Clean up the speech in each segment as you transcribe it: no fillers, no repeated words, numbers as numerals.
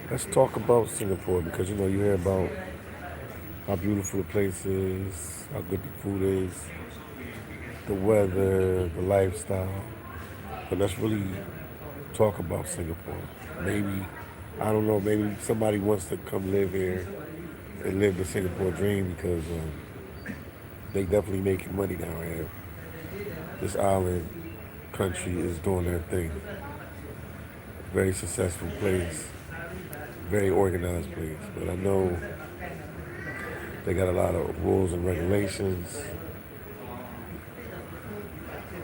Let's talk about Singapore because you hear about how beautiful the place is, how good the food is, the weather, the lifestyle. But let's really talk about Singapore. Maybe, I don't know, maybe somebody wants to come live here and live the Singapore dream because they definitely making money down here. This island country is doing their thing. Very successful place, very organized place. But I know they got a lot of rules and regulations.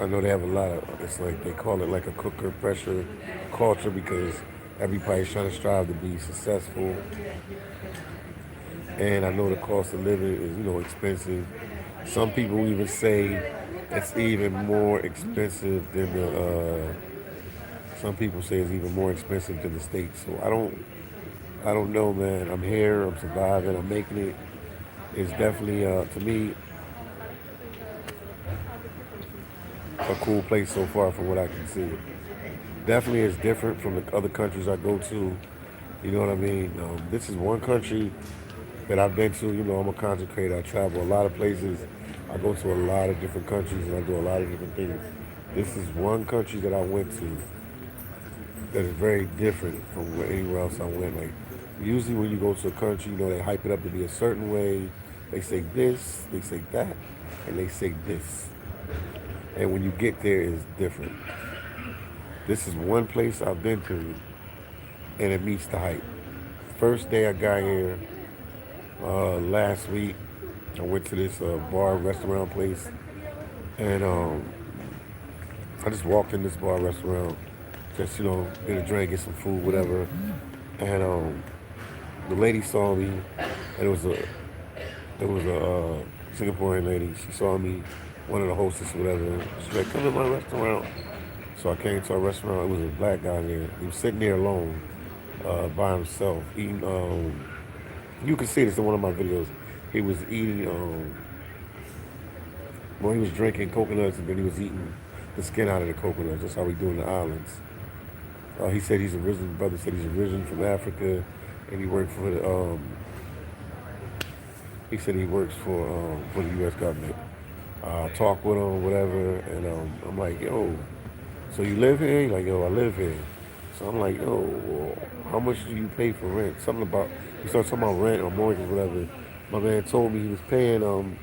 I know they have a lot of, it's like they call it like a cooker pressure culture because everybody's trying to strive to be successful. And I know the cost of living is, expensive. Some people even say it's even more expensive than some people say it's even more expensive than the States. So I don't know, man. I'm here, I'm surviving, I'm making it. It's definitely, to me, a cool place so far from what I can see. Definitely is different from the other countries I go to. You know what I mean? This is one country that I've been to. I'm a content creator. I travel a lot of places. I go to a lot of different countries and I do a lot of different things. This is one country that I went to that is very different from anywhere else I went. Like usually when you go to a country, they hype it up to be a certain way. They say this, they say that, and they say this. And when you get there, it's different. This is one place I've been to, and it meets the hype. First day I got here last week, I went to this bar restaurant place, and I just walked in this bar restaurant, just get a drink, get some food, whatever. And the lady saw me, and it was a Singaporean lady. She saw me, one of the hostess, or whatever. She's like, "Come to my restaurant." So I came to a restaurant. It was a black guy there. He was sitting there alone, by himself, eating. You can see this in one of my videos. He was eating. Well, he was drinking coconuts, and then he was eating the skin out of the coconuts. That's how we do in the islands. He said he's original. Brother said he's original from Africa, and he worked for the. He said he works for the U.S. government. Talk with him, whatever, and I'm like, yo, so you live here? He's like, yo, I live here. So I'm like, yo, well, how much do you pay for rent? Something about, he started talking about rent or mortgage, whatever. My man told me he was paying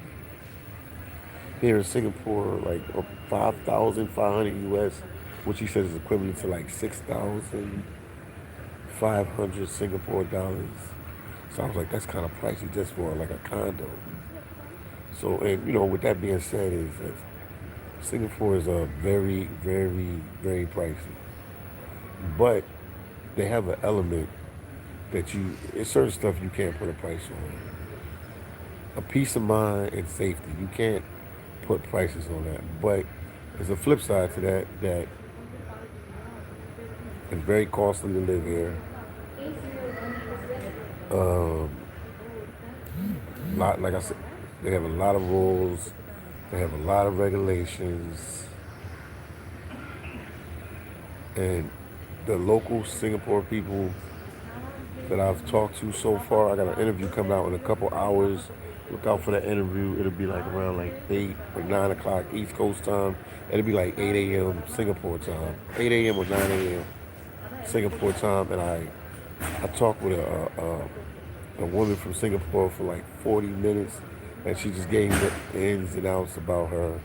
here in Singapore like 5,500 US, which he said is equivalent to like 6,500 Singapore dollars. So I was like, that's kind of pricey just for like a condo. So, and with that being said, is that Singapore is a very, very, very pricey. But they have an element that it's certain stuff you can't put a price on. A peace of mind and safety. You can't put prices on that. But there's a flip side to that that it's very costly to live here. Um, like I said, they have a lot of rules. They have a lot of regulations, and the local Singapore people that I've talked to so far, I got an interview coming out in a couple hours. Look out for that interview. It'll be like around like 8 or 9 o'clock East Coast time. It'll be like 8 a.m. Singapore time. 8 a.m. or 9 a.m. Singapore time. And I talked with a woman from Singapore for like 40 minutes. And she just gave me the ins and outs about her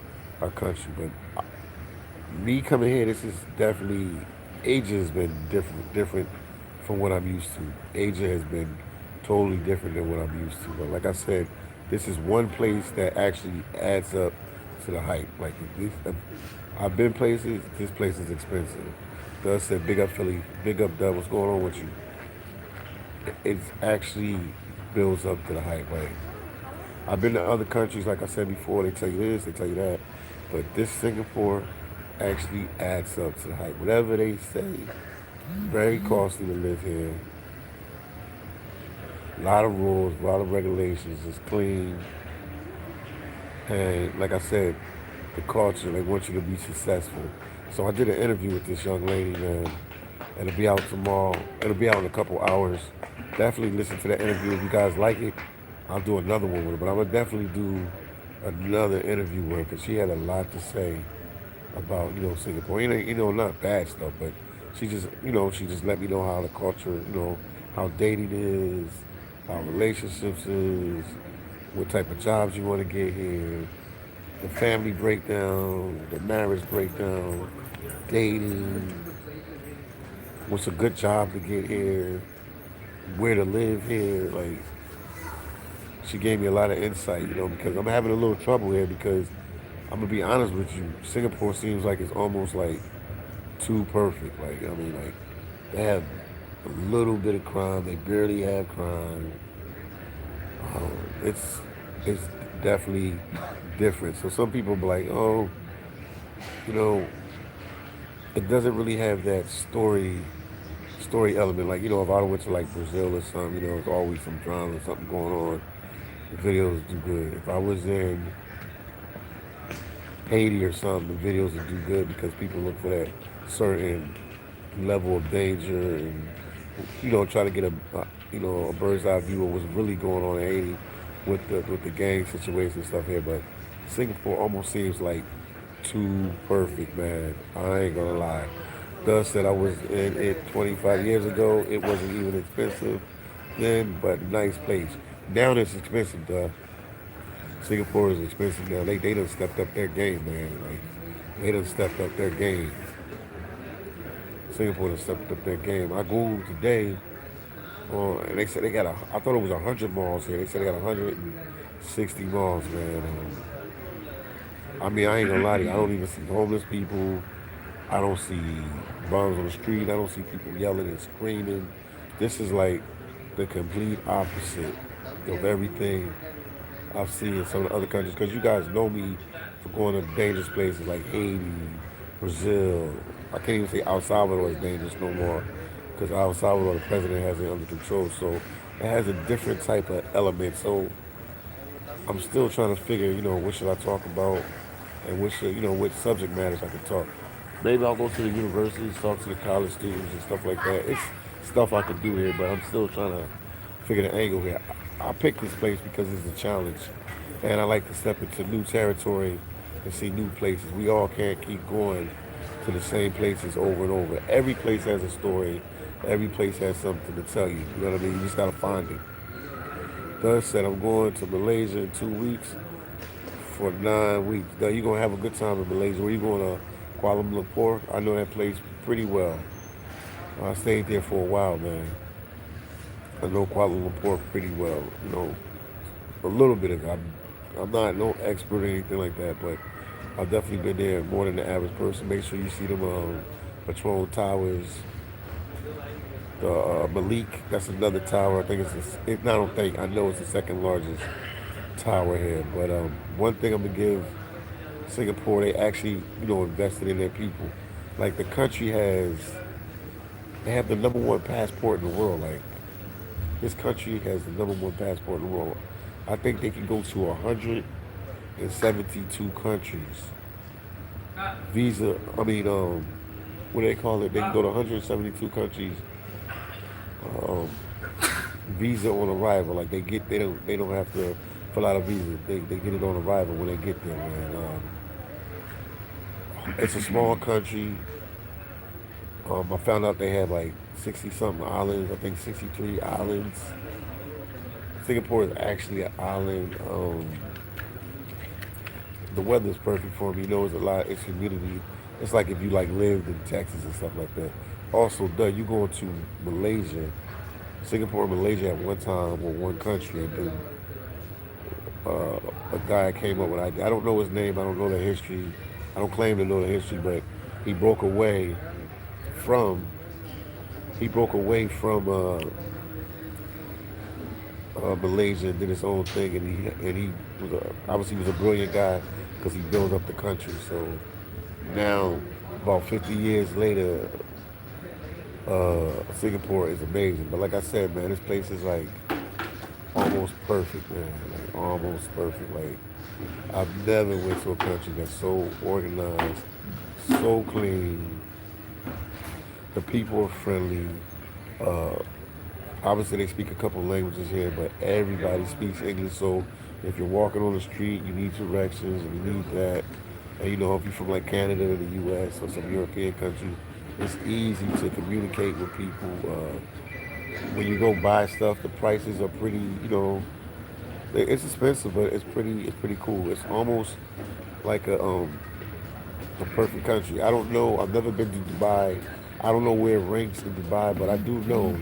country. But me coming here, this is definitely, Asia has been different from what I'm used to. Asia has been totally different than what I'm used to. But like I said, this is one place that actually adds up to the hype. Like this, I've been places. This place is expensive. Doug said, "Big up Philly, big up Doug. What's going on with you?" It actually builds up to the hype. Like I've been to other countries, like I said before. They tell you this, they tell you that, but this Singapore actually adds up to the hype. Whatever they say, very costly to live here. A lot of rules, a lot of regulations. It's clean. And like I said, the culture, they want you to be successful. So I did an interview with this young lady, man. It'll be out tomorrow. It'll be out in a couple hours. Definitely listen to that interview. If you guys like it, I'll do another one with her. But I'm gonna definitely do another interview with her because she had a lot to say about Singapore. Not bad stuff, but she just let me know how the culture, how dating is, how relationships is, what type of jobs you want to get here, the family breakdown, the marriage breakdown, dating, what's a good job to get here, where to live here. Like, she gave me a lot of insight, because I'm having a little trouble here because I'm gonna be honest with you, Singapore seems like it's almost like too perfect. Like, I mean, like, they have a little bit of crime, they barely have crime. It's it's definitely different. So some people be like, oh, you know, it doesn't really have that story element. Like, if I went to like Brazil or something, it's always some drama, something going on. The videos do good. If I was in Haiti or something, the videos would do good because people look for that certain level of danger and try to get a bird's eye view of what's really going on in Haiti with the gang situation and stuff here. But Singapore almost seems like too perfect, man. I ain't gonna lie. Thus said I was in it 25 years ago. It wasn't even expensive then, but nice place. Now it's expensive, duh. Singapore is expensive now. They done stepped up their game, man. Like, they done stepped up their game. Singapore done stepped up their game. I googled today, and they said they got I thought it was 100 malls here. They said they got 160 malls, man. I mean, I ain't gonna lie to you. I don't even see homeless people. I don't see bums on the street. I don't see people yelling and screaming. This is like the complete opposite of everything I've seen in some of the other countries. Because you guys know me for going to dangerous places like Haiti, Brazil. I can't even say El Salvador is dangerous no more. Because El Salvador, the president has it under control. So it has a different type of element. So I'm still trying to figure, what should I talk about and what subject matters I could talk. Maybe I'll go to the universities, talk to the college students and stuff like that. It's stuff I could do here, but I'm still trying to figure the angle here. I picked this place because it's a challenge, and I like to step into new territory and see new places. We all can't keep going to the same places over and over. Every place has a story. Every place has something to tell you. You know what I mean? You just gotta find it. Thus said, I'm going to Malaysia in 2 weeks for 9 weeks. Now you're gonna have a good time in Malaysia. Where you going to Kuala Lumpur? I know that place pretty well. I stayed there for a while, man. I know Kuala Lumpur pretty well. A little bit of it. I'm not no expert or anything like that, but I've definitely been there more than the average person. Make sure you see them Patron Towers. The Malik, that's another tower. I think I don't think, I know it's the second largest tower here. But one thing I'm gonna give Singapore, they actually, invested in their people. Like they have the number one passport in the world. Like, this country has the number one passport in the world. I think they can go to 172 countries. Visa, I mean, what do they call it? They can go to 172 countries. Um, Visa on arrival. Like, they don't have to fill out a visa. They get it on arrival when they get there, man. It's a small country. I found out they have like 60 something islands. I think 63 islands. Singapore is actually an island. The weather is perfect for me. It's a lot. It's humidity. It's like if you like lived in Texas and stuff like that. Also, you going to Malaysia. Singapore and Malaysia at one time were one country, and then a guy came up with an idea. I don't know his name. I don't know the history. I don't claim to know the history, but he broke away from Malaysia and did his own thing, and he obviously was a brilliant guy because he built up the country. So now, about 50 years later, Singapore is amazing. But like I said, man, this place is like almost perfect, man. Like almost perfect. Like, I've never went to a country that's so organized, so clean, The people are friendly. Uh, Obviously, they speak a couple languages here, but everybody speaks English. So if you're walking on the street, you need directions and you need that. And you know, if you're from like Canada or the U.S. or some European countries, it's easy to communicate with people. When you go buy stuff, the prices are pretty. It's expensive, but it's pretty cool. It's almost like a perfect country. I don't know. I've never been to Dubai. I don't know where it ranks in Dubai, but I do know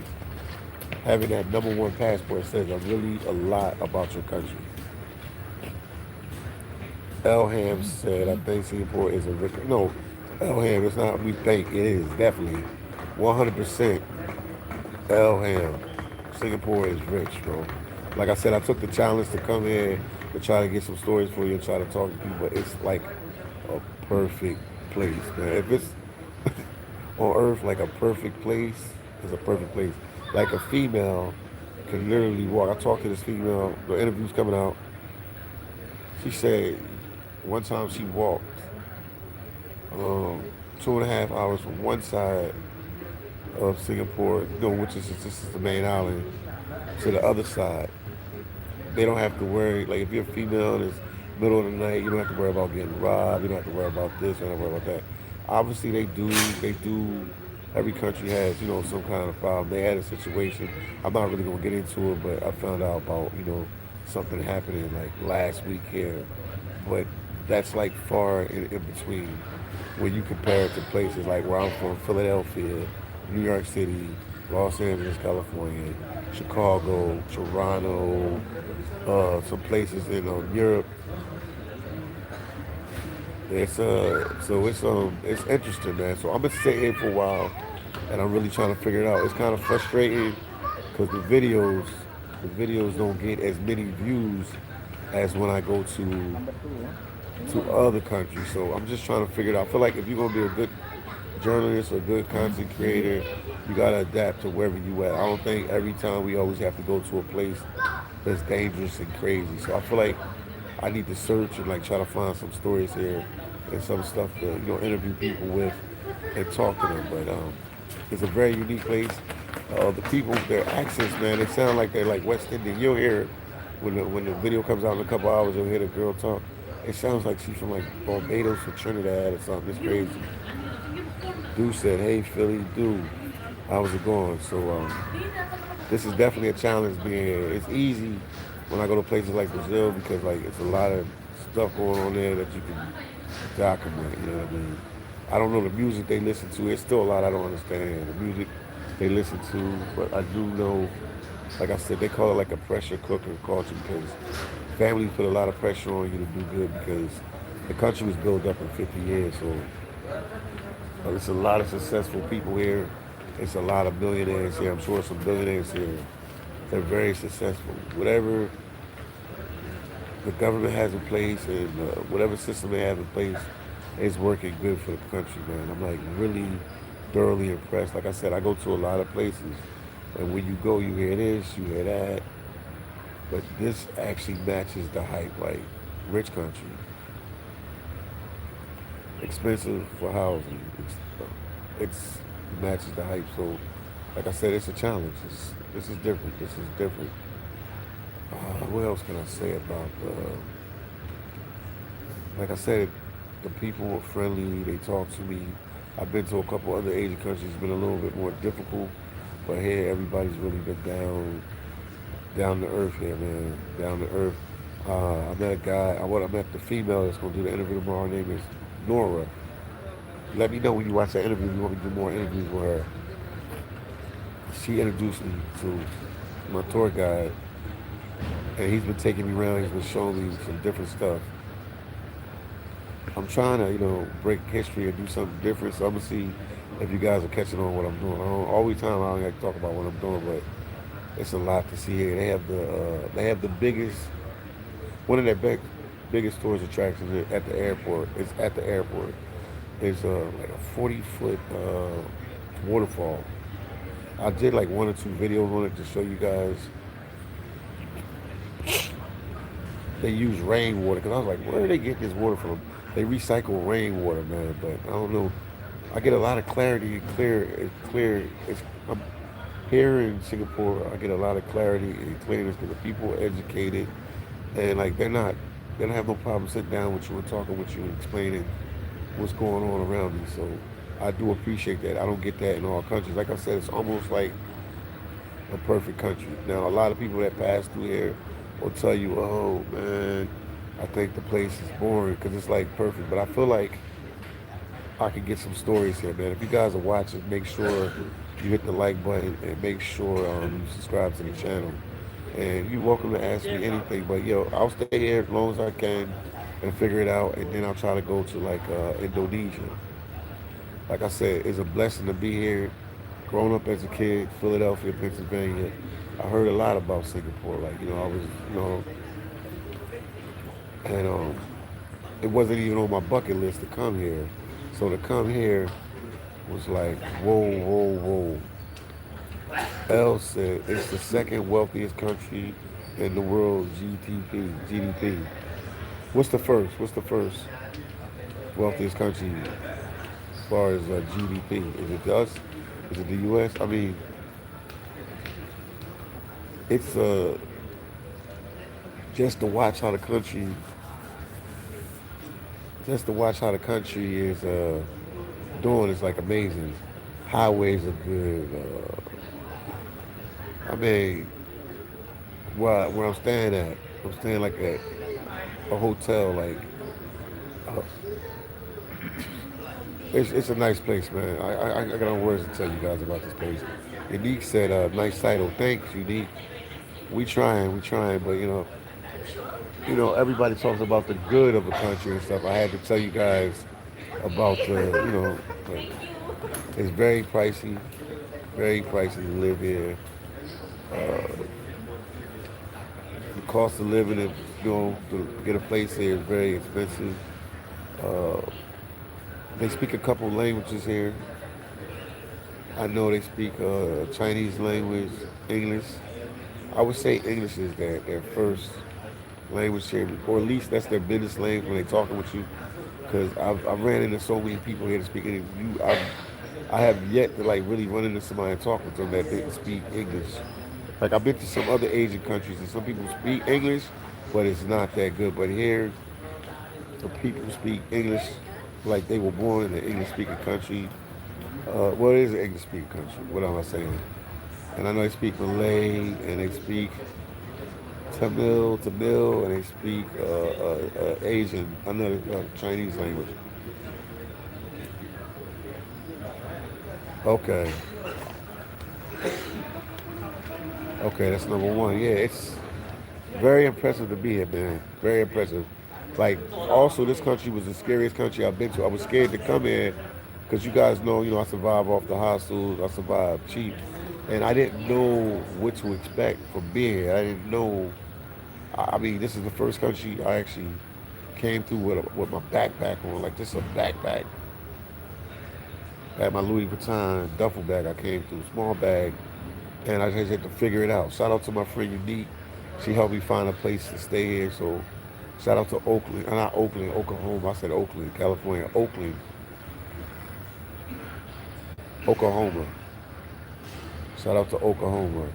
having that number one passport says really a lot about your country. Elham said, I think Singapore is a rich. No, Elham, it's not, we think it is, definitely. 100% Elham. Singapore is rich, bro. Like I said, I took the challenge to come here to try to get some stories for you and try to talk to people. It's like a perfect place, man. If it's on earth like a perfect place, it's a perfect place. Like a female can literally walk. I talked to this female, the interview's coming out. She said one time she walked um, 2.5 hours from one side of Singapore, which is this is the main island, to the other side. They don't have to worry. Like if you're a female and it's middle of the night, you don't have to worry about getting robbed. You don't have to worry about this. You don't have to worry about that. Obviously, they do. They do. Every country has, some kind of problem. They had a situation. I'm not really gonna get into it, but I found out about, something happening like last week here. But that's like far in between when you compare it to places like where I'm from, Philadelphia, New York City, Los Angeles, California, Chicago, Toronto, some places in Europe. It's interesting, man. So I'm gonna sit here for a while, and I'm really trying to figure it out. It's kind of frustrating because the videos don't get as many views as when I go to other countries. So I'm just trying to figure it out. I feel like if you're gonna be a good journalist or a good content creator, you gotta adapt to wherever you at. I don't think every time we always have to go to a place that's dangerous and crazy. So I feel like I need to search and like try to find some stories here and some stuff to interview people with and talk to them. But it's a very unique place. The people, their accents, man, they sound like they're like West Indian. You'll hear it when the video comes out in a couple hours. You'll hear the girl talk. It sounds like she's from like Barbados or Trinidad or something. It's crazy. Dude said, "Hey Philly, dude, how's it going?" So this is definitely a challenge being here. It's easy when I go to places like Brazil because like it's a lot of stuff going on there that you can document. You know what I mean? I don't know the music they listen to. It's still a lot I don't understand. The music they listen to, but I do know, like I said, they call it like a pressure cooker culture because families put a lot of pressure on you to do good because the country was built up in 50 years. So it's a lot of successful people here. It's a lot of millionaires here. I'm sure some billionaires here. They're very successful. Whatever the government has in place and whatever system they have in place is working good for the country, man. I'm like really thoroughly impressed. Like I said, I go to a lot of places, and when you go, you hear this, you hear that, but this actually matches the hype. Like rich country, expensive for housing. It's matches the hype. So, like I said, it's a challenge. This is different. This is different. What else can I say about like I said, the people were friendly. They talked to me. I've been to a couple other Asian countries. It's been a little bit more difficult, but here everybody's really been down to earth here, man. Down to earth. I met a guy. I met the female that's gonna do the interview tomorrow. Her name is Nora. Let me know when you watch that interview. If you want me to do more interviews with her. She introduced me to my tour guide, and he's been taking me around. He's been showing me some different stuff. I'm trying to, break history and do something different. So I'm gonna see if you guys are catching on what I'm doing. All the time I don't have to talk about what I'm doing, but it's a lot to see here. They have the biggest, one of their biggest tourist attractions at the airport. It's at the airport. It's like a 40-foot waterfall. I did like one or two videos on it to show you guys. They use rainwater because I was like, where do they get this water from? They recycle rainwater, man, but I don't know. I get a lot of clarity and clear. It's clear. I'm here in Singapore. I get a lot of clarity and clearness because the people are educated and like they don't have no problem sitting down with you and talking with you and explaining what's going on around you. So I do appreciate that. I don't get that in all countries. Like I said, it's almost like a perfect country. Now, a lot of people that pass through here will tell you, "Oh man, I think the place is boring because it's like perfect." But I feel like I could get some stories here, man. If you guys are watching, make sure you hit the like button and make sure you subscribe to the channel. And you're welcome to ask me anything. But yo, I'll stay here as long as I can and figure it out. And then I'll try to go to like Indonesia. Like I said, it's a blessing to be here. Growing up as a kid, Philadelphia, Pennsylvania, I heard a lot about Singapore. Like I was, and it wasn't even on my bucket list to come here. So to come here was like, whoa, whoa, whoa. L said it's the second wealthiest country in the world GDP. GDP. What's the first? What's the first wealthiest country as far as GDP? Is it us? Is it the U.S.? I mean, it's just to watch how the country, just to watch how the country is doing is like amazing. Highways are good. I mean, where I'm staying at, I'm staying like at a hotel. Like, uh, it's a nice place, man. I got no words to tell you guys about this place. Unique said, nice title. Thanks, Unique. We trying, but everybody talks about the good of a country and stuff. I had to tell you guys about the, it's very pricey to live here. The cost of living, to get a place here is very expensive. Uh, they speak a couple languages here. I know they speak Chinese language, English. I would say English is their first language here, or at least that's their business language when they're talking with you. Because I've ran into so many people here to speak English. I have yet to like really run into somebody and talk with them that didn't speak English. Like I've been to some other Asian countries and some people speak English, but it's not that good. But here, the people speak English like they were born in an English-speaking country. Well, it is an English-speaking country. What am I saying? And I know they speak Malay and they speak Tamil, and they speak Asian, another Chinese language. Okay, okay, that's number one. Yeah, it's very impressive to be here, man. Very impressive. Like, also, this country was the scariest country I've been to. I was scared to come here because you guys know, I survived off the hostels, I survived cheap, and I didn't know what to expect from being here. I didn't know. I mean, this is the first country I actually came through with my backpack on, like just a backpack. I had my Louis Vuitton duffel bag I came through, small bag, and I just had to figure it out. Shout out to my friend Unique. She helped me find a place to stay here. So shout out to Oakland, not Oakland, Oklahoma. I said Oakland, California, Oakland, Oklahoma. Shout out to Oklahoma.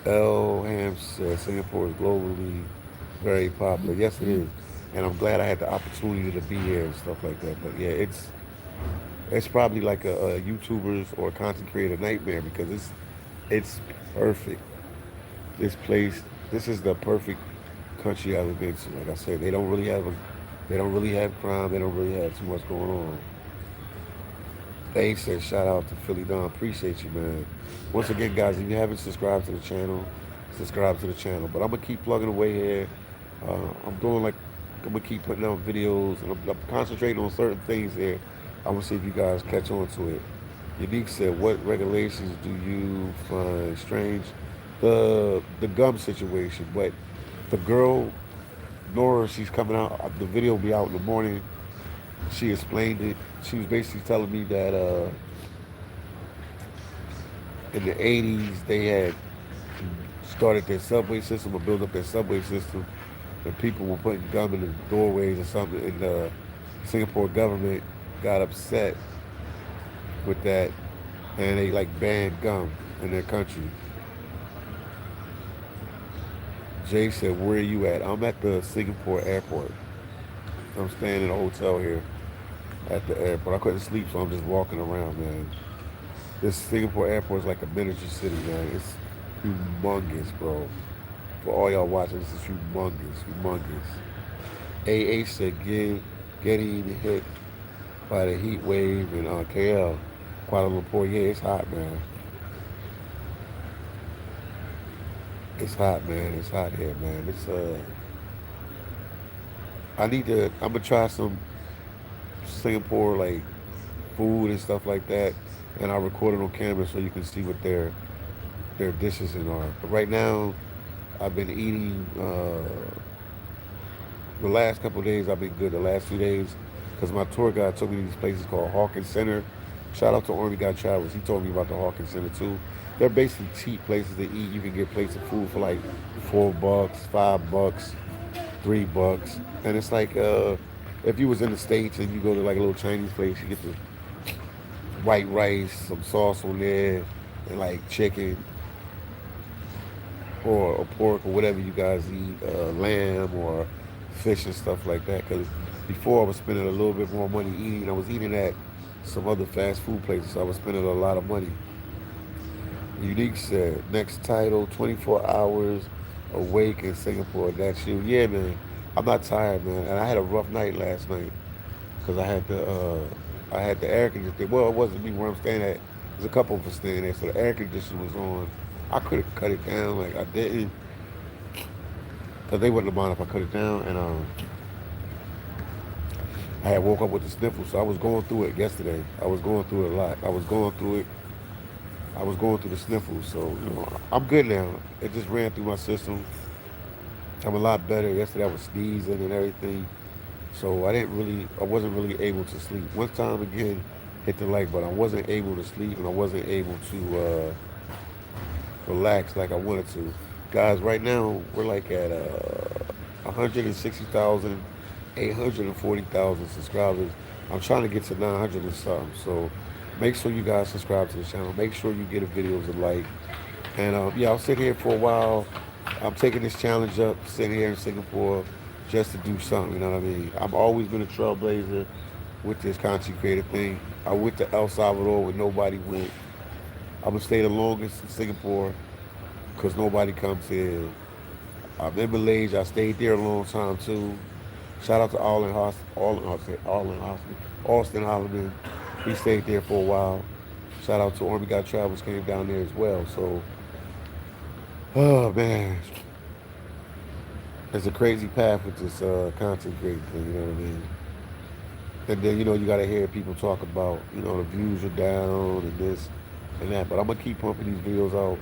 L. Ham says Singapore is globally very popular. Yes, it is, and I'm glad I had the opportunity to be here and stuff like that. But yeah, it's probably like a YouTuber's or a content creator nightmare because it's perfect. This place, this is the perfect country I've ever been to. Like I said, they don't really have crime. They don't really have too much going on. They said shout out to Philly Don. Appreciate you, man. Once again, guys, if you haven't subscribed to the channel, subscribe to the channel. But I'm gonna keep plugging away here. I'm doing like I'm gonna keep putting out videos, and I'm concentrating on certain things here. I'm gonna see if you guys catch on to it. Unique said, "What regulations do you find strange?" The gum situation, but the girl Nora, she's coming out. The video will be out in the morning. She explained it. She was basically telling me that in the 80s they had started their subway system or built up their subway system, and people were putting gum in the doorways or something in the Singapore government. got upset with that, and they like banned gum in their country. Jay said, "Where are you at?" I'm at the Singapore airport. I'm staying in a hotel here at the airport. I couldn't sleep, so I'm just walking around, man. This Singapore airport is like a miniature city, man. It's humongous, bro. For all y'all watching, this is humongous, humongous. AA said, getting hit by the heat wave in KL, Kuala Lumpur. Yeah, it's hot, man. It's hot, man. It's hot here, man. I need to. I'm gonna try some Singapore like food and stuff like that, and I'll record it on camera so you can see what their dishes and are. But right now, I've been eating. The last couple of days, I've been good. The last 2 days, because my tour guide took me to these places called Hawkins Center. Shout out to Army Guy Travels. He told me about the Hawkins Center too. They're basically cheap places to eat. You can get plates of food for like $4, $5, $3, and it's like if you was in the States and you go to like a little Chinese place, you get the white rice, some sauce on there, and like chicken or pork or whatever you guys eat, lamb or fish and stuff like that. Because before I was spending a little bit more money eating, I was eating at some other fast food places, so I was spending a lot of money. Unique said, next title, 24 hours awake in Singapore. That's you. Yeah, man. I'm not tired, man. And I had a rough night last night because I had the air conditioning. Well, it wasn't me where I'm staying at. There's a couple of us staying there, so the air conditioner was on. I could have cut it down, like I didn't, because they wouldn't have mind if I cut it down. And I had woke up with the sniffles, so I was going through it yesterday. I was going through it a lot. I was going through it. I was going through the sniffles, so I'm good now. It just ran through my system. I'm a lot better. Yesterday I was sneezing and everything, so I wasn't really able to sleep. One time again, hit the like, but I wasn't able to sleep and I wasn't able to relax like I wanted to. Guys, right now we're like at 160,000, 840,000 subscribers. I'm trying to get to 900 and something. So make sure you guys subscribe to the channel. Make sure you get the videos a like. And yeah, I'll sit here for a while. I'm taking this challenge up, sitting here in Singapore, just to do something. You know what I mean? I've always been a trailblazer with this content creator thing. I went to El Salvador where nobody went. I'm gonna stay the longest in Singapore because nobody comes here. I'm in Malaysia. I stayed there a long time too. Shout out to Austin Holloman. He stayed there for a while. Shout out to Army Guy Travels, came down there as well. So, oh man, it's a crazy path with this content creating thing. You know what I mean? And then you gotta hear people talk about the views are down and this and that. But I'm gonna keep pumping these videos out.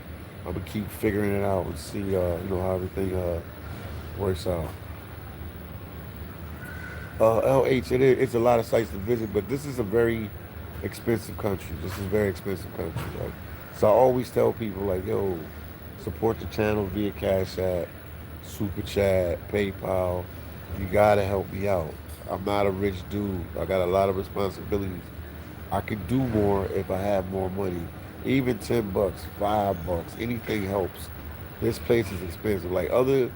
I'm gonna keep figuring it out and see how everything works out. LH, it's a lot of sites to visit, but this is a very expensive country. This is a very expensive country. Like, so I always tell people like, yo, support the channel via Cash App, Super Chat, PayPal. You gotta help me out. I'm not a rich dude. I got a lot of responsibilities. I can do more if I have more money. Even $10, $5, anything helps. This place is expensive. Like other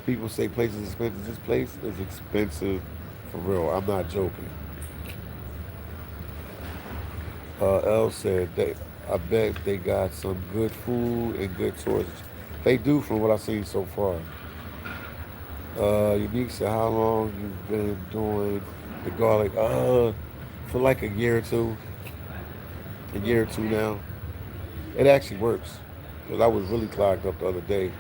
people say places is expensive. This place is expensive for real. I'm not joking. L said I bet they got some good food and good tours. They do from what I've seen so far. Unique said how long you've been doing the garlic? For like a year or two. A year or two now. It actually works. Because I was really clogged up the other day.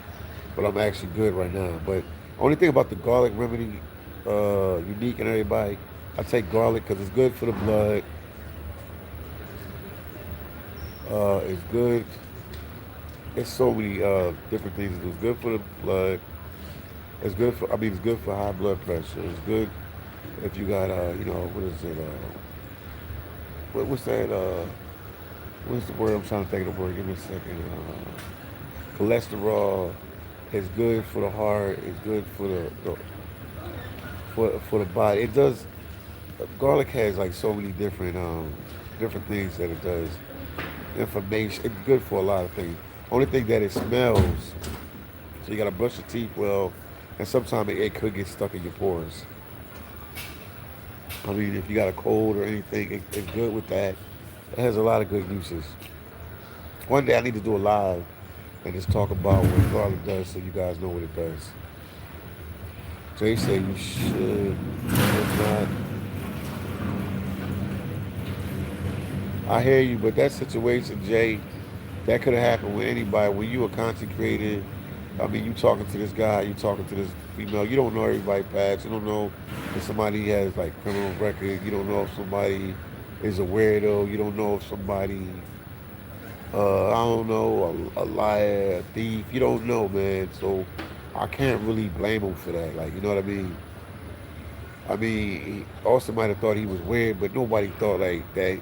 But I'm actually good right now. But only thing about the garlic remedy, Unique and everybody, I take garlic because it's good for the blood. It's good. It's so many different things. It's good for the blood. It's good for high blood pressure. It's good if you got, what is it? What's that? What's the word? I'm trying to think of the word. Give me a second. Cholesterol. It's good for the heart. It's good for the body. It does. garlic has like so many different things that it does. Information, it's good for a lot of things. Only thing that it smells, so you gotta brush your teeth well, and sometimes it could get stuck in your pores. I mean, if you got a cold or anything, it's good with that. It has a lot of good uses. One day I need to do a live and just talk about what garlic does, so you guys know what it does. Jay said you should. If not, I hear you, but that situation, Jay, that could have happened with anybody. When you a content creator, I mean, you talking to this guy, you talking to this female. You don't know everybody past. You don't know if somebody has like criminal record. You don't know if somebody is a weirdo. You don't know if somebody, I don't know, a liar, a thief. You don't know, man. So I can't really blame him for that. Like, you know what I mean? I mean, Austin might have thought he was weird, but nobody thought like that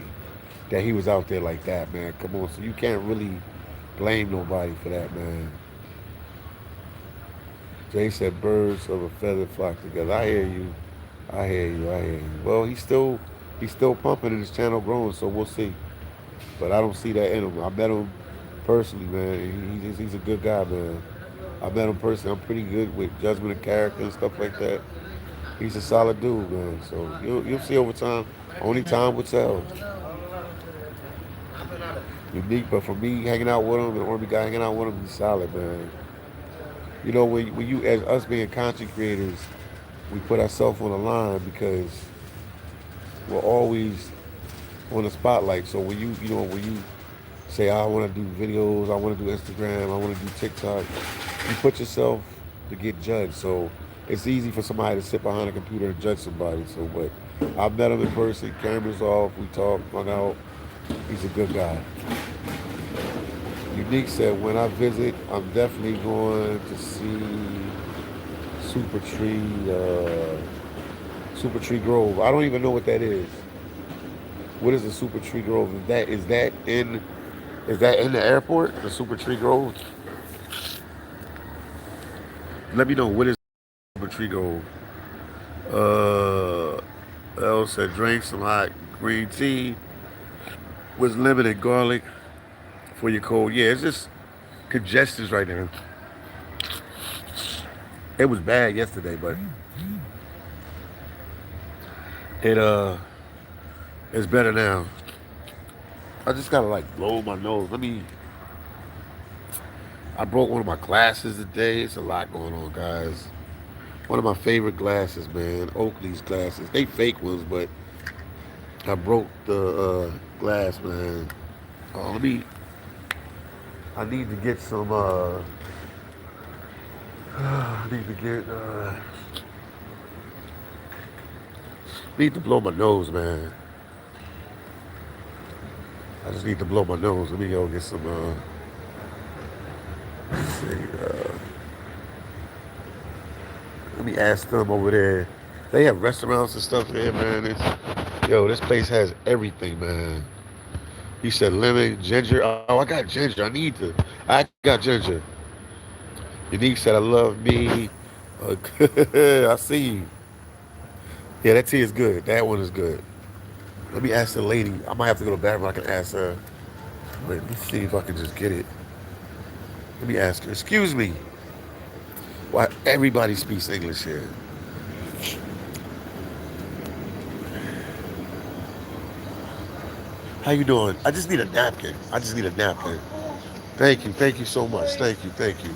he was out there like that, man. Come on, so you can't really blame nobody for that, man. Jay said birds of a feather flock together. I hear you. I hear you. I hear you. Well, he's still pumping and his channel growing, so we'll see. But I don't see that in him. I met him personally, man. He's a good guy, man. I met him personally. I'm pretty good with judgment of character and stuff like that. He's a solid dude, man. So you'll see over time. Only time will tell. Unique, but for me, hanging out with him, the Army guy hanging out with him, he's solid, man. You know, when you, as us being content creators, we put ourselves on the line because we're always on the spotlight. So when you say, I want to do videos, I want to do Instagram, I want to do TikTok, you put yourself to get judged. So it's easy for somebody to sit behind a computer and judge somebody. So, but I met him in person, cameras off, we talked, hung out. He's a good guy. Unique said, when I visit, I'm definitely going to see Super Tree, Super Tree Grove. I don't even know what that is. What is the Super Tree Grove? Is that in the airport? The Super Tree Grove? Let me know what is Super Tree Grove. Uh, L said, drink some hot green tea with limited garlic for your cold. Yeah, it's just congestion right now. It was bad yesterday, but it it's better now. I just gotta like blow my nose. I broke one of my glasses today. It's a lot going on, guys. One of my favorite glasses, man. Oakley's glasses. They fake ones, but I broke the glass, man. Let me. I need to get some. I need to get. Need to blow my nose, man. I just need to blow my nose. Let me go get some. Let's see. Let me ask them over there. They have restaurants and stuff here, man. This place has everything, man. He said lemon, ginger. Oh, I got ginger. I got ginger. Unique said, I love me. I see you. Yeah, that tea is good. That one is good. Let me ask the lady. I might have to go to the bathroom. I can ask her. Wait, let me see if I can just get it. Let me ask her. Excuse me. Why everybody speaks English here? How you doing? I just need a napkin. I just need a napkin. Thank you. Thank you so much. Thank you. Thank you.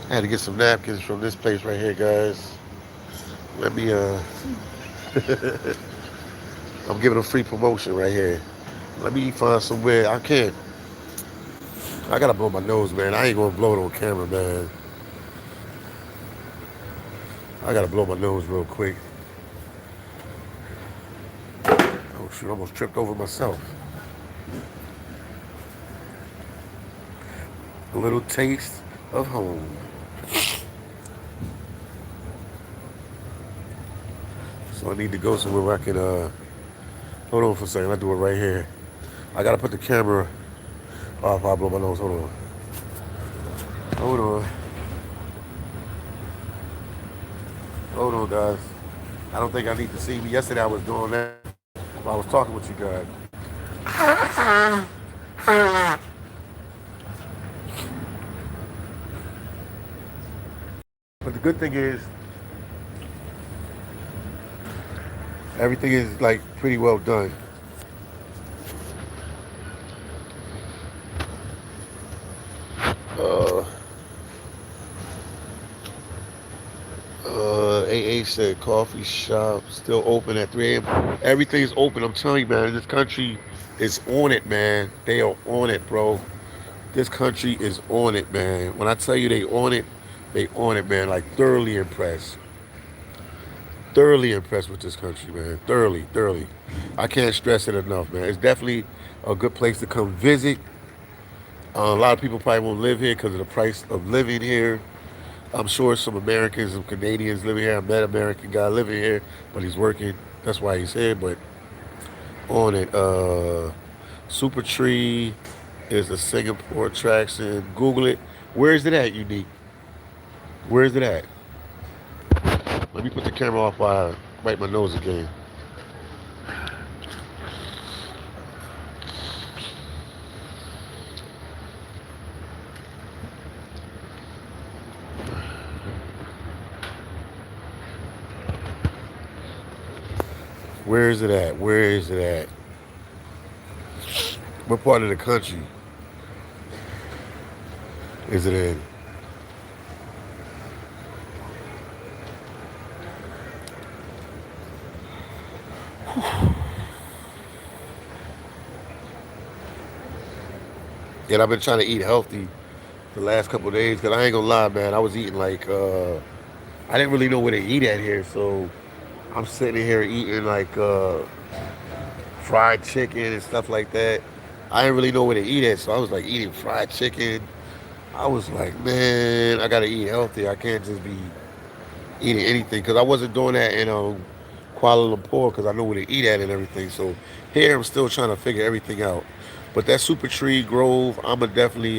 I had to get some napkins from this place right here, guys. Let me I'm giving a free promotion right here. Let me find somewhere. I can't. I gotta blow my nose, man. I ain't gonna blow it on camera, man. I gotta blow my nose real quick. Oh shoot, I almost tripped over myself. A little taste of home. So I need to go somewhere where I can hold on for a second. I'll do it right here. I gotta put the camera off. I'll blow my nose. Hold on. Hold on. Hold on, guys. I don't think I need to see me. Yesterday I was doing that while I was talking with you guys. But the good thing is, everything is like pretty well done. Uh, AA said coffee shop still open at 3 a.m. Everything's open. I'm telling you, man. This country is on it, man. They are on it, bro. This country is on it, man. When I tell you they on it, man. Like thoroughly impressed. Thoroughly impressed with this country, man. Thoroughly, thoroughly. I can't stress it enough, man. It's definitely a good place to come visit. A lot of people probably won't live here because of the price of living here. I'm sure some Americans and Canadians living here. I met an American guy living here, but he's working. That's why he's here. But on it, Super Tree is a Singapore attraction. Google it. Where is it at, Unique? Where is it at? Let me put the camera off while I wipe my nose again. Where is it at? Where is it at? What part of the country is it in? And I've been trying to eat healthy the last couple of days because I ain't gonna lie, man. I was eating like I didn't really know where to eat at here, so I'm sitting here eating like fried chicken and stuff like that. I didn't really know where to eat at, so I was like eating fried chicken. I was like, man, I gotta eat healthy. I can't just be eating anything because I wasn't doing that in Kuala Lumpur because I know where to eat at and everything. So here I'm still trying to figure everything out. But that Super Tree Grove, I'ma definitely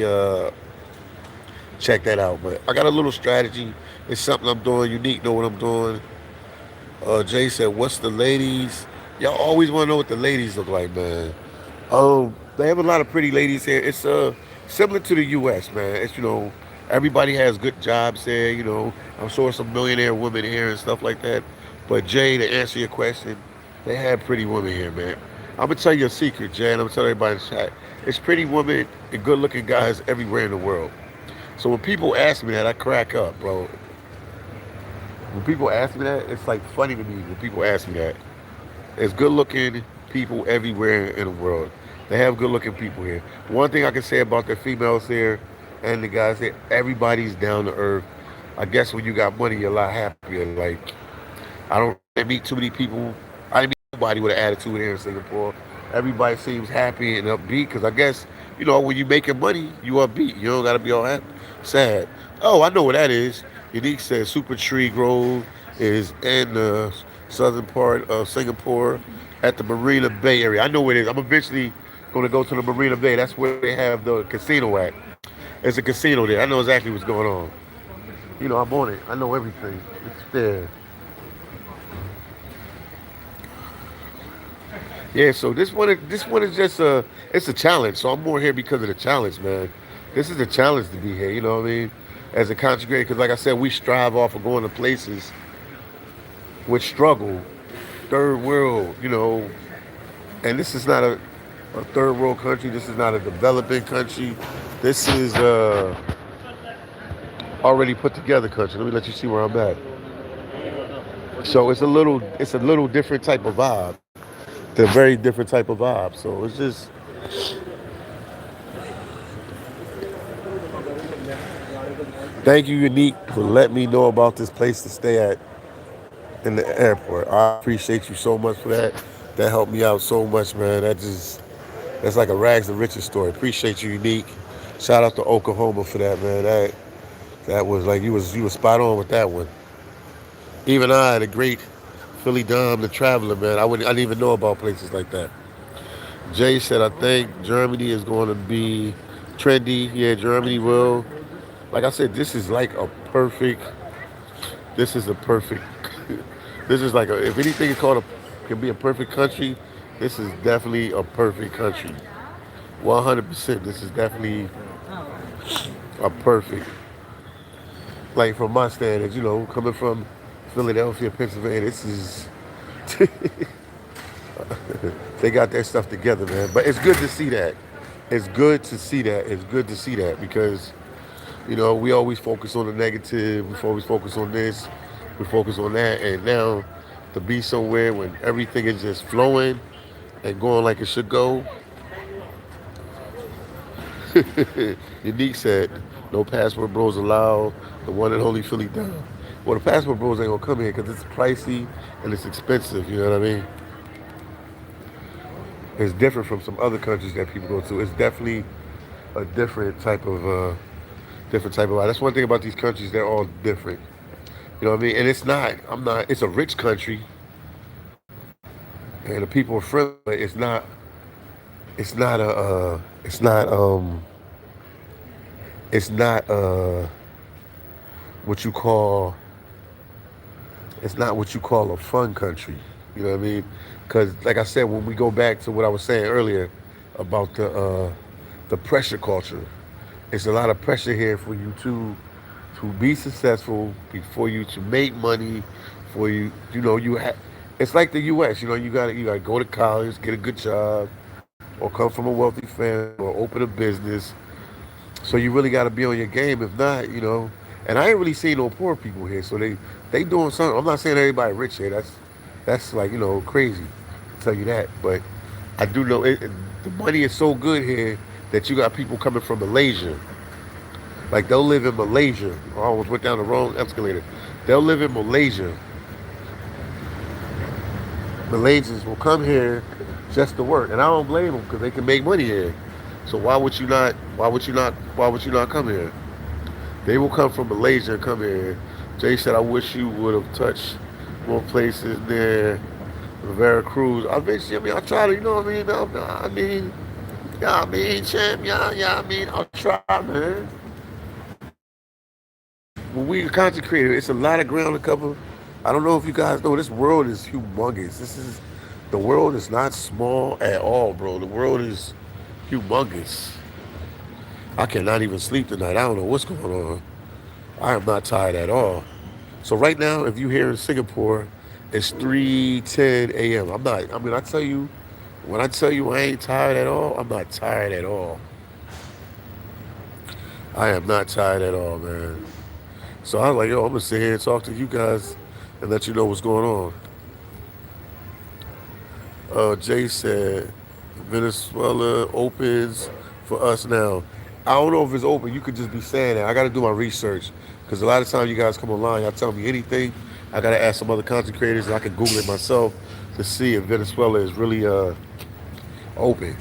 check that out. But I got a little strategy. It's something I'm doing. Unique know what I'm doing. Jay said, "What's the ladies?" Y'all always want to know what the ladies look like, man. They have a lot of pretty ladies here. It's similar to the U.S., man. It's everybody has good jobs there. I'm sure some millionaire women here and stuff like that. But Jay, to answer your question, they have pretty women here, man. I'm gonna tell you a secret, Jay, and I'm gonna tell everybody in the chat. It's pretty women and good-looking guys everywhere in the world. So when people ask me that, I crack up, bro. When people ask me that, it's like funny to me when people ask me that. There's good looking people everywhere in the world. They have good looking people here. One thing I can say about the females here and the guys here, everybody's down to earth. I guess when you got money, you're a lot happier. Like, I don't meet too many people. I didn't meet nobody with an attitude here in Singapore. Everybody seems happy and upbeat because I guess, when you're making money, you upbeat. You don't got to be all happy, sad. Oh, I know what that is. Unique says Super Tree Grove is in the southern part of Singapore at the Marina Bay area. I know where it is. I'm eventually going to go to the Marina Bay. That's where they have the casino at. There's a casino there. I know exactly what's going on. I'm on it. I know everything. It's there. Yeah, so this one is just it's a challenge. So I'm more here because of the challenge, man. This is a challenge to be here. You know what I mean? As a content creator, because like I said, we strive off of going to places with struggle, third world. And this is not a third world country. This is not a developing country. This is already put together country. Let me let you see where I'm at. So it's a little different type of vibe. It's a very different type of vibe. So it's just thank you, Unique, for letting me know about this place to stay at in the airport. I appreciate you so much for that. That helped me out so much, man. That's like a rags to riches story. Appreciate you, Unique. Shout out to Oklahoma for that, man. That was like you was spot on with that one. Even I, the great Philly Dom, the traveler, man. I didn't even know about places like that. Jay said, I think Germany is going to be trendy. Yeah, Germany will. Like I said, this is a perfect This is like if anything is called can be a perfect country, this is definitely a perfect country. 100%. This is definitely a perfect. Like from my standards, coming from Philadelphia, Pennsylvania, this is they got their stuff together, man. But it's good to see that. It's good to see that. It's good to see that because we always focus on the negative. We always focus on this. We focus on that, and now to be somewhere when everything is just flowing and going like it should go. Unique said, "No passport bros allowed. The one and only Philly down." Well, the passport bros ain't gonna come here because it's pricey and it's expensive. You know what I mean? It's different from some other countries that people go to. It's definitely a different type of life. That's one thing about these countries; they're all different. You know what I mean? And it's not. I'm not. It's a rich country, and the people are friendly. But it's not. It's not a. It's not. It's not what you call. It's not what you call a fun country. You know what I mean? Because, like I said, when we go back to what I was saying earlier about the pressure culture, it's a lot of pressure here for you to be successful, for you to make money, for you. You have. It's like the U.S. You got to go to college, get a good job, or come from a wealthy family, or open a business. So you really got to be on your game. If not, and I ain't really seen no poor people here. So they doing something. I'm not saying everybody rich here. That's like crazy to tell you that. But I do know the money is so good here that you got people coming from Malaysia. Like they'll live in Malaysia. I almost went down the wrong escalator. They'll live in Malaysia. Malaysians will come here just to work, and I don't blame them because they can make money here. So why would you not? Why would you not? Why would you not come here? They will come from Malaysia and come here. Jay said, "I wish you would have touched more places there." Veracruz. I try to. You know what I mean? Yeah, I mean, champ. Yeah. I mean, I'll try, man. When we content creator, it's a lot of ground to cover. I don't know if you guys know this world is humongous. The world is not small at all, bro. The world is humongous. I cannot even sleep tonight. I don't know what's going on. I am not tired at all. So right now, if you're here in Singapore, it's 3:10 a.m. I'm not. I mean, I tell you, when I tell you I ain't tired at all, I'm not tired at all. I am not tired at all, man. So I was like, yo, I'm gonna sit here and talk to you guys and let you know what's going on. Jay said Venezuela opens for us now. I don't know if it's open. You could just be saying that. I got to do my research because a lot of times you guys come online, y'all tell me anything. I got to ask some other content creators, and I can Google it myself to see if Venezuela is really open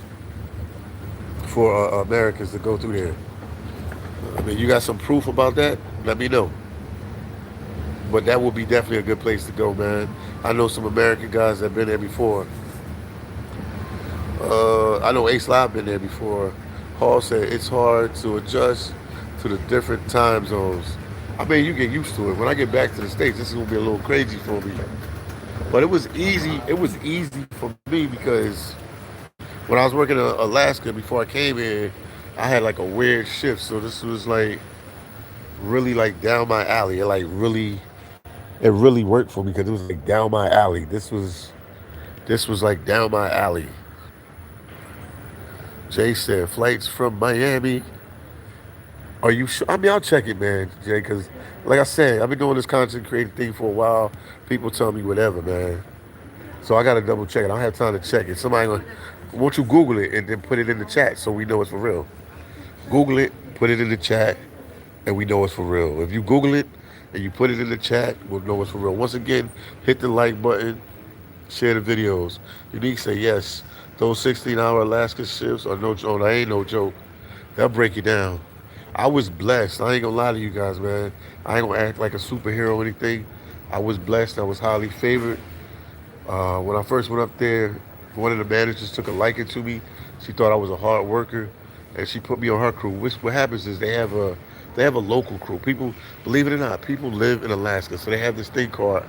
for Americans to go through there. I mean, you got some proof about that? Let me know. But that would be definitely a good place to go, man. I know some American guys that have been there before. I know Ace Live been there before. Hall said it's hard to adjust to the different time zones. I mean, you get used to it. When I get back to the States, this is gonna be a little crazy for me. But it was easy. It was easy for me because when I was working in Alaska before I came here, I had like a weird shift. So this was like really like down my alley. It really worked for me because it was like down my alley. This was like down my alley. Jay said flights from Miami. Are you sure? I mean, I'll check it, man, Jay, because like I said, I've been doing this content creating thing for a while. People tell me whatever, man. So I got to double check it. I don't have time to check it. Won't you Google it and then put it in the chat so we know it's for real? Google it, put it in the chat, and we know it's for real. If you Google it and you put it in the chat, we'll know it's for real. Once again, hit the like button, share the videos. Unique say yes. Those 16-hour Alaska shifts are no joke. I ain't no joke. They'll break you down. I was blessed. I ain't gonna lie to you guys, man. I ain't gonna act like a superhero or anything. I was blessed. I was highly favored. When I first went up there, one of the managers took a liking to me. She thought I was a hard worker, and she put me on her crew. What happens is they have a local crew. People, believe it or not, people live in Alaska, so they have this thing called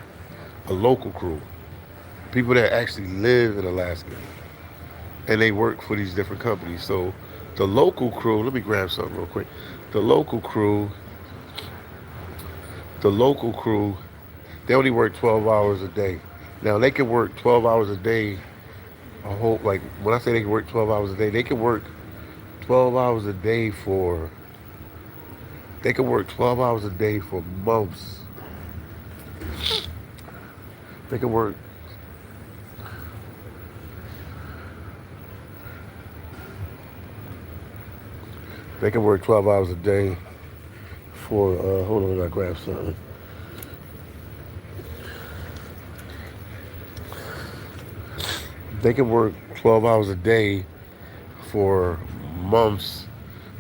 a local crew, people that actually live in Alaska, and they work for these different companies. So the local crew, let me grab something real quick. The local crew, the local crew, they only work 12 hours a day. Now they can work 12 hours a day. A whole like when I say they can work 12 hours a day, they can work 12 hours a day for. They can work 12 hours a day for months. They can work. They can work 12 hours a day for. Hold on, I gotta grab something. They can work 12 hours a day for months,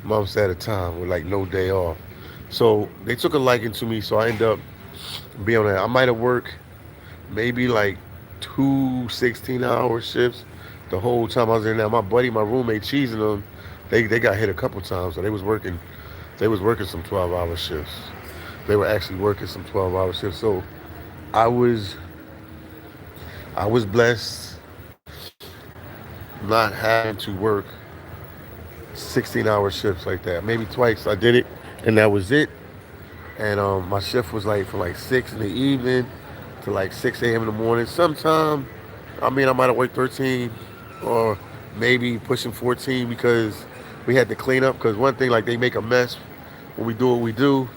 months at a time with like no day off. So they took a liking to me, so I ended up being on that. I might have worked maybe like two 16-hour shifts the whole time I was in there. My buddy, my roommate, cheesing them, they got hit a couple times, so they was working some 12-hour shifts. They were actually working some 12-hour shifts. So I was I was blessed not having to work 16-hour shifts like that. Maybe twice I did it, and that was it. And my shift was like from like 6 in the evening to like 6 a.m. in the morning. Sometime, I mean, I might have worked 13 or maybe pushing 14 because we had to clean up. Because one thing, like they make a mess when we do what we do,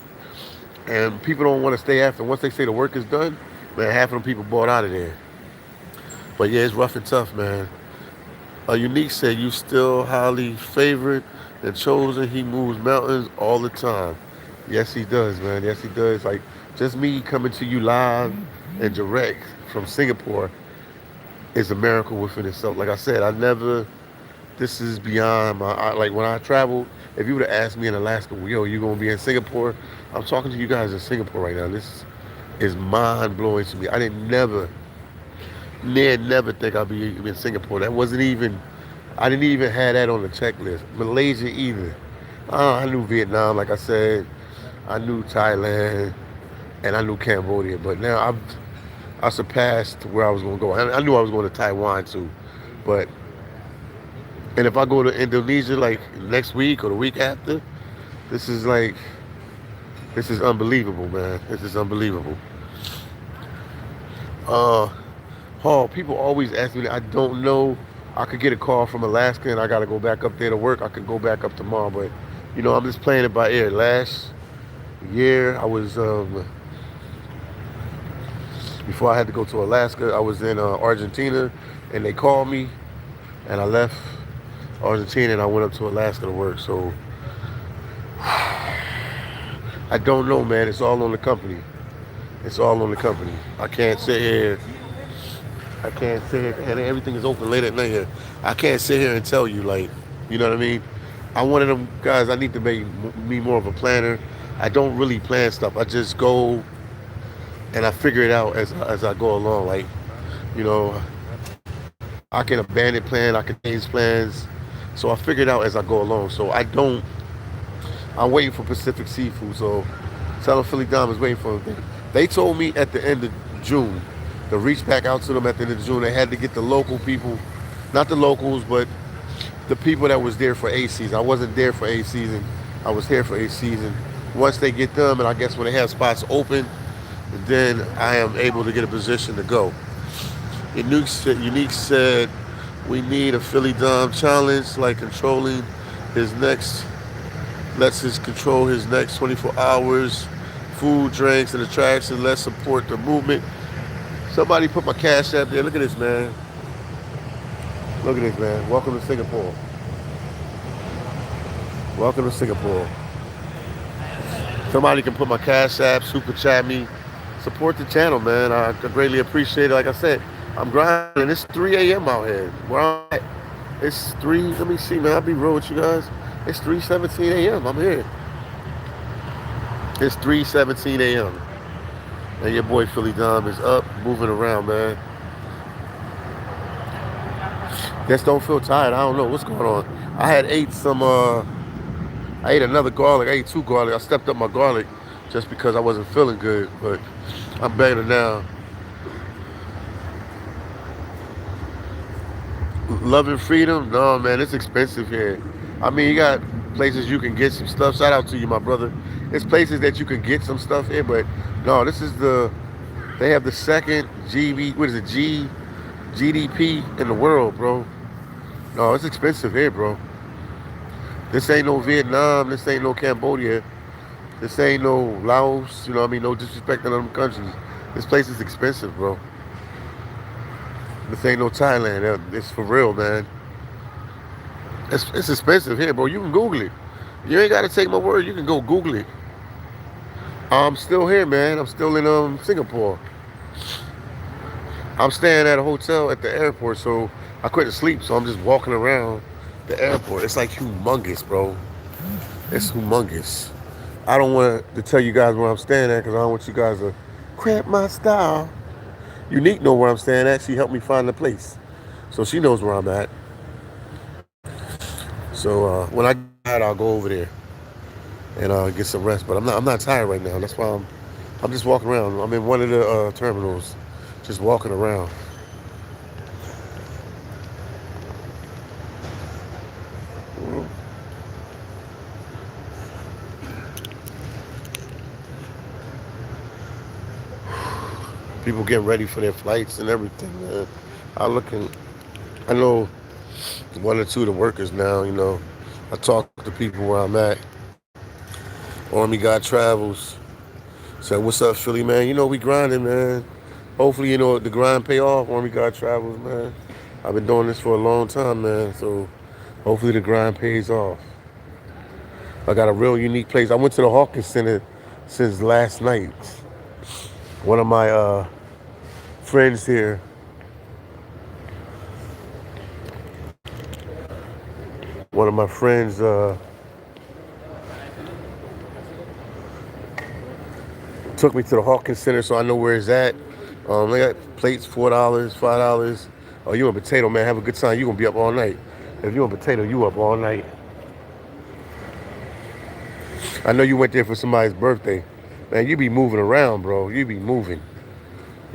and people don't want to stay after. Once they say the work is done, man, half of them people bought out of there. But yeah, it's rough and tough, man. A Unique said you still highly favored and chosen. He moves mountains all the time. Yes, he does, man. Yes, he does. Like just me coming to you live and direct from Singapore is a miracle within itself. Like I said, I never. This is beyond my. Like when I travel, if you would have asked me in Alaska, yo, you gonna be in Singapore? I'm talking to you guys in Singapore right now. This is mind blowing to me. I didn't never think I'd be in Singapore. That wasn't even. I didn't even have that on the checklist. Malaysia either. I knew Vietnam, like I said. I knew Thailand, and I knew Cambodia. But now I surpassed where I was going to go. I knew I was going to Taiwan too, but and if I go to Indonesia like next week or the week after, this is like this is unbelievable, man. This is unbelievable. Uh, Hall, people always ask me that. I don't know. I could get a call from Alaska and I got to go back up there to work. I could go back up tomorrow, but I'm just playing it by ear. Last year, I was before I had to go to Alaska. I was in Argentina, and they called me, and I left Argentina and I went up to Alaska to work. So I don't know, man. It's all on the company. It's all on the company. I can't sit here. I can't sit here, and everything is open late at night here. I can't sit here and tell you, like, you know what I mean? I'm one of them guys. I need to make me more of a planner. I don't really plan stuff. I just go and I figure it out as I go along. Like, you know, I can abandon plan, I can change plans. So I figure it out as I go along. So I don't. I'm waiting for Pacific Seafood. So tell them Philly Dom is waiting for them. They told me at the end of June to reach back out to them at the end of June. They had to get the local people, not the locals, but the people that was there for A season. I wasn't there for A season. I was here for A season. Once they get them, and I guess when they have spots open, then I am able to get a position to go. Unique said we need a Philly Dom challenge, like controlling his next, lets us control his next 24 hours, food, drinks, and attraction. Let's support the movement. Somebody put my cash app there. Look at this, man. Look at this, man. Welcome to Singapore. Welcome to Singapore. Somebody can put my cash app, super chat me, support the channel, man. I greatly appreciate it. Like I said, I'm grinding. It's 3 a.m. out here. Where I'm at, it's 3. Let me see, man. I'll be real with you guys. It's 3:17 a.m. I'm here. It's 3:17 a.m. And your boy Philly Dom is up, moving around, man. Just don't feel tired. I don't know what's going on. I had ate some. I ate another garlic. I ate 2 garlic. I stepped up my garlic just because I wasn't feeling good, but I'm better now. Love and freedom? No, man, it's expensive here. I mean, you got places you can get some stuff. Shout out to you, my brother. There's places that you can get some stuff here, but no, this is the. They have the second GB. What is it? GDP in the world, bro. No, it's expensive here, bro. This ain't no Vietnam. This ain't no Cambodia. This ain't no Laos. You know what I mean? No disrespect to them countries. This place is expensive, bro. This ain't no Thailand. It's for real, man. It's expensive here, bro. You can Google it. You ain't got to take my word. You can go Google it. I'm still here, man. I'm still in Singapore. I'm staying at a hotel at the airport, so I couldn't sleep. So I'm just walking around the airport. It's like humongous, bro. It's humongous. I don't want to tell you guys where I'm staying at because I don't want you guys to cramp my style. Unique know where I'm staying at. She helped me find the place, so she knows where I'm at. So when I get tired, I'll go over there and get some rest. But I'm not tired right now. That's why I'm just walking around. I'm in one of the terminals, just walking around. People getting ready for their flights and everything, man. I looking. I know one or two of the workers now. You know, I talk to people where I'm at. Army God Travels. Said, what's up, Philly, man? You know, we grinding, man. Hopefully, you know, the grind pay off. Army God Travels, man. I've been doing this for a long time, man. So hopefully the grind pays off. I got a real unique place. I went to the Hawkins Center since last night. One of my friends here, one of my friends took me to the Hawkins Center, so I know where it's at. They got plates, $4, $5. Oh, you a potato, man? Have a good time. You gonna be up all night. If you a potato, you up all night. I know you went there for somebody's birthday, man. You be moving around, bro. You be moving.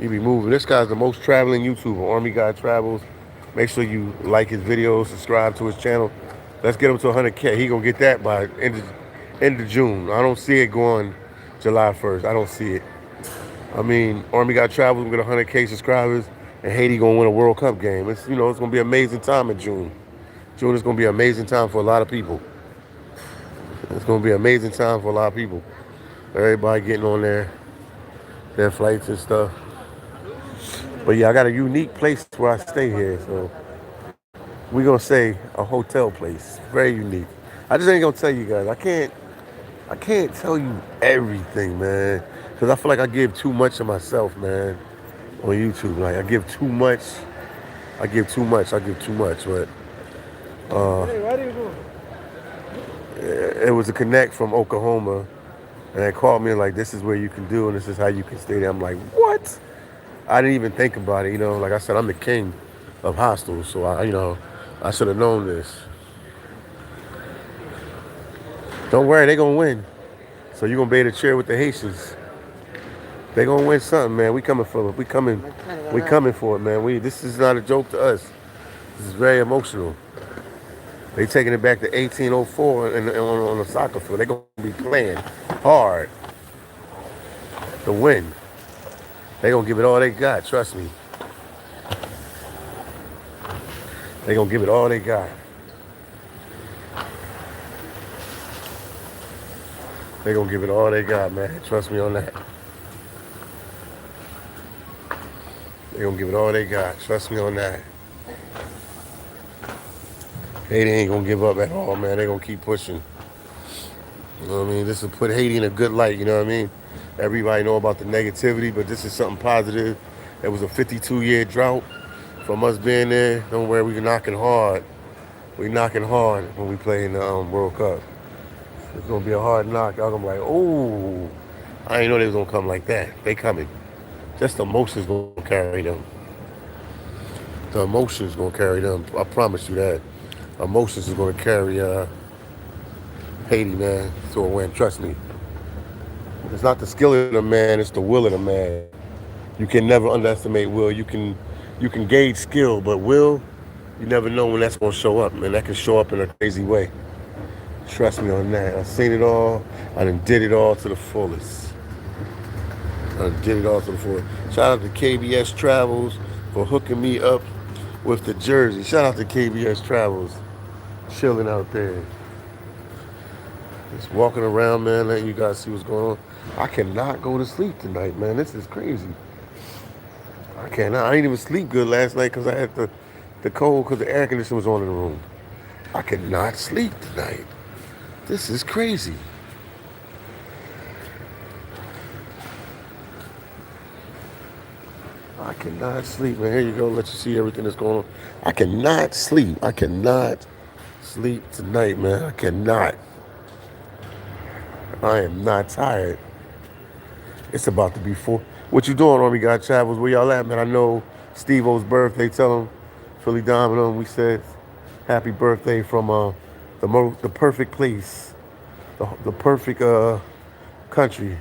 You be moving. This guy's the most traveling YouTuber. Army Guy Travels. Make sure you like his videos, subscribe to his channel. Let's get him to 100K. He gonna get that by end of June. I don't see it going July 1st. I don't see it. I mean, Army Guy Travels gonna get 100K subscribers, and Haiti gonna win a World Cup game. It's it's gonna be an amazing time in June. June is gonna be an amazing time for a lot of people. It's gonna be an amazing time for a lot of people. Everybody getting on their flights and stuff. But yeah, I got a unique place where I stay here, so we're gonna say a hotel place. Very unique. I just ain't gonna tell you guys. I can't tell you everything, man. Cause I feel like I give too much of myself, man, on YouTube. Like I give too much. I give too much. I give too much. But it was a connect from Oklahoma, and they called me like, "This is where you can do, and this is how you can stay there." I'm like, "What?" I didn't even think about it. Like I said, I'm the king of hostels, so I should have known this. Don't worry, they gonna win. So you gonna be able to cheer with the Haitians. They gonna win something, man. We coming for it, man. This is not a joke to us. This is very emotional. They taking it back to 1804 on the soccer field. They gonna be playing hard to win. They gonna give it all they got. Trust me. They gonna give it all they got. They gonna give it all they got, man. Trust me on that. They gonna give it all they got. Trust me on that. Haiti ain't gonna give up at all, man. They gonna keep pushing. You know what I mean? This will put Haiti in a good light. You know what I mean? Everybody know about the negativity, but this is something positive. It was a 52-year drought from us being there. Don't worry, we knocking hard. We knocking hard when we play in the World Cup. It's gonna be a hard knock. Y'all gonna be like, oh, I didn't know they was gonna come like that. They coming. Just the emotions gonna carry them. The emotions gonna carry them. I promise you that. Emotions is gonna carry Haiti, man, to a win. Trust me. It's not the skill of the man, it's the will of the man. You can never underestimate will. You can gauge skill, but will, You never know when that's gonna show up, man. That can show up in a crazy way. Trust me on that. I've seen it all. I done did it all to the fullest. I done did it all to the fullest. Shout out to KBS Travels for hooking me up with the jersey. Shout out to KBS Travels. Chilling out there. Just walking around, man, letting you guys see what's going on. I cannot go to sleep tonight, man. This is crazy. I cannot. I ain't even sleep good last night because I had the cold because the air conditioner was on in the room. I cannot sleep tonight. This is crazy. I cannot sleep, man. Here you go. Let you see everything that's going on. I cannot sleep. I cannot sleep tonight, man. I cannot. I am not tired. It's about to be 4. What you doing, Army Guy Travels? Where y'all at, man? I know Steve O's birthday. Tell him, Philly Domino, we said happy birthday from the perfect place, the perfect country,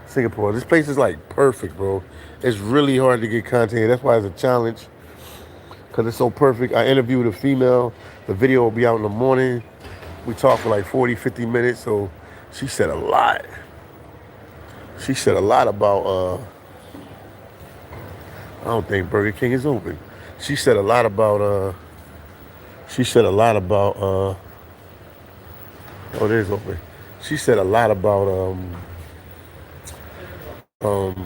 Singapore. This place is like perfect, bro. It's really hard to get content. That's why it's a challenge, because it's so perfect. I interviewed a female. The video will be out in the morning. We talked for like 40, 50 minutes, so she said a lot. She said a lot about, I don't think Burger King is open. She said a lot about, oh, it is open. She said a lot about,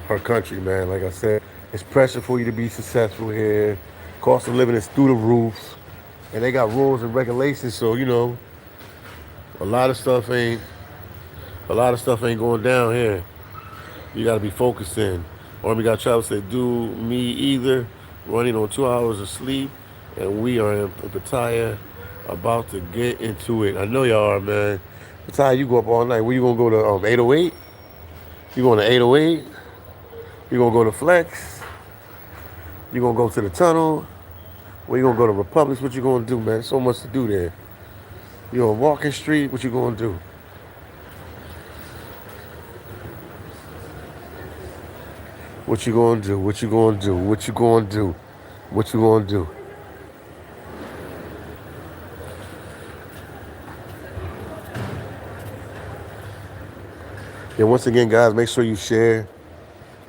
her country, man. Like I said, it's pressure for you to be successful here. Cost of living is through the roof. And they got rules and regulations, so, a lot of stuff ain't, going down here. You gotta be focused in. Or we got Travis said, do me either. Running on 2 hours of sleep, and we are in Pattaya, about to get into it. I know y'all are, man. Pattaya, you go up all night. Where you gonna go to 808? You going to 808? You gonna go to Flex? You gonna go to the tunnel? Where you gonna go to Republics? What you gonna do, man? So much to do there. You on Walking Street? What you gonna do? What you gonna do? What you gonna do? What you gonna do? What you gonna do? Yeah, once again, guys, make sure you share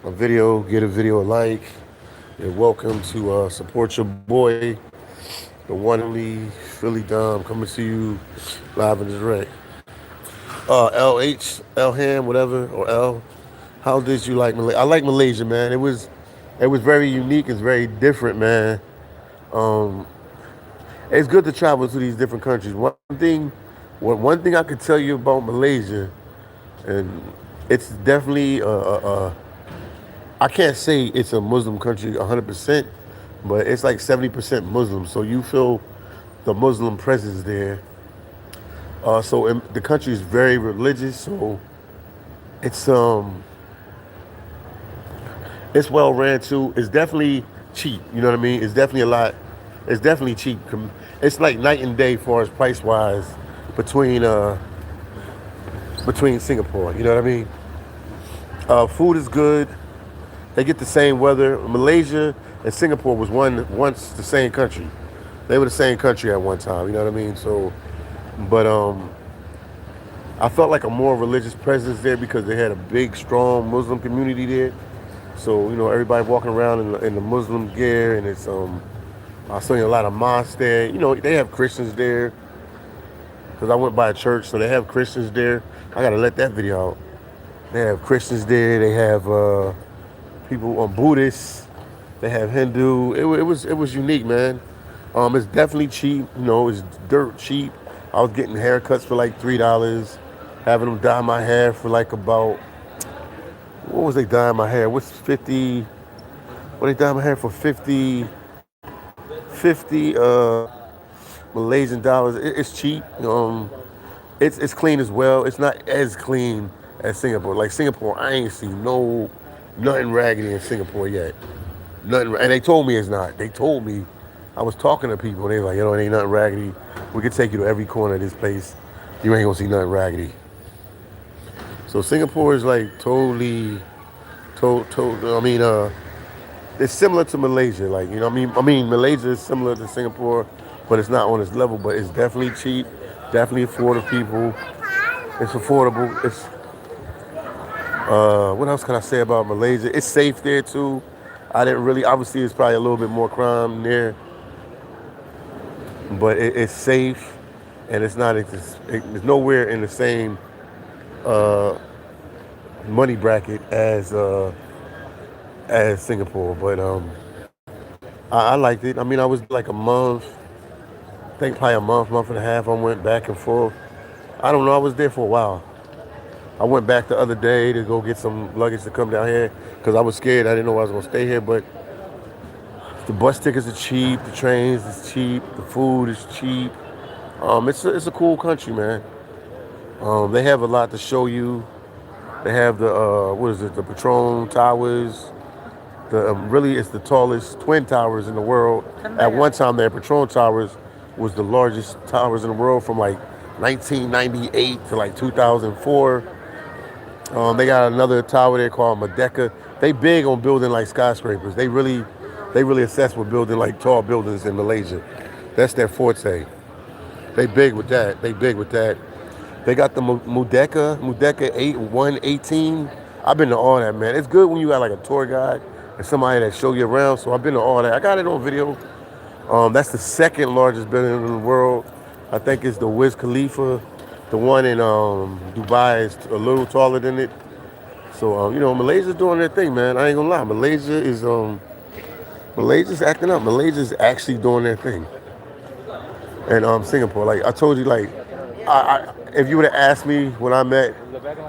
a video, get a video a like. You're welcome to support your boy, the one and only Philly Dom, coming to you live and direct. LH, Elham, whatever, or L. How did you like Malaysia? I like Malaysia, man. It was very unique. It's very different, man. Um, it's good to travel to these different countries. One thing I could tell you about Malaysia, and it's definitely I can't say it's a Muslim country 100%, but it's like 70% Muslim. So you feel the Muslim presence there. The country is very religious. So it's it's well ran too. It's definitely cheap. You know what I mean? It's definitely a lot. It's definitely cheap. It's like night and day as far as price wise between Singapore. You know what I mean? Food is good. They get the same weather. Malaysia and Singapore was once the same country. They were the same country at one time. You know what I mean? So, but I felt like a more religious presence there because they had a big, strong Muslim community there. So everybody walking around in the Muslim gear, and it's I saw a lot of mosques there. They have Christians there because I went by a church, so they have Christians there. I gotta let that video out. They have Christians there. They have people on Buddhists. They have Hindu. It was unique, man. It's definitely cheap. It's dirt cheap. I was getting haircuts for like $3, having them dye my hair for like about, what was they dyeing my hair? What's 50? What they dyeing my hair for 50 Malaysian dollars. It's cheap. It's clean as well. It's not as clean as Singapore. Like Singapore, I ain't seen nothing raggedy in Singapore yet. Nothing, and they told me it's not. They told me. I was talking to people, and they were like, it ain't nothing raggedy. We could take you to every corner of this place. You ain't gonna see nothing raggedy. So Singapore is like totally, It's similar to Malaysia, like you know. I mean, Malaysia is similar to Singapore, but it's not on its level. But it's definitely cheap, definitely affordable people. It's affordable. It's what else can I say about Malaysia? It's safe there too. I didn't really. Obviously, it's probably a little bit more crime there, but it's safe, and it's nowhere in the same money bracket as Singapore. But I liked it. I mean, I was there like a month. I think probably a month and a half. I went back and forth. I don't know. I was there for a while. I went back the other day to go get some luggage to come down here because I was scared. I didn't know I was gonna stay here, but the bus tickets are cheap, the trains is cheap, the food is cheap. It's a cool country, man. They have a lot to show you. They have the what is it? The Patron Towers. The really it's the tallest twin towers in the world. At one time, their Patron Towers was the largest towers in the world from like 1998 to like 2004. They got another tower there called Merdeka. They big on building like skyscrapers. They really obsessed with building like tall buildings in Malaysia. That's their forte. They big with that. They big with that. They got the Mudeka 118. I've been to all that, man. It's good when you got like a tour guide and somebody that show you around. So I've been to all that. I got it on video. That's the second largest building in the world. I think it's the Wiz Khalifa. The one in Dubai is a little taller than it. So Malaysia's doing their thing, man. I ain't gonna lie. Malaysia's acting up. Malaysia's actually doing their thing. And Singapore, like I told you, like if you would have asked me when I met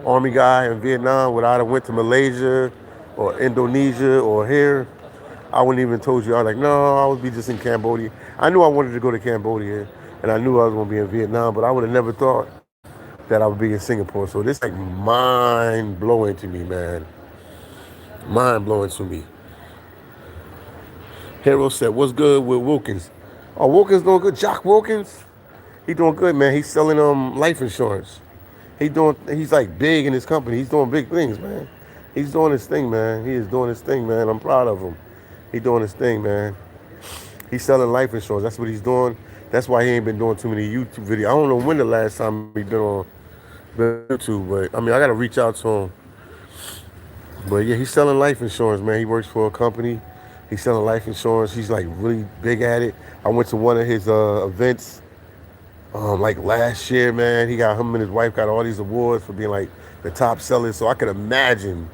Army guy in Vietnam, would I have went to Malaysia or Indonesia or here, I wouldn't even told you. I was like, no, I would be just in Cambodia. I knew I wanted to go to Cambodia, and I knew I was gonna be in Vietnam, but I would have never thought that I would be in Singapore. So this like mind blowing to me, man. Mind blowing to me. Hero said, "What's good with Wilkins?" Oh, Wilkins doing good. Jock Wilkins, he doing good, man. He's selling life insurance. He's like big in his company. He's doing big things, man. He's doing his thing, man. He is doing his thing, man. I'm proud of him. He doing his thing, man. He's selling life insurance. That's what he's doing. That's why he ain't been doing too many YouTube videos. I don't know when the last time he been on YouTube, but I mean I gotta reach out to him. But yeah, he's selling life insurance, man. He works for a company. He's selling life insurance. He's like really big at it. I went to one of his events like last year, man. He got him and his wife got all these awards for being like the top sellers. So I could imagine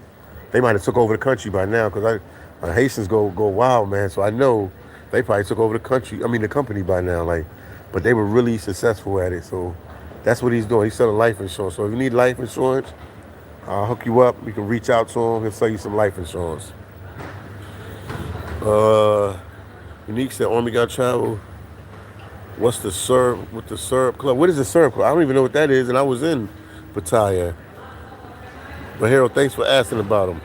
they might have took over the country by now because Haitians go wild, man. So I know they probably took over the country. I mean the company by now, like, but they were really successful at it. So that's what he's doing. He's selling life insurance. So if you need life insurance, I'll hook you up. You can reach out to him. He'll sell you some life insurance. Uh, Unique said Army got travel. What's the syrup with the syrup club? What is the syrup club? I don't even know what that is, and I was in Pattaya. But Harold, thanks for asking about him.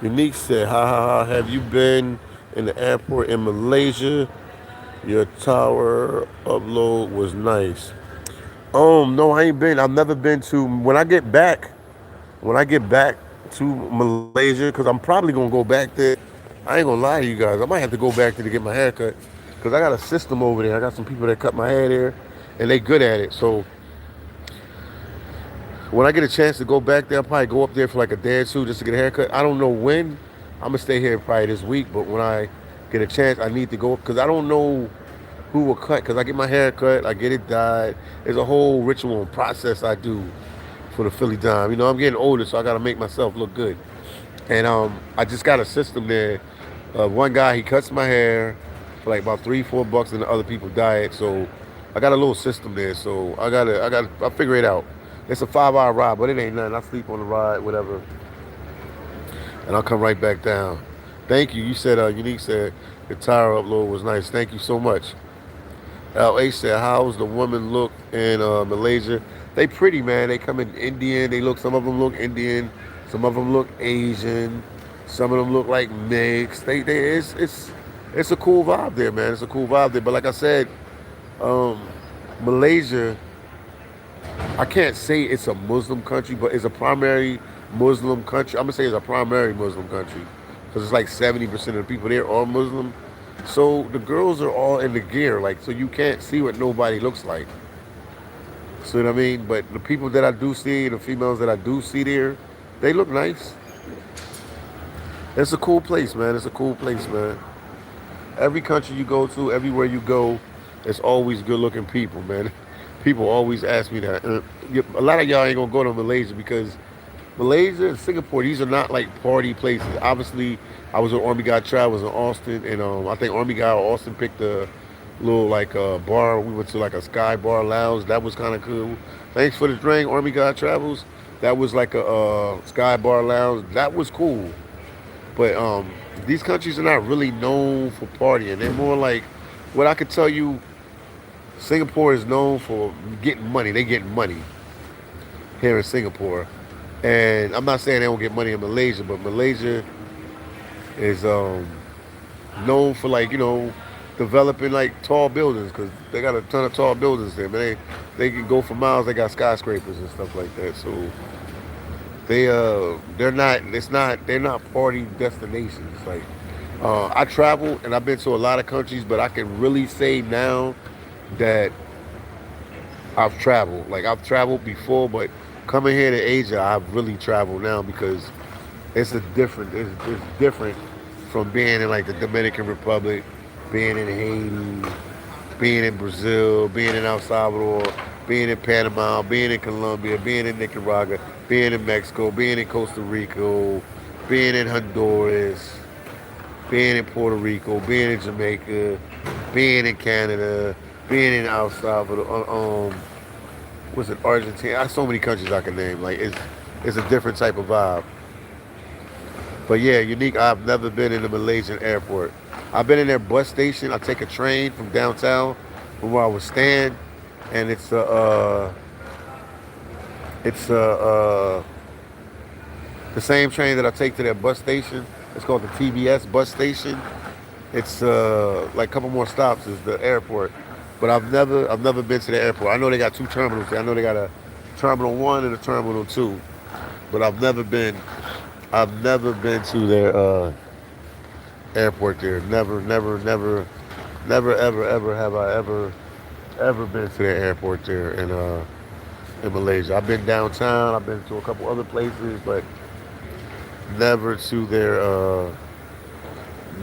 Unique said, ha ha ha, have you been in the airport in Malaysia? Your tower upload was nice. No, I ain't been. I've never been to. When I get back to Malaysia, because I'm probably gonna go back there. I ain't gonna lie to you guys. I might have to go back there to get my hair cut, because I got a system over there. I got some people that cut my hair there, and they good at it. So when I get a chance to go back there, I'll probably go up there for like a day or two just to get a haircut. I don't know when. I'm gonna stay here probably this week, but when I get a chance, I need to go because I don't know who will cut. Because I get my hair cut, I get it dyed. There's a whole ritual and process I do for the Philly dime. I'm getting older, so I gotta make myself look good. And I just got a system there. One guy, he cuts my hair for like about $3-4, and the other people dye it. So I got a little system there. So I'll figure it out. It's a 5-hour ride, but it ain't nothing. I sleep on the ride, whatever, and I'll come right back down. Thank you. You said Unique said the tire upload was nice. Thank you so much. LA said, how's the woman look in Malaysia? They pretty, man. They come in Indian. Some of them look Indian. Some of them look Asian. Some of them look like mixed. It's a cool vibe there, man. It's a cool vibe there. But like I said, Malaysia, I can't say it's a Muslim country, but it's a primary Muslim country. I'm gonna say it's a primary Muslim country. because it's like 70% of the people there are Muslim. So the girls are all in the gear, like, so you can't see what nobody looks like. See what I mean? But the people that I do see, the females that I do see there, they look nice. It's a cool place, man. It's a cool place, man. Every country you go to, everywhere you go, it's always good looking people, man. People always ask me that. A lot of y'all ain't gonna go to Malaysia because Malaysia and Singapore, these are not like party places. Obviously, I was with Army Guy Travels in Austin, and I think Army Guy Austin picked a little like bar. We went to like a Sky Bar Lounge. That was kind of cool. Thanks for the drink, Army Guy Travels. That was like a Sky Bar Lounge. That was cool. But these countries are not really known for partying. They're more like what I could tell you. Singapore is known for getting money. They get money here in Singapore, and I'm not saying they don't get money in Malaysia, but Malaysia is known for like developing like tall buildings because they got a ton of tall buildings there. Man, they can go for miles. They got skyscrapers and stuff like that. So they're not. It's not. They're not party destinations. Like I travel and I've been to a lot of countries, but I can really say now that I've traveled. Like I've traveled before, but coming here to Asia, I've really traveled now because it's different from being in like the Dominican Republic, being in Haiti, being in Brazil, being in El Salvador, being in Panama, being in Colombia, being in Nicaragua, being in Mexico, being in Costa Rica, being in Honduras, being in Puerto Rico, being in Jamaica, being in Canada, being in El Salvador, what's it, Argentina? I so many countries I can name. Like it's a different type of vibe. But yeah, unique. I've never been in the Malaysian airport. I've been in their bus station. I take a train from downtown, from where I was staying, and it's the same train that I take to their bus station. It's called the TBS bus station. It's like a couple more stops is the airport. But I've never been to the airport. I know they got two terminals there. I know they got a terminal one and a terminal two. But I've never been to their airport there. Never, ever have I ever been to their airport there in Malaysia. I've been downtown. I've been to a couple other places, but never to their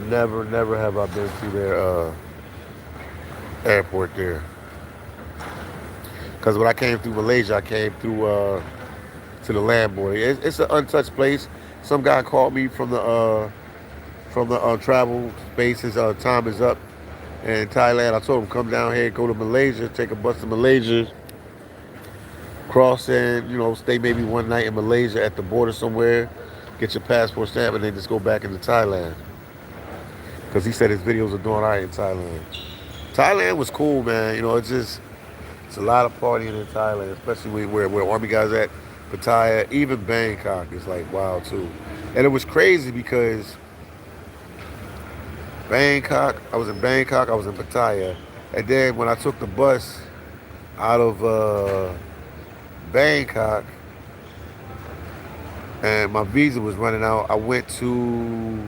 never have I been to their airport there. Because when I came through Malaysia, I came through to the land border. It's an untouched place. Some guy called me from the travel space. His time is up in Thailand. I told him come down here, go to Malaysia, take a bus to Malaysia, cross in, stay maybe one night in Malaysia at the border somewhere, get your passport stamp, and then just go back into Thailand. Because he said his videos are doing all right in Thailand. Thailand was cool, man. It's a lot of partying in Thailand, especially where Army guys at, Pattaya, even Bangkok is like wild too. And it was crazy because I was in Bangkok, I was in Pattaya, and then when I took the bus out of Bangkok and my visa was running out, I went to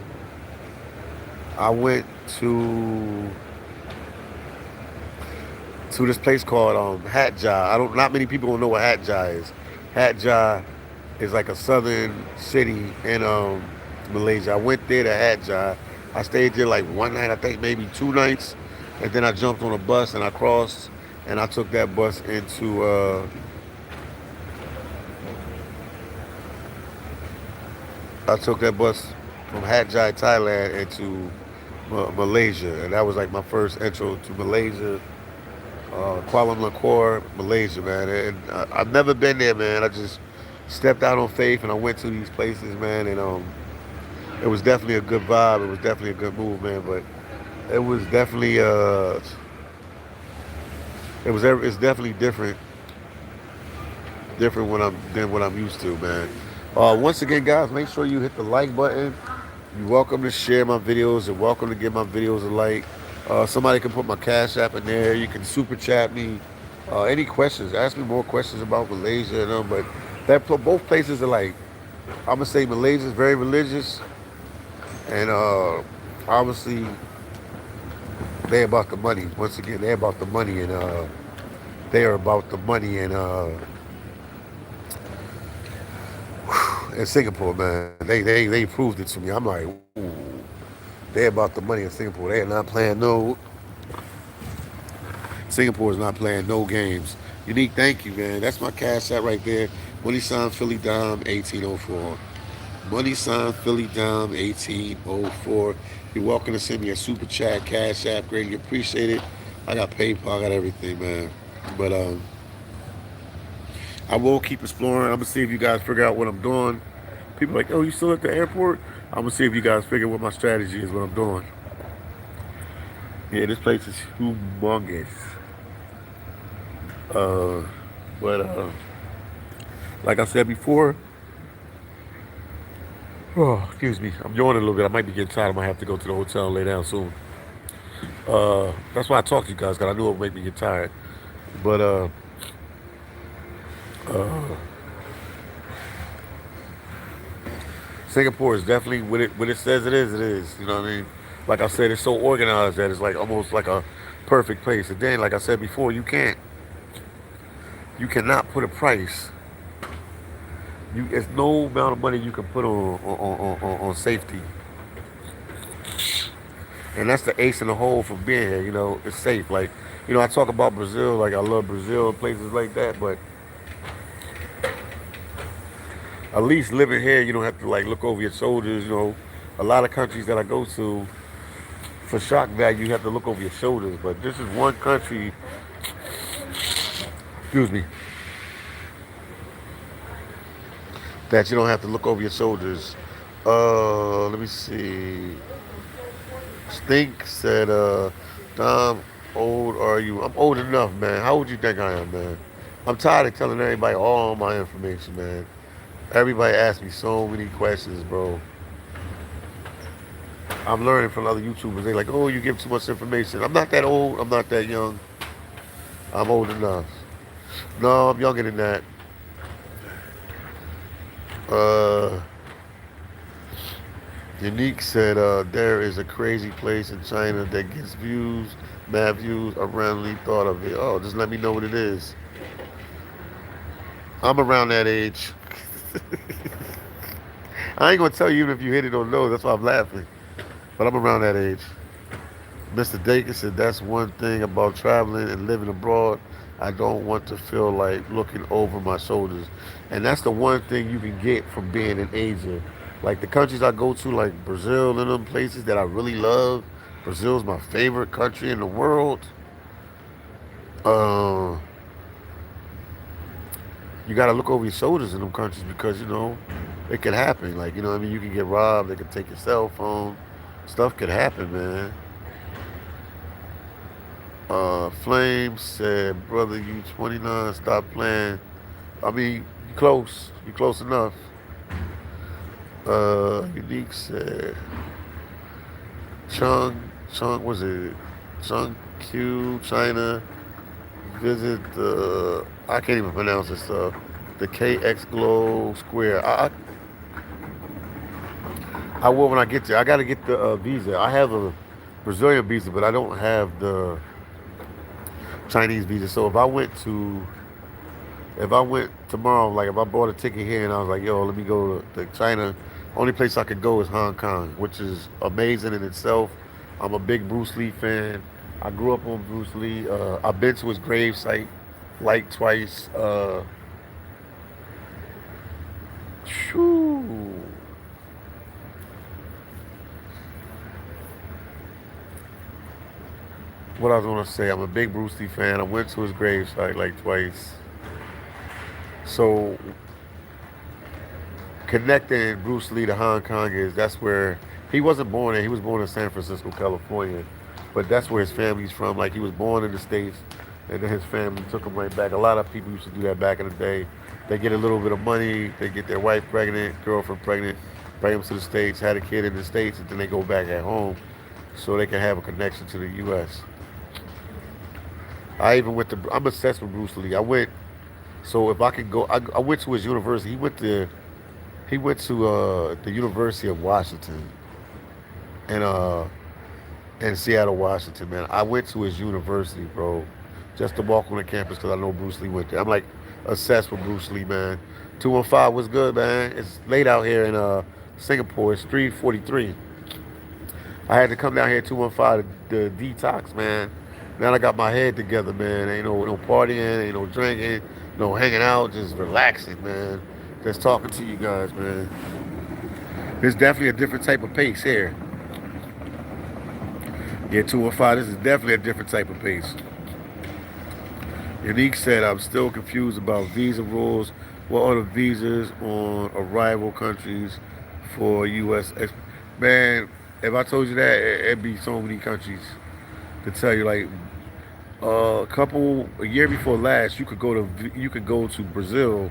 this place called Hat Jai. Not many people don't know what Hat Jai is. Hat Jai is like a southern city in Malaysia. I went there to Hat Jai. I stayed there like one night, I think maybe 2 nights, and then I jumped on a bus and I crossed, and I took that bus into I took that bus from Hat Jai, Thailand, into Malaysia, and that was like my first intro to Malaysia. Kuala Lumpur, Malaysia, man. And I've never been there, man. I just stepped out on faith and I went to these places, man. And it was definitely a good vibe. It was definitely a good move, man. But it was definitely it's definitely different than what I'm used to, man. Once again, guys, make sure you hit the like button. You're welcome to share my videos. You're welcome to give my videos a like. Somebody can put my cash app in there. You can super chat me. Any questions? Ask me more questions about Malaysia and but both places are like, I'm gonna say Malaysia is very religious, And obviously they about the money. Once again, they about the money, and they are about the money in Singapore, man. They proved it to me. I'm like, ooh, they about the money in Singapore. They are not playing no. Singapore is not playing no games. Unique, thank you, man. That's my cash out right there. Money sign Philly Dime 1804. Money sign Philly Dime 1804. You're welcome to send me a super chat, cash app. Greatly appreciate it. I got PayPal, I got everything, man. But I will keep exploring. I'm gonna see if you guys figure out what I'm doing. People are like, oh, you still at the airport? I'm gonna see if you guys figure what my strategy is, what I'm doing. Yeah, this place is humongous. Uh, but like I said before, oh, excuse me, I'm yawning a little bit. I might be getting tired. I might have to go to the hotel and lay down soon. That's why I talk to you guys, because I knew it would make me get tired. But Singapore is definitely what it says it is. It is. You know what I mean? Like I said, it's so organized that it's like almost like a perfect place. And then, like I said before, you cannot put a price. There's no amount of money you can put on safety, and that's the ace in the hole for being here. You know, it's safe. Like, I talk about Brazil, like I love Brazil and places like that, but at least living here, you don't have to like look over your shoulders. A lot of countries that I go to, for shock value, you have to look over your shoulders. But this is one country, excuse me, that you don't have to look over your shoulders. Let me see. Stink said, Dom, old are you? I'm old enough, man. How old you think I am, man? I'm tired of telling everybody all my information, man. Everybody asks me so many questions, bro. I'm learning from other YouTubers. They like, oh, you give too much information. I'm not that old. I'm not that young. I'm old enough. No, I'm younger than that. Uh, Unique said, there is a crazy place in China that gets views, mad views. I randomly thought of it. Oh, just let me know what it is. I'm around that age. I ain't gonna tell you even if you hit it or no. That's why I'm laughing. But I'm around that age. Mr. Dakin said that's one thing about traveling and living abroad. I don't want to feel like looking over my shoulders. And that's the one thing you can get from being in Asia. Like the countries I go to, like Brazil and them places that I really love. Brazil's my favorite country in the world. Uh, you got to look over your shoulders in them countries because, it could happen. Like, what I mean? You can get robbed. They could take your cell phone. Stuff could happen, man. Flame said, brother, you 29, stop playing. I mean, you close. You close enough. Unique said, Chung, was it? Chung Q, China, visit I can't even pronounce this stuff. The KX Glow Square. I will when I get there. I got to get the visa. I have a Brazilian visa, but I don't have the Chinese visa. So if I went tomorrow, like if I bought a ticket here and I was like, yo, let me go to China, only place I could go is Hong Kong, which is amazing in itself. I'm a big Bruce Lee fan. I grew up on Bruce Lee. I've been to his grave site like twice. Shoo. What I was gonna say, I'm a big Bruce Lee fan. I went to his grave site like twice. So connecting Bruce Lee to Hong Kong is that's where he wasn't born in. He was born in San Francisco, California, but that's where his family's from. Like he was born in the states, and then his family took him right back. A lot of people used to do that back in the day. They get a little bit of money, they get their wife pregnant, girlfriend pregnant, bring them to the states, had a kid in the states, and then they go back at home so they can have a connection to the U.S. I even went to. I'm obsessed with Bruce Lee. I went. So if I could go, I went to his university. He went to the University of Washington. and in Seattle, Washington, man. I went to his university, bro, just to walk on the campus because I know Bruce Lee went there. I'm like obsessed with Bruce Lee, man. 215 was good, man. It's late out here in Singapore. It's 3:43. I had to come down here at 215 to detox, man. Now I got my head together, man. Ain't no partying, ain't no drinking, no hanging out, just relaxing, man. Just talking to you guys, man. There's definitely a different type of pace here. Yeah, 215, this is definitely a different type of pace. Unique said, I'm still confused about visa rules. What are the visas on arrival countries for U.S. Man, if I told you that, it'd be so many countries to tell you. Like a year before last, you could go to Brazil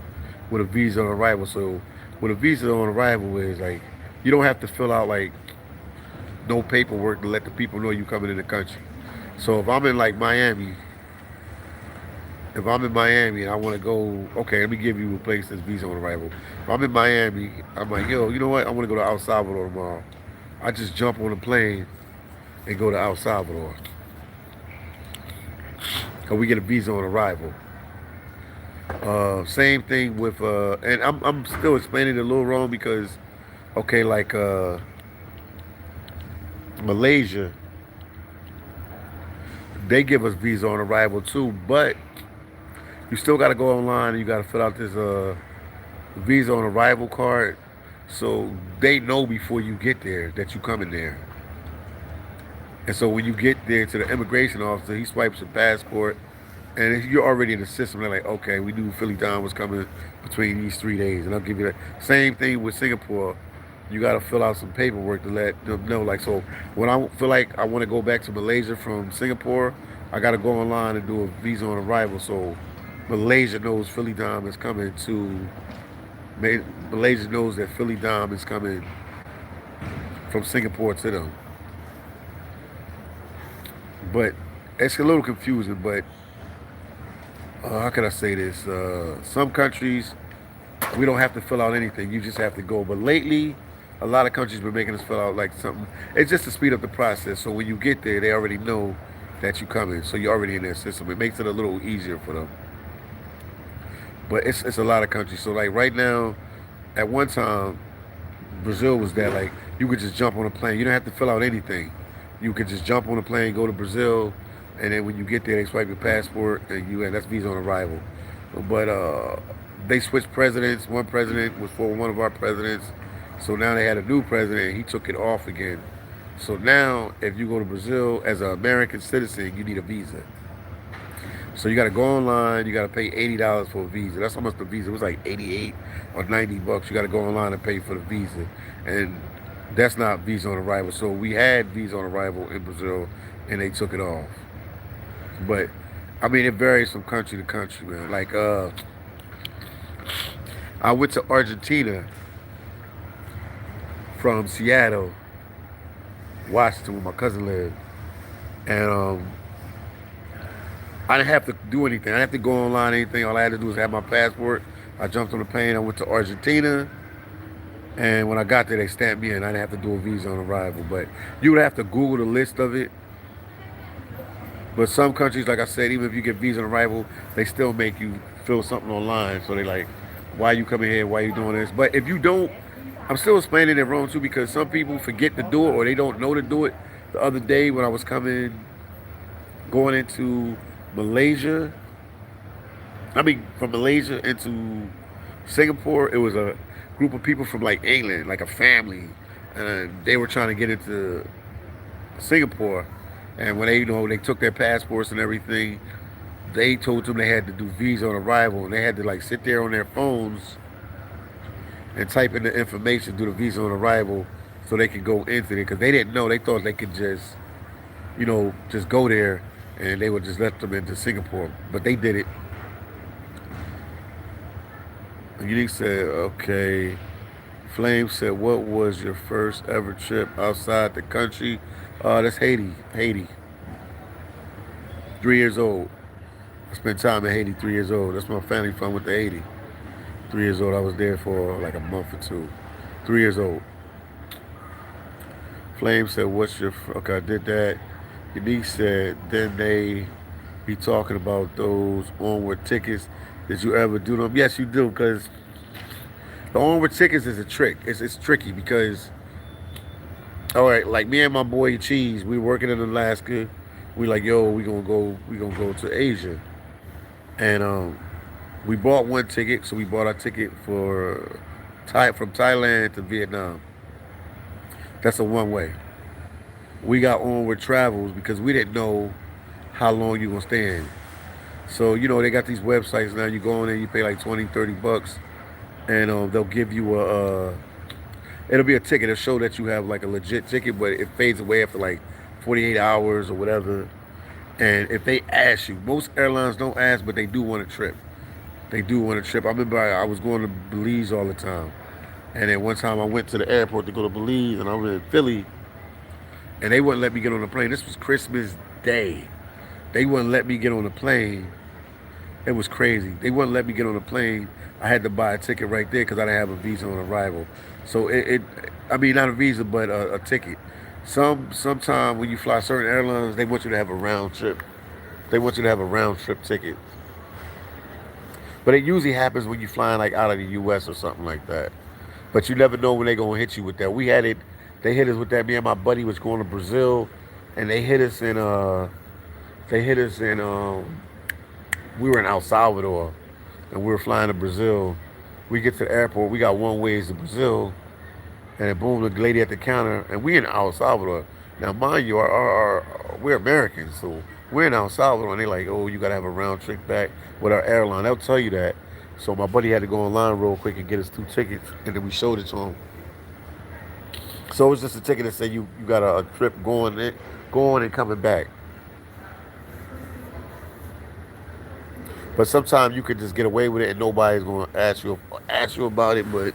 with a visa on arrival. So what a visa on arrival is like, you don't have to fill out like no paperwork to let the people know you coming in the country. So if I'm in Miami and I want to go, okay, let me give you a place that's visa on arrival. If I'm in Miami, I'm like, yo, you know what? I want to go to El Salvador tomorrow. I just jump on a plane and go to El Salvador. Cause we get a visa on arrival. Same thing with, and I'm still explaining it a little wrong because, okay, like Malaysia, they give us visa on arrival too, but you still got to go online and you got to fill out this visa on arrival card, so they know before you get there that you coming there. And so when you get there to the immigration officer, he swipes your passport, and if you're already in the system, they're like, okay, we knew Philly Don was coming between these 3 days, and I'll give you that. Same thing with Singapore. You got to fill out some paperwork to let them know. Like, so when I feel like I want to go back to Malaysia from Singapore, I got to go online and do a visa on arrival. So Malaysia knows Philly Dom is coming to. Malaysia knows that Philly Dom is coming from Singapore to them. But it's a little confusing. But how can I say this? Some countries we don't have to fill out anything. You just have to go. But lately, a lot of countries been making us fill out like something. It's just to speed up the process. So when you get there, they already know that you coming. So you're already in their system. It makes it a little easier for them. But it's a lot of countries. So like right now, at one time, Brazil was that like you could just jump on a plane. You don't have to fill out anything. You could just jump on a plane, go to Brazil, and then when you get there, they swipe your passport, and that's visa on arrival. But they switched presidents. One president was for one of our presidents, so now they had a new president. He took it off again. So now, if you go to Brazil as an American citizen, you need a visa. So you got to go online. You got to pay $80 for a visa. That's how much the visa was, like 88 or $90. You got to go online and pay for the visa, and that's not visa on arrival. So we had visa on arrival in Brazil, and they took it off. But I mean, it varies from country to country, man. Like I went to Argentina from Seattle, Washington, where my cousin lived, and I didn't have to do anything. I didn't have to go online or anything. All I had to do was have my passport. I jumped on the plane. I went to Argentina. And when I got there, they stamped me in. I didn't have to do a visa on arrival. But you would have to Google the list of it. But some countries, like I said, even if you get visa on arrival, they still make you fill something online. So they like, why are you coming here? Why are you doing this? But if you don't, I'm still explaining it wrong too because some people forget to do it or they don't know to do it. The other day when I was going into Malaysia, from Malaysia into Singapore, it was a group of people from like England, like a family, and they were trying to get into Singapore. And when they took their passports and everything, they told them they had to do visa on arrival, and they had to like sit there on their phones and type in the information, do the visa on arrival, so they could go into it because they didn't know. They thought they could just go there and they would just let them into Singapore, but they did it. Unique said, okay. Flame said, what was your first ever trip outside the country? That's Haiti. Haiti. 3 years old. I spent time in Haiti 3 years old. That's my family from with the Haiti. 3 years old. I was there for like a month or two. 3 years old. Flame said, "What's your?" Okay, I did that. Unique said, "Then they be talking about those onward tickets. Did you ever do them?" Yes, you do, because the onward tickets is a trick. It's tricky because, all right, like me and my boy Cheese, we working in Alaska. We like, yo, we gonna go to Asia, and we bought one ticket. So we bought our ticket for from Thailand to Vietnam. That's a one way. We got onward travels because we didn't know how long you gonna stay in. So they got these websites now. You go in there, you pay like 20, $30, and they'll give you it'll be a ticket. It'll show that you have like a legit ticket, but it fades away after like 48 hours or whatever. And if they ask you, most airlines don't ask, but they do want a trip. They do want a trip. I remember I was going to Belize all the time, and then one time I went to the airport to go to Belize, and I was in Philly, and they wouldn't let me get on the plane. This was Christmas Day. They wouldn't let me get on the plane. It was crazy. They wouldn't let me get on the plane. I had to buy a ticket right there because I didn't have a visa on arrival. So I mean, not a visa, but a ticket. Sometime when you fly certain airlines, they want you to have a round trip. They want you to have a round trip ticket. But it usually happens when you're flying like out of the U.S. or something like that. But you never know when they're gonna hit you with that. We had it. They hit us with that. Me and my buddy was going to Brazil, and they hit us in. They hit us in. We were in El Salvador, and we were flying to Brazil. We get to the airport. We got one ways to Brazil, and then boom, the lady at the counter, and we in El Salvador. Now, mind you, we're Americans, so we're in El Salvador, and they're like, "Oh, you gotta have a round trip back with our airline." They'll tell you that. So my buddy had to go online real quick and get us two tickets, and then we showed it to him. So it's just a ticket that say you got a trip going and coming back. But sometimes you could just get away with it, and nobody's gonna ask you about it. But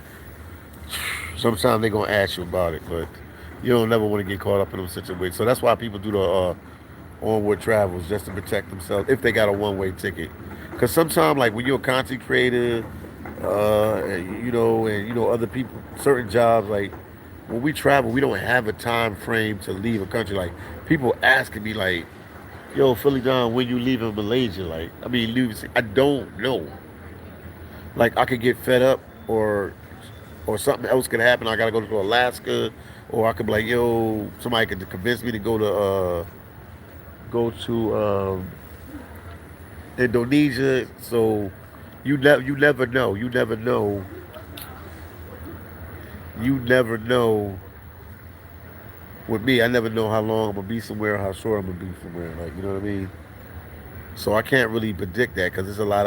sometimes they're gonna ask you about it. But you don't never want to get caught up in them situations. So that's why people do the onward travels, just to protect themselves if they got a one-way ticket. Because sometimes, like when you're a content creator, and other people, certain jobs, like when we travel, we don't have a time frame to leave a country. Like people asking me, like, "Yo, Philly Don, when you leaving Malaysia?" Like, I mean, I don't know. Like, I could get fed up, or something else could happen. I gotta go to Alaska, or I could be like, "Yo," somebody could convince me to go to Indonesia. So you never know. You never know. With me, I never know how long I'm gonna be somewhere, or how short I'm gonna be somewhere. Like, you know what I mean? So I can't really predict that because it's a lot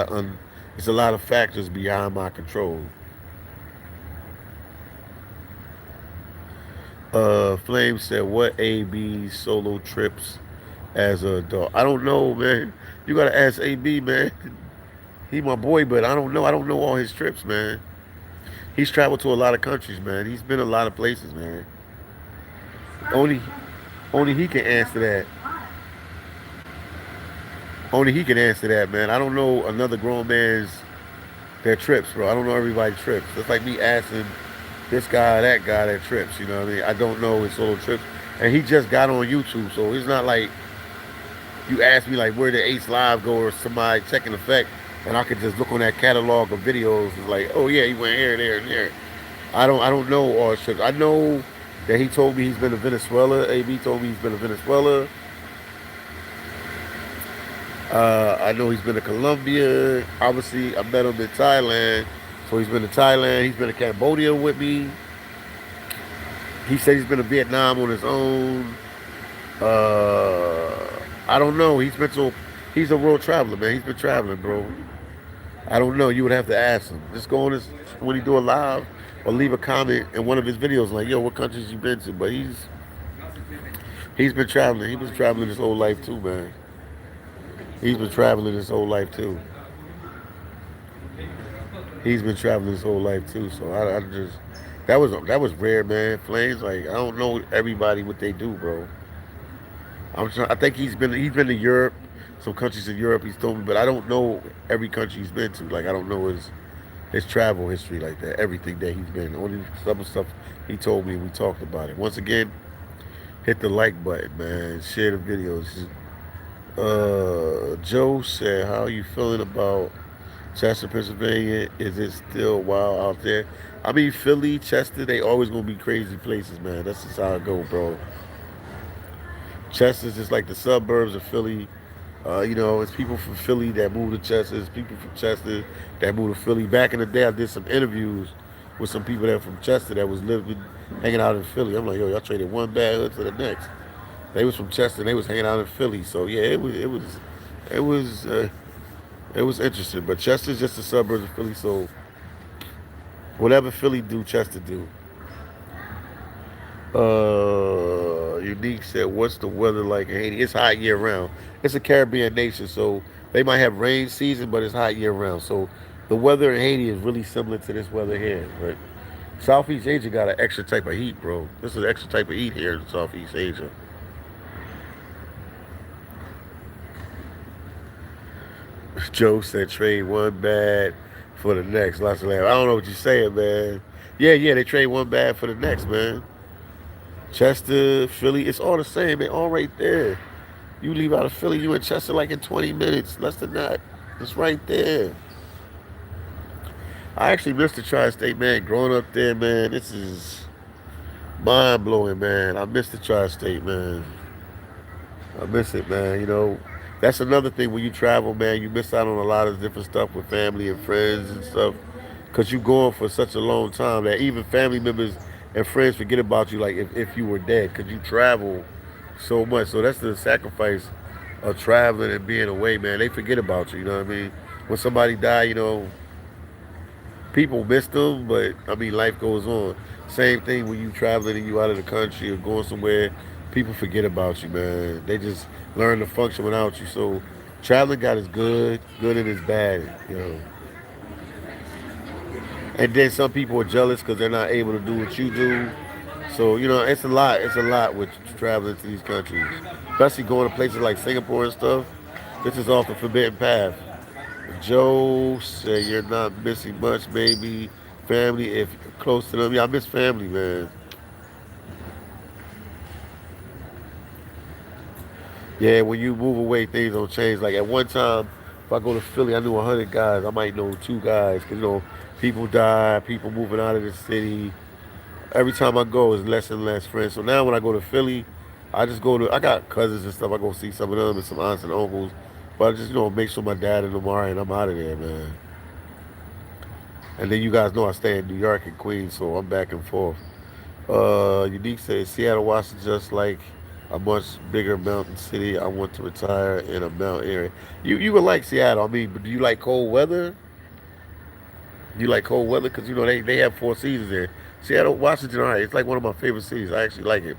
of factors beyond my control. Flame said, "What AB solo trips as a adult?" I don't know, man. You gotta ask AB, man. He my boy, but I don't know. I don't know all his trips, man. He's traveled to a lot of countries, man. He's been a lot of places, man. Only only he can answer that. Only he can answer that, man. I don't know another grown man's their trips, bro. I don't know everybody's trips. It's like me asking this guy, that guy, their trips. You know what I mean? I don't know his solo trips, and he just got on YouTube, so it's not like you ask me like where the Ace Live go or somebody checking effect, and I could just look on that catalog of videos. It's like, oh yeah, he went here, there, and there. I don't know all his trips. I know that he told me he's been to Venezuela. AB told me he's been to Venezuela. I know he's been to Colombia. Obviously, I met him in Thailand. So he's been to Thailand. He's been to Cambodia with me. He said he's been to Vietnam on his own. I don't know. He's a world traveler, man. He's been traveling, bro. I don't know. You would have to ask him. Just go on his when he do a live or leave a comment in one of his videos like, yo, what countries you been to? But he's been traveling. He's been traveling his whole life too, man. He's been traveling his whole life too. He's been traveling his whole life too. So I just that was rare, man. Flames, like I don't know everybody what they do, bro. I think he's been to Europe, some countries in Europe. He's told me, but I don't know every country he's been to. Like I don't know his travel history like that. Everything that he's been. Only some stuff he told me. We talked about it. Once again, hit the like button, man. Share the videos. Joe said, "How are you feeling about Chester, Pennsylvania? Is it still wild out there?" I mean, Philly, Chester, they always gonna be crazy places, man. That's just how it go, bro. Chester's just like the suburbs of Philly. It's people from Philly that moved to Chester. It's people from Chester that moved to Philly. Back in the day, I did some interviews with some people that from Chester that was living, hanging out in Philly. I'm like, yo, y'all traded one bad hood to the next. They was from Chester. And they was hanging out in Philly. So yeah, it was, it was interesting. But Chester's just the suburbs of Philly. So whatever Philly do, Chester do. Unique said, "What's the weather like in Haiti?" It's hot year round. It's a Caribbean nation, so they might have rain season, but it's hot year round. So the weather in Haiti is really similar to this weather here. But Southeast Asia got an extra type of heat, bro. This is an extra type of heat here in Southeast Asia. Joe said, "Trade one bad for the next." Lots of laugh. I don't know what you're saying, man. Yeah, they trade one bad for the next, man. Chester, Philly, it's all the same. They all right there. You leave out of Philly, you in Chester like in 20 minutes, less than that. It's right there. I actually missed the tri-state, man. Growing up there, man, this is mind blowing, man. I miss the tri-state, man. I miss it, man. That's another thing when you travel, man. You miss out on a lot of different stuff with family and friends and stuff, cause you going for such a long time that even family members and friends forget about you, like if you were dead, cause you travel so much. So that's the sacrifice of traveling and being away, man. They forget about you. You know what I mean? When somebody die, people miss them, but I mean, life goes on. Same thing when you traveling and you out of the country or going somewhere, people forget about you, man. They just learn to function without you. So traveling got its good and its bad. And then some people are jealous because they're not able to do what you do. So it's a lot. It's a lot with traveling to these countries, especially going to places like Singapore and stuff. This is off the forbidden path. Joe said you're not missing much, maybe family if you're close to them. Yeah, I miss family, man. Yeah, when you move away, things don't change. Like at one time, if I go to Philly, I knew 100 guys. I might know two guys because people die, people moving out of the city. Every time I go, it's less and less friends. So now when I go to Philly, I just go to. I got cousins and stuff. I go see some of them and some aunts and uncles. But I just make sure my dad and them are, and I'm out of there, man. And then you guys know I stay in New York and Queens, so I'm back and forth. Unique says Seattle, Washington, just like a much bigger mountain city. I want to retire in a mountain area. You would like Seattle. I mean, but do you like cold weather? You like cold weather because they have four seasons there. Seattle, Washington, all right. It's like one of my favorite cities. I actually like it.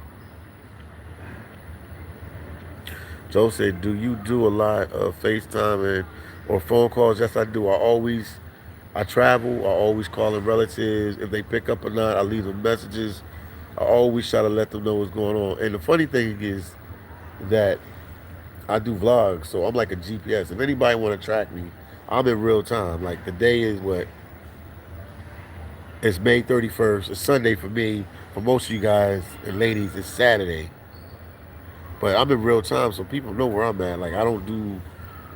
Joe said, "Do you do a lot of FaceTime and or phone calls?" Yes, I do. I travel. I always call in relatives. If they pick up or not, I leave them messages. I always try to let them know what's going on. And the funny thing is that I do vlogs, so I'm like a GPS. If anybody want to track me, I'm in real time. Like the day is what? It's May 31st. It's Sunday for me. For most of you guys and ladies, it's Saturday. But I'm in real time, so people know where I'm at. Like I don't do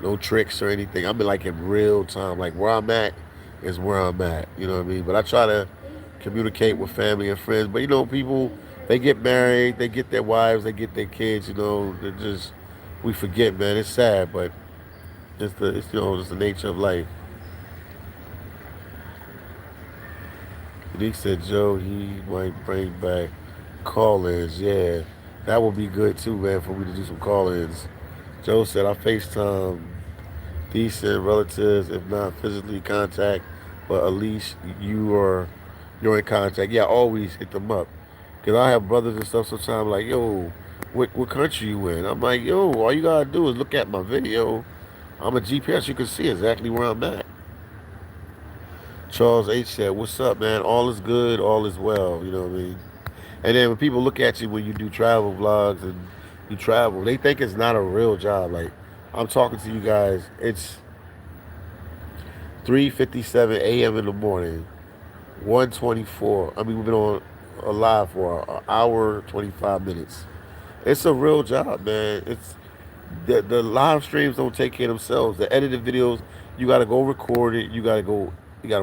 no tricks or anything. I'm in like in real time. Like where I'm at is where I'm at. You know what I mean? But I try to communicate with family and friends. But people they get married, they get their wives, they get their kids. They just we forget, man. It's sad, but it's the nature of life. Nick said Joe he might bring back call-ins. Yeah, that would be good too, man, for me to do some call-ins. Joe said I FaceTime decent relatives, if not physically contact, but at least you're in contact. Yeah, always hit them up. Cause I have brothers and stuff sometimes like, yo, what country you in? I'm like, yo, all you gotta do is look at my video. I'm a GPS, you can see exactly where I'm at. Charles H said, "What's up, man? All is good, all is well." You know what I mean? And then when people look at you when you do travel vlogs and you travel, they think it's not a real job. Like I'm talking to you guys, it's 3:57 a.m. in the morning, 1:24. I mean, we've been on live for an hour 25 minutes. It's a real job, man. It's the live streams don't take care of themselves. The edited videos, you gotta go record it. You gotta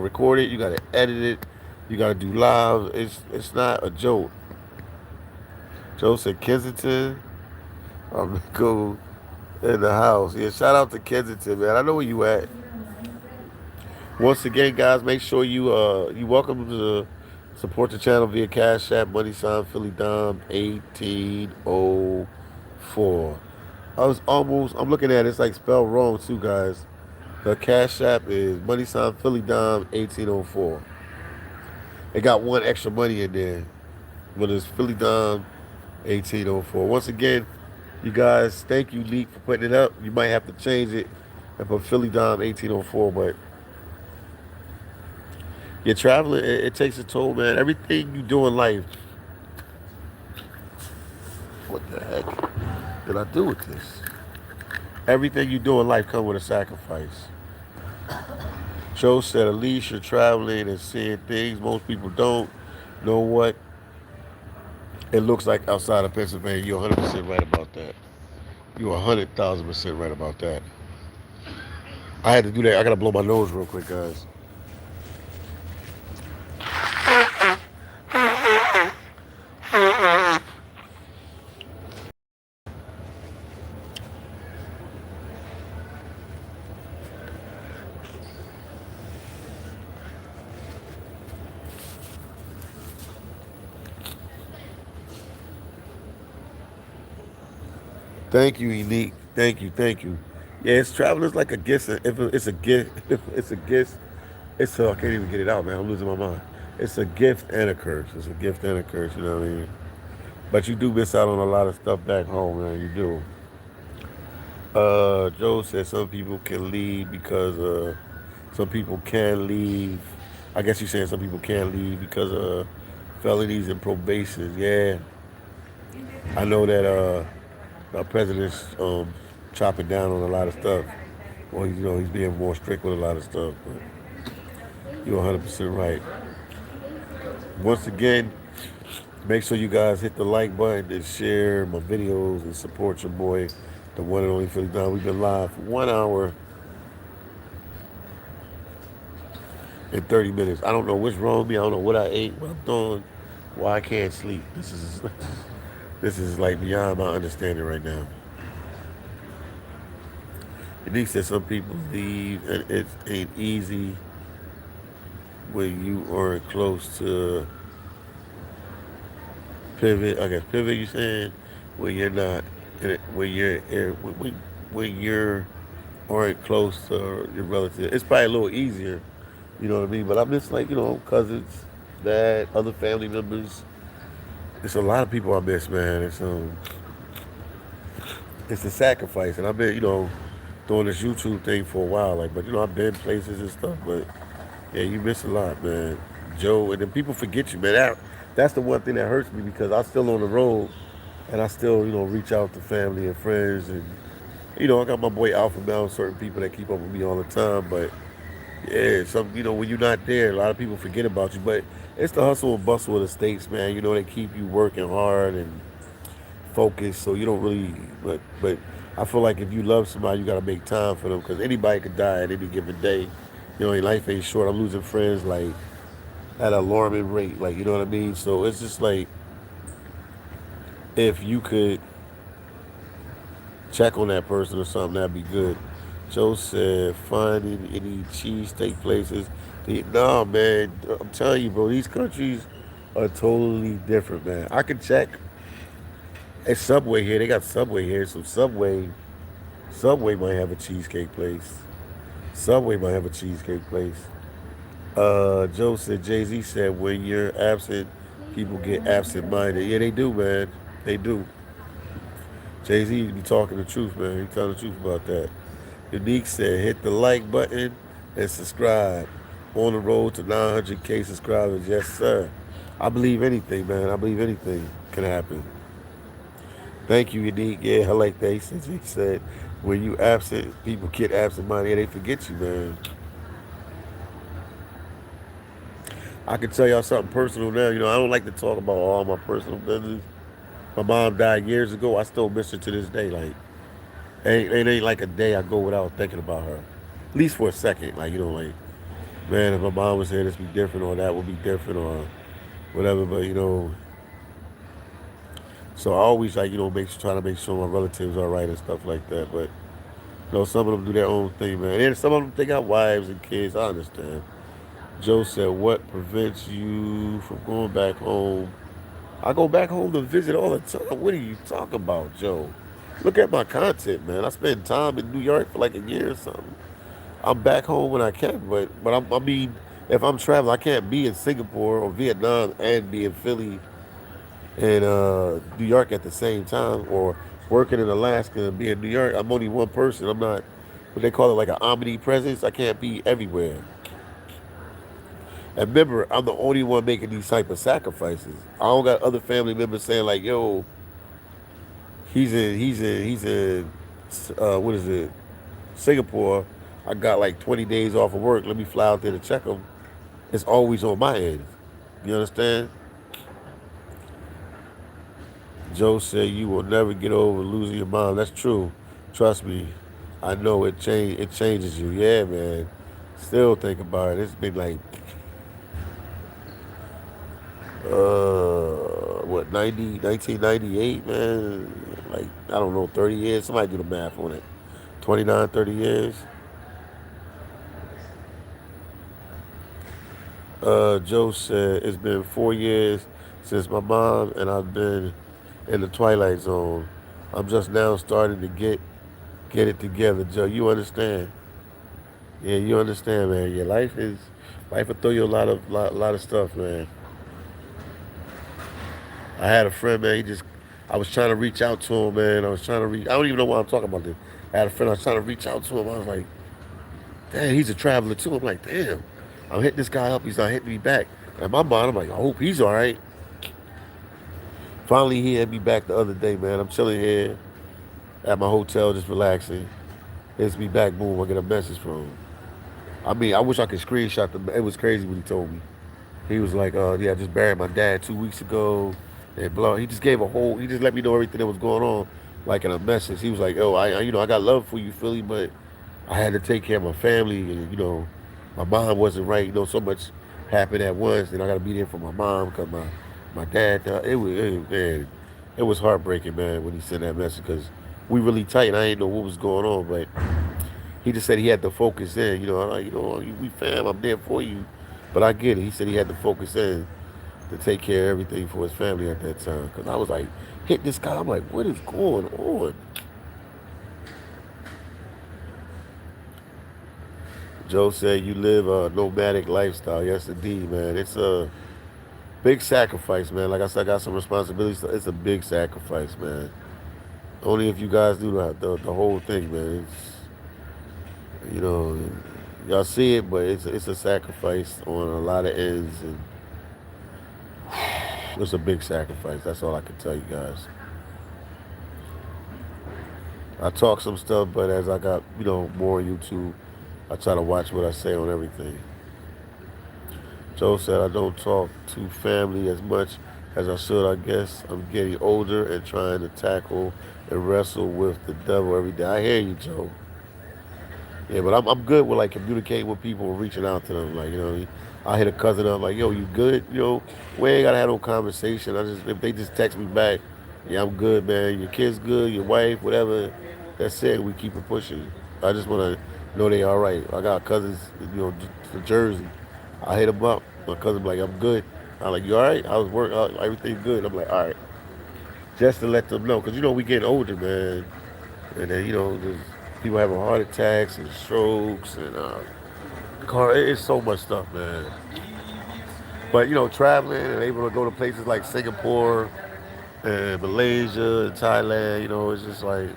record it. You gotta edit it. You gotta do live. It's not a joke. Joe said Kensington. I'm cool in the house. Yeah, shout out to Kensington, man. I know where you at. Once again, guys, make sure you welcome to support the channel via Cash App, Money Sign Philly Dom 1804. I'm looking at it, it's like spelled wrong too, guys. The Cash App is Money Sign Philly Dom 1804. It got one extra money in there, but it's Philly Dom 1804. Once again, you guys, thank you, Leak, for putting it up. You might have to change it and put Philly Dom 1804, but you're traveling, it takes a toll, man. Everything you do in life, what the heck did I do with this? Everything you do in life comes with a sacrifice. Joe said, at least you're traveling and seeing things most people don't. Know what it looks like outside of Pennsylvania. You're 100% right about that. You're 100,000% right about that. I had to do that. I gotta blow my nose real quick, guys. Thank you, Unique. Thank you. Yeah, it's traveling is like a gift. If it's a gift, if it's a gift, I can't even get it out, man. I'm losing my mind. It's a gift and a curse. It's a gift and a curse. You know what I mean? But you do miss out on a lot of stuff back home, man. You do. Joe said some people can leave because some people can leave. I guess you're saying some people can't leave because of felonies and probation. Yeah, I know that our president's chopping down on a lot of stuff. Well, he's being more strict with a lot of stuff. But you're 100% right. Once again, make sure you guys hit the like button and share my videos and support your boy, the one and only Philly Don. We've been live for 1 hour and 30 minutes. I don't know what's wrong with me. I don't know what I ate, what I'm doing, why I can't sleep. This is like beyond my understanding right now. Denise said some people leave and it ain't easy when you aren't close to pivot. I guess pivot. You saying when you're not, when you're aren't close to your relative. It's probably a little easier. You know what I mean? But I miss like cousins, dad, other family members. It's a lot of people I miss, man. It's a sacrifice, and I've been doing this YouTube thing for a while. Like, but I've been places and stuff. But yeah, you miss a lot, man. Joe, and then people forget you, man. That's the one thing that hurts me because I'm still on the road, and I still reach out to family and friends, and I got my boy Alpha Mel, certain people that keep up with me all the time. But yeah, when you're not there, a lot of people forget about you. But it's the hustle and bustle of the states, man. They keep you working hard and focused, so you don't really. But I feel like if you love somebody, you gotta make time for them because anybody could die at any given day. Life ain't short. I'm losing friends like at an alarming rate, like you know what I mean. So it's just like if you could check on that person or something, that'd be good. Joe said, finding any cheesesteak places. No, man, I'm telling you, bro, these countries are totally different, man. I can check. It's Subway here. They got Subway here, so Subway might have a cheesecake place. Subway might have a cheesecake place. Joe said, Jay-Z said, when you're absent, people get absent-minded. Yeah, they do, man. They do. Jay-Z be talking the truth, man. He telling the truth about that. Unique said, hit the like button and subscribe. On the road to 900K subscribers. Yes, sir. I believe anything, man. I believe anything can happen. Thank you, Unique. Yeah, I like that. He said, when you absent, people get absent-minded. They forget you, man. I can tell y'all something personal now. I don't like to talk about all my personal business. My mom died years ago. I still miss her to this day. Like, it ain't like a day I go without thinking about her. At least for a second. Like, like, man, if my mom was here, this would be different, or that would be different, or whatever. But, so I always, like, try to make sure my relatives are right and stuff like that. But, some of them do their own thing, man. And some of them think got wives and kids. I understand. Joe said, what prevents you from going back home? I go back home to visit all the time. What are you talking about, Joe? Look at my content, man. I spend time in New York for like a year or something. I'm back home when I can, but I mean, if I'm traveling, I can't be in Singapore or Vietnam and be in Philly and New York at the same time, or working in Alaska and be in New York. I'm only one person. I'm not what they call it like an omnipresence. I can't be everywhere. And remember, I'm the only one making these type of sacrifices. I don't got other family members saying like, "Yo, he's in what is it, Singapore. I got like 20 days off of work. Let me fly out there to check him." It's always on my end. You understand? Joe said you will never get over losing your mom. That's true. Trust me. I know it changes you. Yeah, man. Still think about it. It's been like what, 1998, man? Like, I don't know, 30 years. Somebody do the math on it. 29, 30 years. Joe said it's been 4 years since my mom and I've been in the twilight zone. I'm just now starting to get it together, Joe. You understand? Yeah, you understand, man. Your life will throw you a lot of stuff, man. I had a friend, man. I was trying to reach out to him, man. I don't even know why I'm talking about this. I had a friend. I was trying to reach out to him. I was like, damn, he's a traveler too. I'm like, damn. I'm hitting this guy up. He's not hitting me back. In my mind, I'm like, I hope he's all right. Finally, he hit me back the other day, man. I'm chilling here at my hotel, just relaxing. Hits me back, boom. I get a message from him. I mean, I wish I could screenshot the. It was crazy what he told me. He was like, yeah, I just buried my dad 2 weeks ago. And blah. He just gave a whole. He just let me know everything that was going on, like in a message. He was like, oh, I got love for you, Philly, but I had to take care of my family, and my mom wasn't right. So much happened at once, and I got to be there for my mom because my dad. Man, it was heartbreaking, man, when he sent that message because we really tight. And I didn't know what was going on, but he just said he had to focus in. I'm like, we fam, I'm there for you, but I get it. He said he had to focus in to take care of everything for his family at that time. Because I was like, hit this guy. I'm like, what is going on? Joe said you live a nomadic lifestyle. Yes, indeed, man. It's a big sacrifice, man. Like I said, I got some responsibilities. It's a big sacrifice, man. Only if you guys do the whole thing, man. You know, y'all see it, but it's a sacrifice on a lot of ends, and it's a big sacrifice. That's all I can tell you guys. I talk some stuff, but as I got more on YouTube, I try to watch what I say on everything. Joe said I don't talk to family as much as I should. I guess I'm getting older and trying to tackle and wrestle with the devil every day. I hear you, Joe. Yeah, but I'm good with like communicating with people and reaching out to them. Like, I hit a cousin up like, yo, you good? We ain't gotta have no conversation. If they just text me back, yeah, I'm good, man. Your kids good, your wife, whatever. That's it. We keep it pushing. I just wanna know they all right. I got cousins, from Jersey. I hit them up. My cousin be like, I'm good. I'm like, you all right? I was working, everything good. I'm like, all right. Just to let them know, because we getting older, man. And then there's people having heart attacks and strokes and car. It's so much stuff, man. But traveling and able to go to places like Singapore and Malaysia and Thailand, it's just like,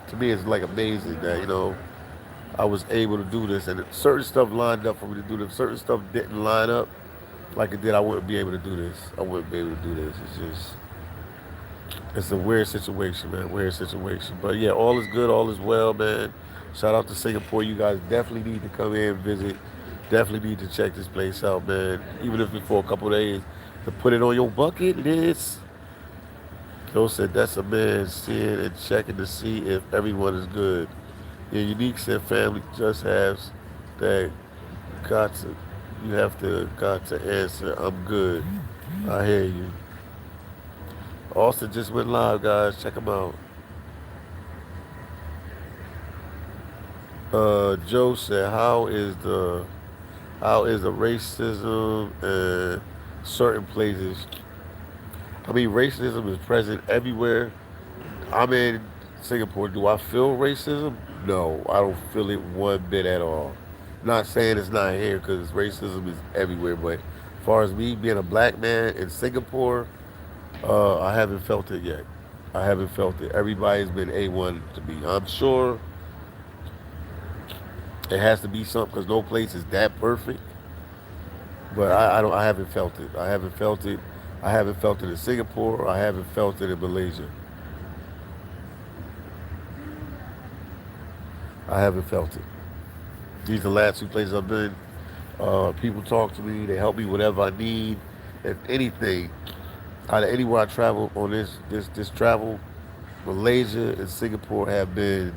to me, it's like amazing that I was able to do this, and certain stuff lined up for me to do this. Certain stuff didn't line up like it did. I wouldn't be able to do this. I wouldn't be able to do this. It's a weird situation, man. Weird situation. But yeah, all is good. All is well, man. Shout out to Singapore. You guys definitely need to come in and visit. Definitely need to check this place out, man. Even if it's for a couple of days, to put it on your bucket list. Joe said that's a man seeing and checking to see if everyone is good. Yeah, Unique said family just has that got to you have to got to answer. I'm good. I hear you. Austin just went live, guys. Check him out. Joe said, how is the racism in certain places? I mean, racism is present everywhere. I'm in Singapore. Do I feel racism? No, I don't feel it one bit at all. Not saying it's not here because racism is everywhere, but as far as me being a black man in Singapore, I haven't felt it yet. I haven't felt it. Everybody's been A1 to me. I'm sure it has to be something because no place is that perfect. But I don't. I haven't felt it. I haven't felt it. I haven't felt it in Singapore. I haven't felt it in Malaysia. I haven't felt it. These are the last two places I've been. People talk to me. They help me whatever I need. If anything, out of anywhere I travel on this travel, Malaysia and Singapore have been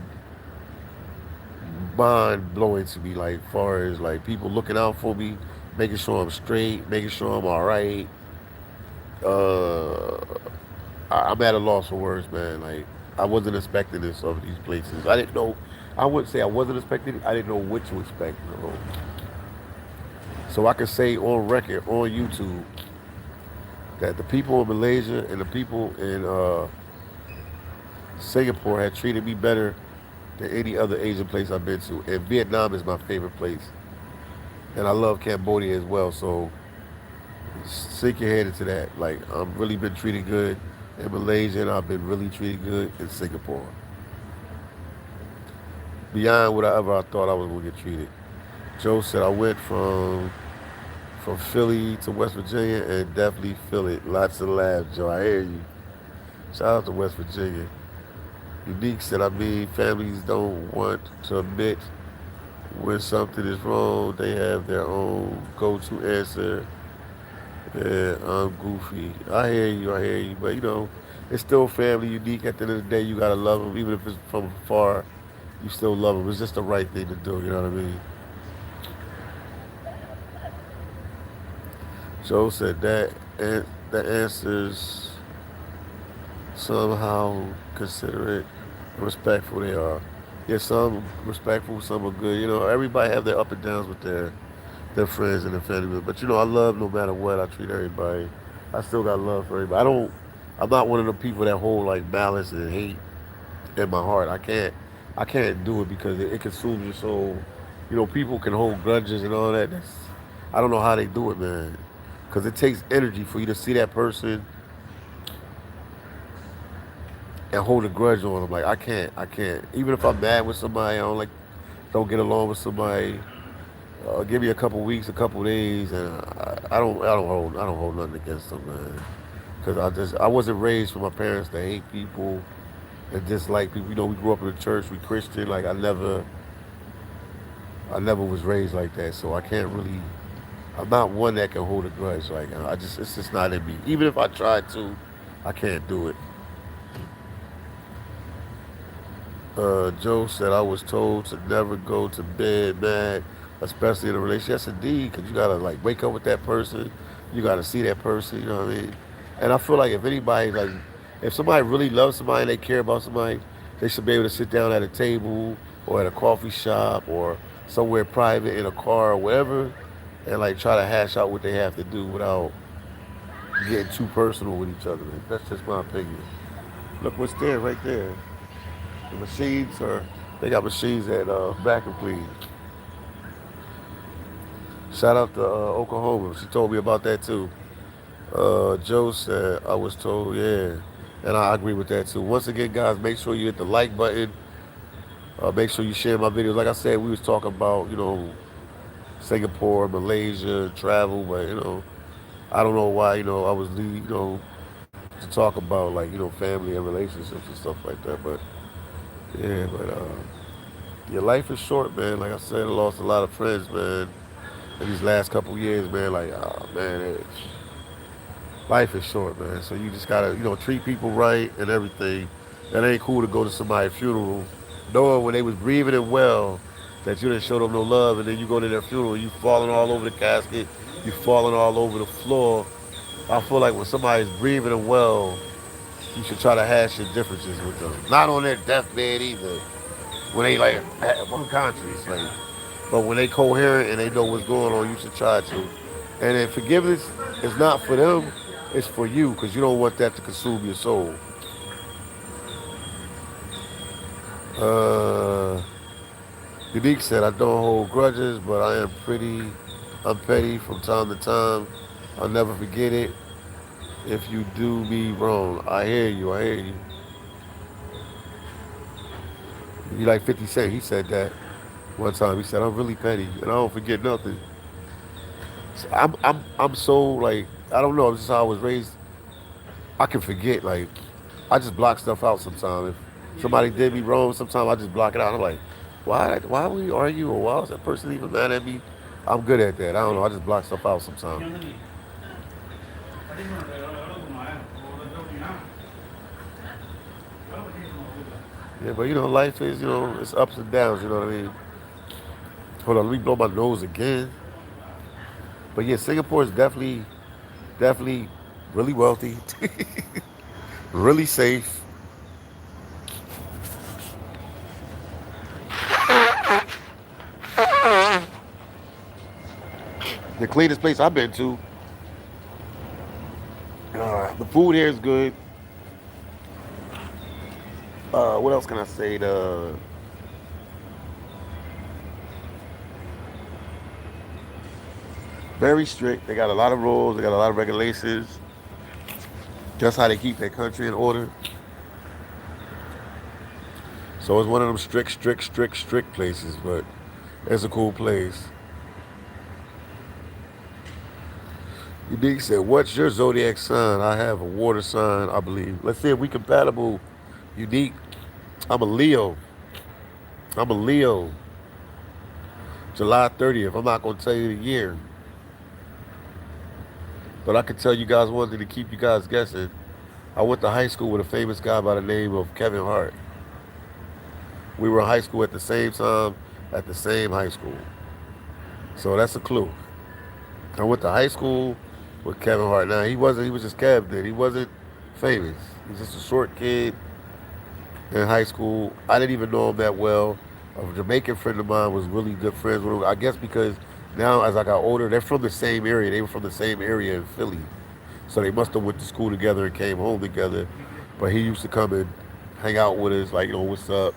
mind blowing to me. Like far as like people looking out for me, making sure I'm straight, making sure I'm all right. Uh, I'm at a loss for words, man. Like I wasn't expecting this of these places. I didn't know. I wouldn't say I wasn't expecting it. I didn't know what to expect. You know? So I can say on record on YouTube that the people in Malaysia and the people in Singapore had treated me better than any other Asian place I've been to. And Vietnam is my favorite place, and I love Cambodia as well. So sink your head into that. Like I've really been treated good in Malaysia, and I've been really treated good in Singapore. Beyond whatever I thought I was gonna get treated. Joe said I went from Philly to West Virginia and definitely feel it. Lots of laughs, Joe. I hear you. Shout out to West Virginia. Unique said, I mean, families don't want to admit when something is wrong. They have their own go-to answer. Yeah, I'm goofy. I hear you. I hear you. But you know, it's still family. Unique. At the end of the day, you gotta love them, even if it's from afar. You still love them. It's just the right thing to do. You know what I mean? Joe said that and the answers somehow considerate and respectful they are. Yeah, some respectful, some are good. You know, everybody have their up and downs with their friends and their family. But you know, I love no matter what. I treat everybody. I still got love for everybody. I don't. I'm not one of the people that hold like malice and hate in my heart. I can't. I can't do it because it consumes your soul. You know, people can hold grudges and all that. I don't know how they do it, man. Because it takes energy for you to see that person and hold a grudge on them. Like I can't. I can't. Even if I'm mad with somebody, don't get along with somebody. Give me a couple weeks, a couple days, and I don't hold nothing against them, man. Because I wasn't raised for my parents to hate people and dislike people. You know, we grew up in the church, we Christian. Like I never was raised like that, so I can't really. I'm not one that can hold a grudge. Like it's just not in me. Even if I tried to, I can't do it. Joe said I was told to never go to bed mad, especially in a relationship. Yes, indeed, because you gotta like wake up with that person. You gotta see that person. You know what I mean? And I feel like if anybody like, if somebody really loves somebody and they care about somebody, they should be able to sit down at a table or at a coffee shop or somewhere private in a car or wherever, and like try to hash out what they have to do without getting too personal with each other. That's just my opinion. Look what's there right there. The machines are, they got machines at vacuum clean. Shout out to Oklahoma. She told me about that too. Joe said, I was told, yeah. And I agree with that too. Once again, guys, make sure you hit the like button. Make sure you share my videos. Like I said, we was talking about, you know, Singapore, Malaysia, travel, but you know, I don't know why, you know, I was you know, to talk about like, you know, family and relationships and stuff like that. But yeah, but your life is short, man. Like I said, I lost a lot of friends, man, in these last couple years, man. Like, oh man, Life is short, man. So you just gotta, treat people right and everything. That ain't cool to go to somebody's funeral, knowing when they was breathing and well, that you didn't show them no love, and then you go to their funeral, you falling all over the casket, you falling all over the floor. I feel like when somebody's breathing and well, you should try to hash your differences with them. Not on their deathbed either. When they like unconscious, like, but when they coherent and they know what's going on, you should try to. And then forgiveness is not for them; it's for you, because you don't want that to consume your soul. Uh, Unique said, "I don't hold grudges, but I'm petty from time to time. I'll never forget it. If you do me wrong, I hear you. I hear you. You like 50 Cent? He said that one time. He said, I'm really petty, and I don't forget nothing. So I'm so like, I don't know. This is how I was raised. I can forget. Like, I just block stuff out sometimes. If somebody did me wrong, sometimes I just block it out. I'm like, why we argue, or why was that person even mad at me? I'm good at that. I don't know. I just block stuff out sometimes. Yeah, but life is, it's ups and downs. You know what I mean? Hold on, let me blow my nose again. But yeah, Singapore is definitely really wealthy, really safe. The cleanest place I've been to. The food here is good. What else can I say? Very strict. They got a lot of rules. They got a lot of regulations. That's how they keep their country in order. So it's one of them strict places, but it's a cool place. Unique said, "What's your zodiac sign?" I have a water sign, I believe. Let's see if we compatible. Unique. I'm a Leo. I'm a Leo. July 30th. I'm not gonna tell you the year, but I can tell you guys one thing to keep you guys guessing. I went to high school with a famous guy by the name of Kevin Hart. We were in high school at the same time, at the same high school. So that's a clue. I went to high school with Kevin Hart. Now he was just Kev then. He wasn't famous. He was just a short kid in high school. I didn't even know him that well. A Jamaican friend of mine was really good friends with him. I guess because now as I got older, they're from the same area. They were from the same area in Philly. So they must have went to school together and came home together. But he used to come and hang out with us, like, what's up,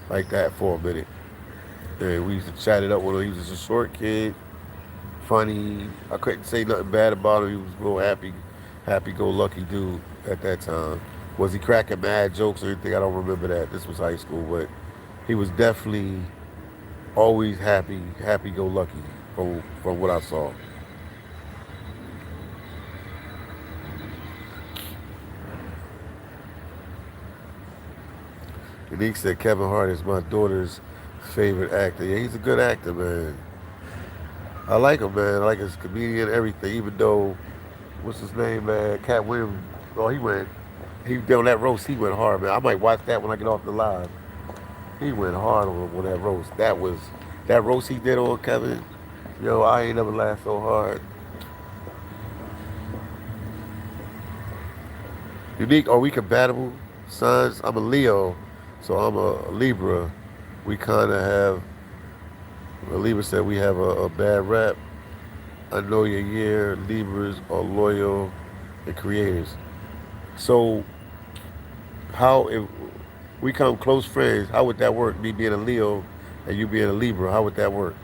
like that for a minute. And we used to chat it up with him. He was just a short kid, funny. I couldn't say nothing bad about him. He was a real happy go lucky dude at that time. Was he cracking mad jokes or anything? I don't remember that. This was high school, but he was definitely always happy go lucky from what I saw. Unique said Kevin Hart is my daughter's favorite actor. Yeah, he's a good actor, man. I like him, man. I like his comedian, everything. Even though, what's his name, man? Cat Williams. Oh, he did on that roast. He went hard, man. I might watch that when I get off the live. He went hard on that roast. That roast he did on Kevin. Yo, I ain't never laughed so hard. Unique, are we compatible? Sons, I'm a Leo, so I'm a Libra. We kind of have, Libra said we have a bad rap. I know your year. Libras are loyal and creators. So, how, if we come close friends, how would that work? Me being a Leo and you being a Libra, how would that work?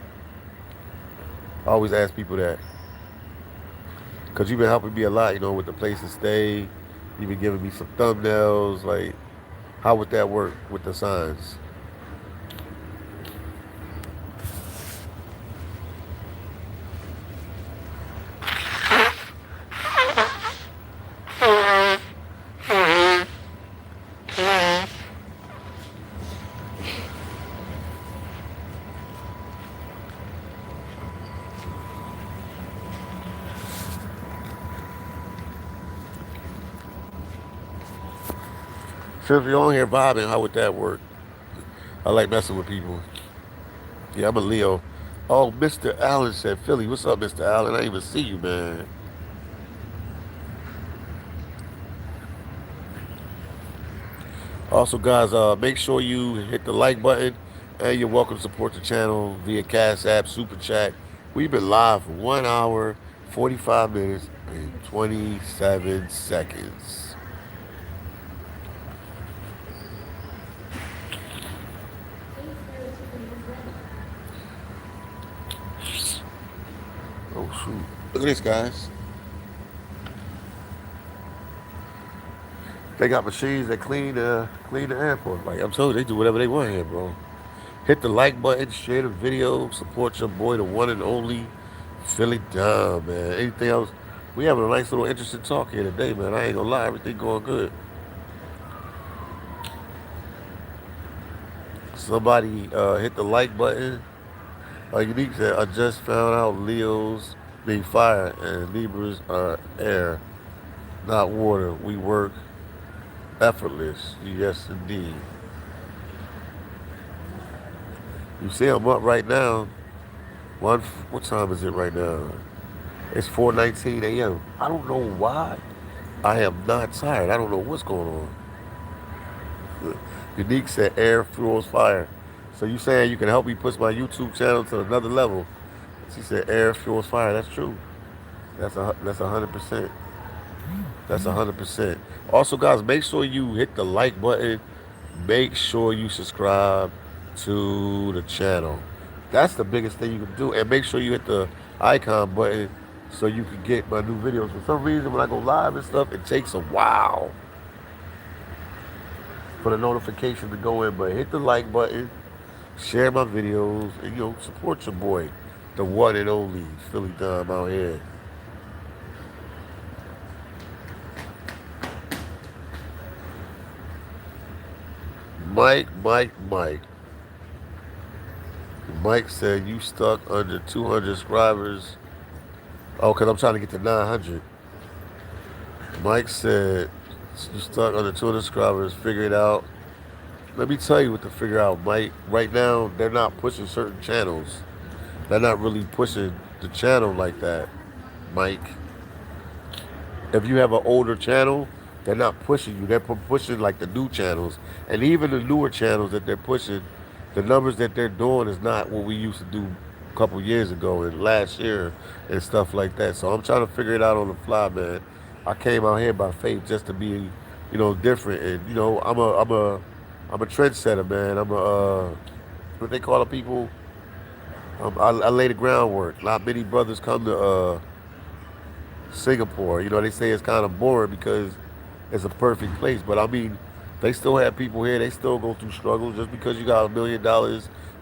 I always ask people that. Because you've been helping me a lot, with the place to stay. You've been giving me some thumbnails. Like, how would that work with the signs? Since we on here vibing, how would that work? I like messing with people. Yeah, I'm a Leo. Oh, Mr. Allen said Philly. What's up, Mr. Allen? I didn't even see you, man. Also, guys, make sure you hit the like button, and you're welcome to support the channel via Cash App, Super Chat. We've been live for 1 hour, 45 minutes, and 27 seconds. Oh shoot! Look at this, guys. They got machines that clean the airport. Like I'm telling you, they do whatever they want here, bro. Hit the like button, share the video, support your boy, the one and only Philly Dom, man. Anything else? We having a nice little interesting talk here today, man. I ain't gonna lie, everything going good. Somebody hit the like button. Unique said, I just found out Leos being fire and Libras are air, not water. We work effortless. Yes, indeed. You see, I'm up right now. What time is it right now? It's 4:19 a.m. I don't know why. I am not tired. I don't know what's going on. Unique said air fuels fire. So you saying you can help me push my YouTube channel to another level? She said air fuels fire. That's true. That's 100%. That's 100%. Also, guys, make sure you hit the like button. Make sure you subscribe to the channel. That's the biggest thing you can do. And make sure you hit the icon button so you can get my new videos. For some reason, when I go live and stuff, it takes a while for the notification to go in. But hit the like button, share my videos, and support your boy, the one and only Philly Dom out here. Mike. Mike said you stuck under 200 subscribers. Oh, because I'm trying to get to 900. Mike said you stuck under 200 subscribers. Figure it out. Let me tell you what to figure out, Mike. Right now, they're not pushing certain channels. They're not really pushing the channel like that, Mike. If you have an older channel, they're not pushing you. They're pushing like the new channels. And even the newer channels that they're pushing, the numbers that they're doing is not what we used to do a couple years ago and last year and stuff like that. So I'm trying to figure it out on the fly, man. I came out here by faith just to be, different. And I'm a trendsetter, man. I'm a what they call the people. I lay the groundwork. Not many brothers come to Singapore. They say it's kind of boring because it's a perfect place. But I mean, they still have people here. They still go through struggles. Just because you got $1 million or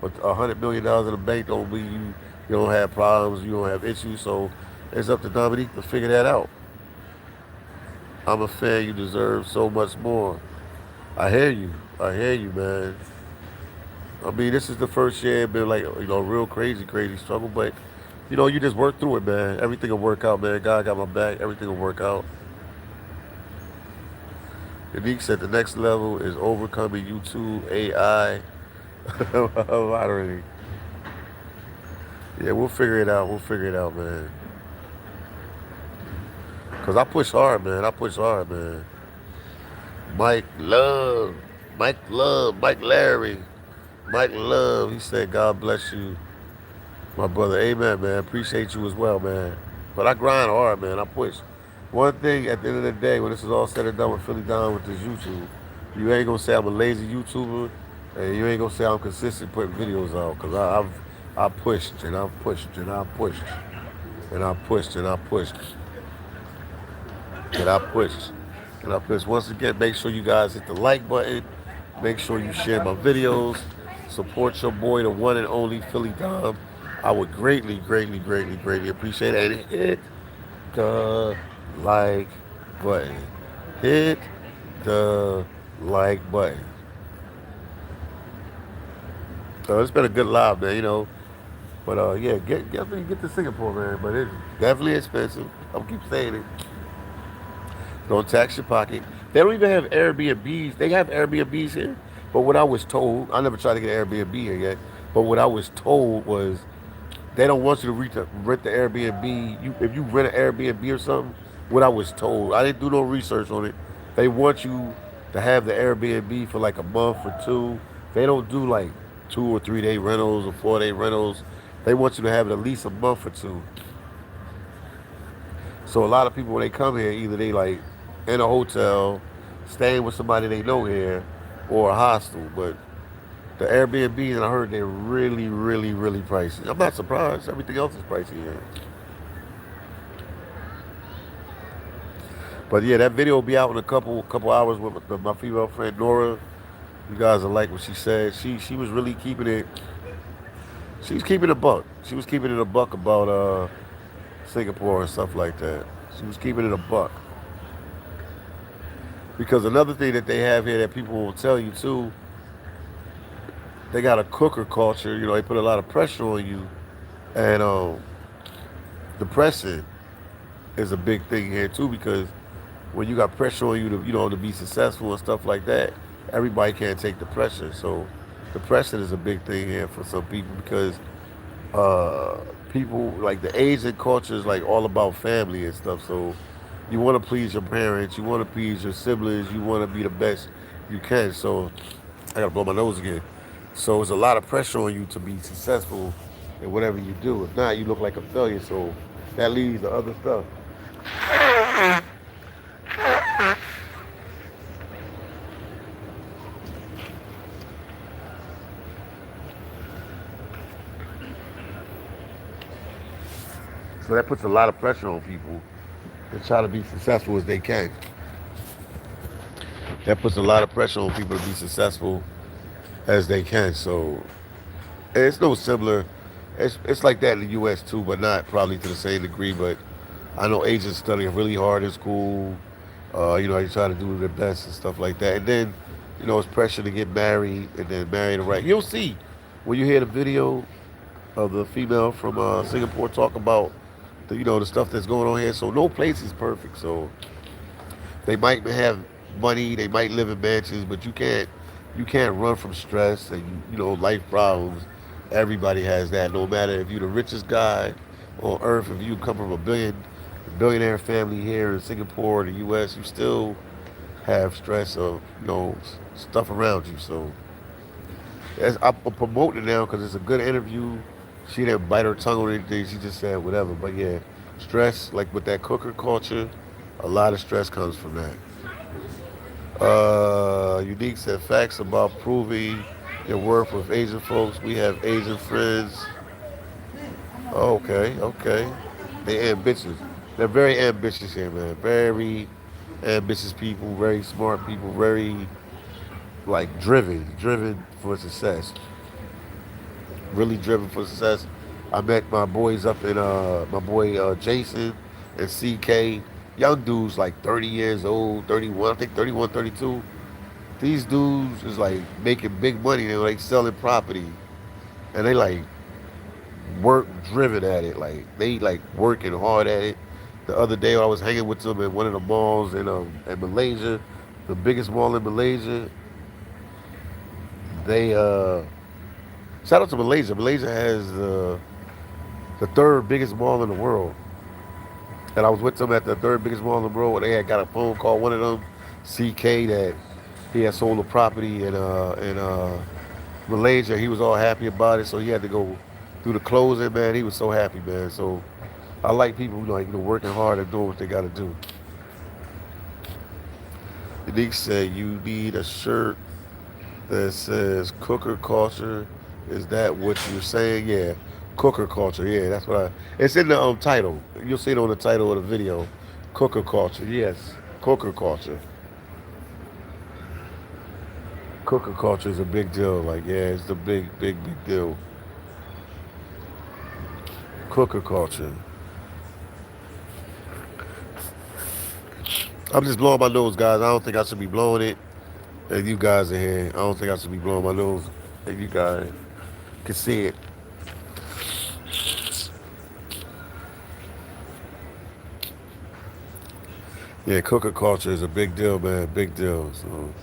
$100 million in the bank don't mean you don't have problems. You don't have issues. So it's up to Dominique to figure that out. I'm a fan. You deserve so much more. I hear you. I hear you, man. I mean, this is the first year. It been like real crazy struggle. But you just work through it, man. Everything will work out, man. God got my back. Everything will work out. Unique said the next level is overcoming YouTube AI. Lottery. Yeah, we'll figure it out. We'll figure it out, man. Cause I push hard, man. I push hard, man. Mike Love, Mike Larry, Mike Love. He said, "God bless you, my brother." Amen, man. Appreciate you as well, man. But I grind hard, man. I push. One thing at the end of the day, when this is all said and done with Philly Don with this YouTube, you ain't gonna say I'm a lazy YouTuber, and you ain't gonna say I'm consistent putting videos out. Cause I pushed and I pushed and I pushed and I pushed and I pushed and I pushed and I pushed. Once again, make sure you guys hit the like button. Make sure you share my videos. Support your boy, the one and only Philly Dom. I would greatly appreciate it. And hit the like button. Hit the like button. So it's been a good live, man. But yeah, definitely get to Singapore, man. But it's definitely expensive. I'm keep saying it. Don't tax your pocket. They don't even have Airbnbs. They have Airbnbs here, but what I was told, I never tried to get an Airbnb here yet. But what I was told was they don't want you to rent the Airbnb. If you rent an Airbnb or something, what I was told, I didn't do no research on it. They want you to have the Airbnb for like a month or two. They don't do like 2 or 3 day rentals or 4 day rentals. They want you to have it at least a month or two. So a lot of people when they come here, either they like in a hotel, staying with somebody they know here, or a hostel. But the Airbnb, and I heard they're really, really, really pricey. I'm not surprised. Everything else is pricey here. But yeah, that video will be out in a couple hours with my female friend Nora. You guys will like what she said. She was really keeping it. She was keeping it a buck. She was keeping it a buck about Singapore and stuff like that. She was keeping it a buck. Because another thing that they have here that people will tell you too, they got a cooker culture. They put a lot of pressure on you, and depression is a big thing here too. Because when you got pressure on you to be successful and stuff like that, everybody can't take the pressure. So depression is a big thing here for some people because uh, people like the Asian culture is like all about family and stuff. So you want to please your parents, you want to please your siblings, you want to be the best you can. So I gotta blow my nose again. So it's a lot of pressure on you to be successful in whatever you do. If not, you look like a failure. So that leads to other stuff. So that puts a lot of pressure on people to try to be successful as they can. That puts a lot of pressure on people to be successful as they can. So it's no similar. It's like that in the U.S. too, but not probably to the same degree. But I know Asians study really hard in school. They try to do their best and stuff like that. And then, it's pressure to get married and then marry the right. You'll see when you hear the video of the female from Singapore talk about the stuff that's going on here. So no place is perfect. So they might have money, they might live in mansions, but you can't run from stress and life problems. Everybody has that. No matter if you're the richest guy on earth, if you come from a billionaire family here in Singapore or the U.S., you still have stress of stuff around you. So I'm promoting it now because it's a good interview. She didn't bite her tongue or anything. She just said whatever. But yeah, stress like with that cooker culture, a lot of stress comes from that. Unique said facts about proving your worth with Asian folks. We have Asian friends. Okay, okay. They ambitious. They're very ambitious here, man. Very ambitious people, very smart people, very like driven for success. Really driven for success. I met my boys up in my boy Jason and CK. Young dudes like 30 years old, 31, I think 31, 32. These dudes is like making big money. They're like selling property, and they like work driven at it. Like they like working hard at it. The other day I was hanging with them at one of the malls in Malaysia, the biggest mall in Malaysia. They shout out to Malaysia. Malaysia has the third biggest mall in the world. And I was with them at the third biggest mall in the world. And they had got a phone call. One of them, CK, that he had sold a property in Malaysia. He was all happy about it, so he had to go through the closing. Man, he was so happy, man. So I like people who like working hard and doing what they got to do. Unique said you need a shirt that says cooker culture. Is that what you're saying? Yeah, cooker culture. Yeah, that's what I. It's in the title. You'll see it on the title of the video. Cooker culture. Yes, cooker culture. Cooker culture is a big deal. Like, yeah, it's the big deal. Cooker culture. I'm just blowing my nose, guys. I don't think I should be blowing it. And you guys are here. I don't think I should be blowing my nose. And you guys can see it. Yeah, cooker culture is a big deal, man. Big deal. So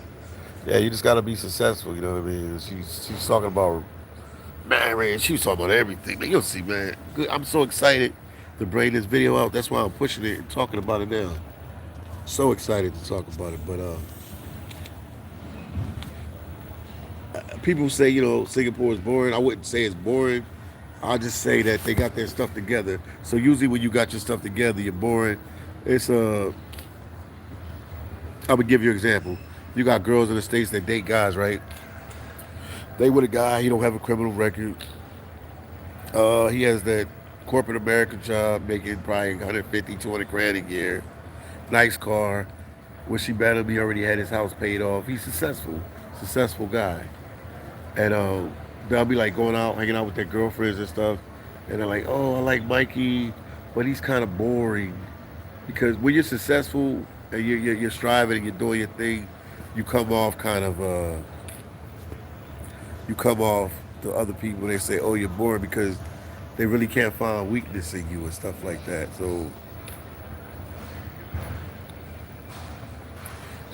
yeah, you just gotta be successful. You know what I mean? She's talking about man. She was talking about everything. Man, you'll see, man. Good. I'm so excited to bring this video out. That's why I'm pushing it and talking about it now. So excited to talk about it. But people say Singapore is boring. I wouldn't say it's boring. I'll just say that they got their stuff together. So usually when you got your stuff together, you're boring. It's I'm gonna give you an example. You got girls in the states that date guys, right? They with a guy, he don't have a criminal record. He has that corporate American job, making probably 150, 200 grand a year. Nice car. When she met him, he already had his house paid off. He's successful guy. And they'll be like going out, hanging out with their girlfriends and stuff. And they're like, oh, I like Mikey, but he's kind of boring. Because when you're successful and you're striving and you're doing your thing, you come off kind of you come off to other people. They say, "Oh, you're boring," because they really can't find weakness in you and stuff like that. So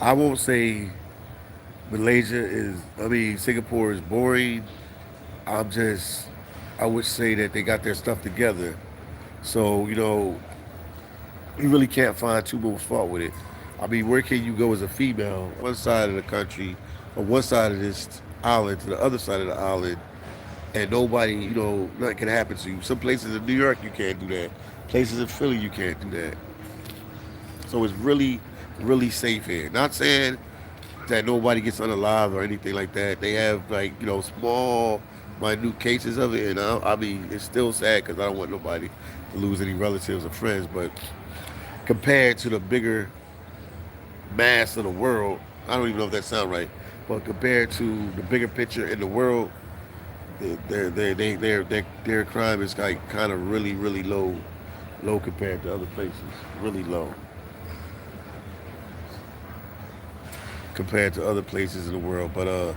I won't say Singapore is boring. I'm just, I would say that they got their stuff together. So you really can't find too much fault with it. I mean, where can you go as a female, one side of the country, or one side of this island to the other side of the island, and nobody, nothing can happen to you. Some places in New York you can't do that. Places in Philly you can't do that. So it's really, really safe here. Not saying that nobody gets unalive or anything like that. They have like small, minute cases of it, and I mean it's still sad because I don't want nobody to lose any relatives or friends. But compared to the bigger mass of the world, I don't even know if that sounds right, but compared to the bigger picture in the world, their crime is like kind of really really low compared to other places, really low compared to other places in the world. But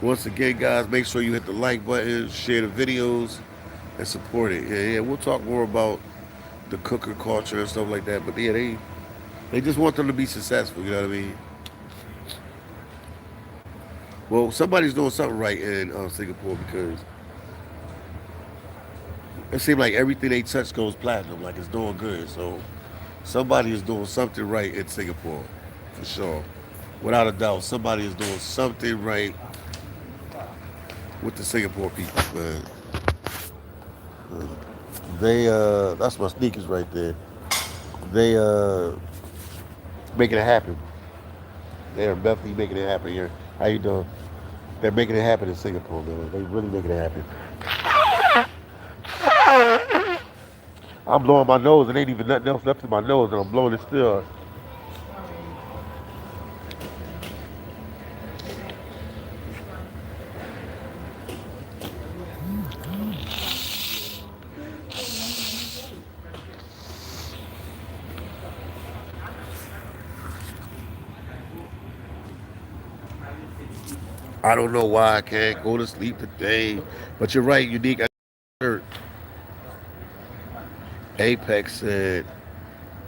once again, guys, make sure you hit the like button, share the videos, and support it. Yeah, we'll talk more about the cooker culture and stuff like that. But yeah, they just want them to be successful. You know what I mean? Well, somebody's doing something right in Singapore because it seems like everything they touch goes platinum, like it's doing good. So somebody is doing something right in Singapore, for sure. Without a doubt, somebody is doing something right with the Singapore people, man. They that's my sneakers right there. They making it happen. They are definitely making it happen here. How you doing? They're making it happen in Singapore, man. They really making it happen. I'm blowing my nose and ain't even nothing else left in my nose, and I'm blowing it still. I don't know why I can't go to sleep today, but you're right, unique. Apex said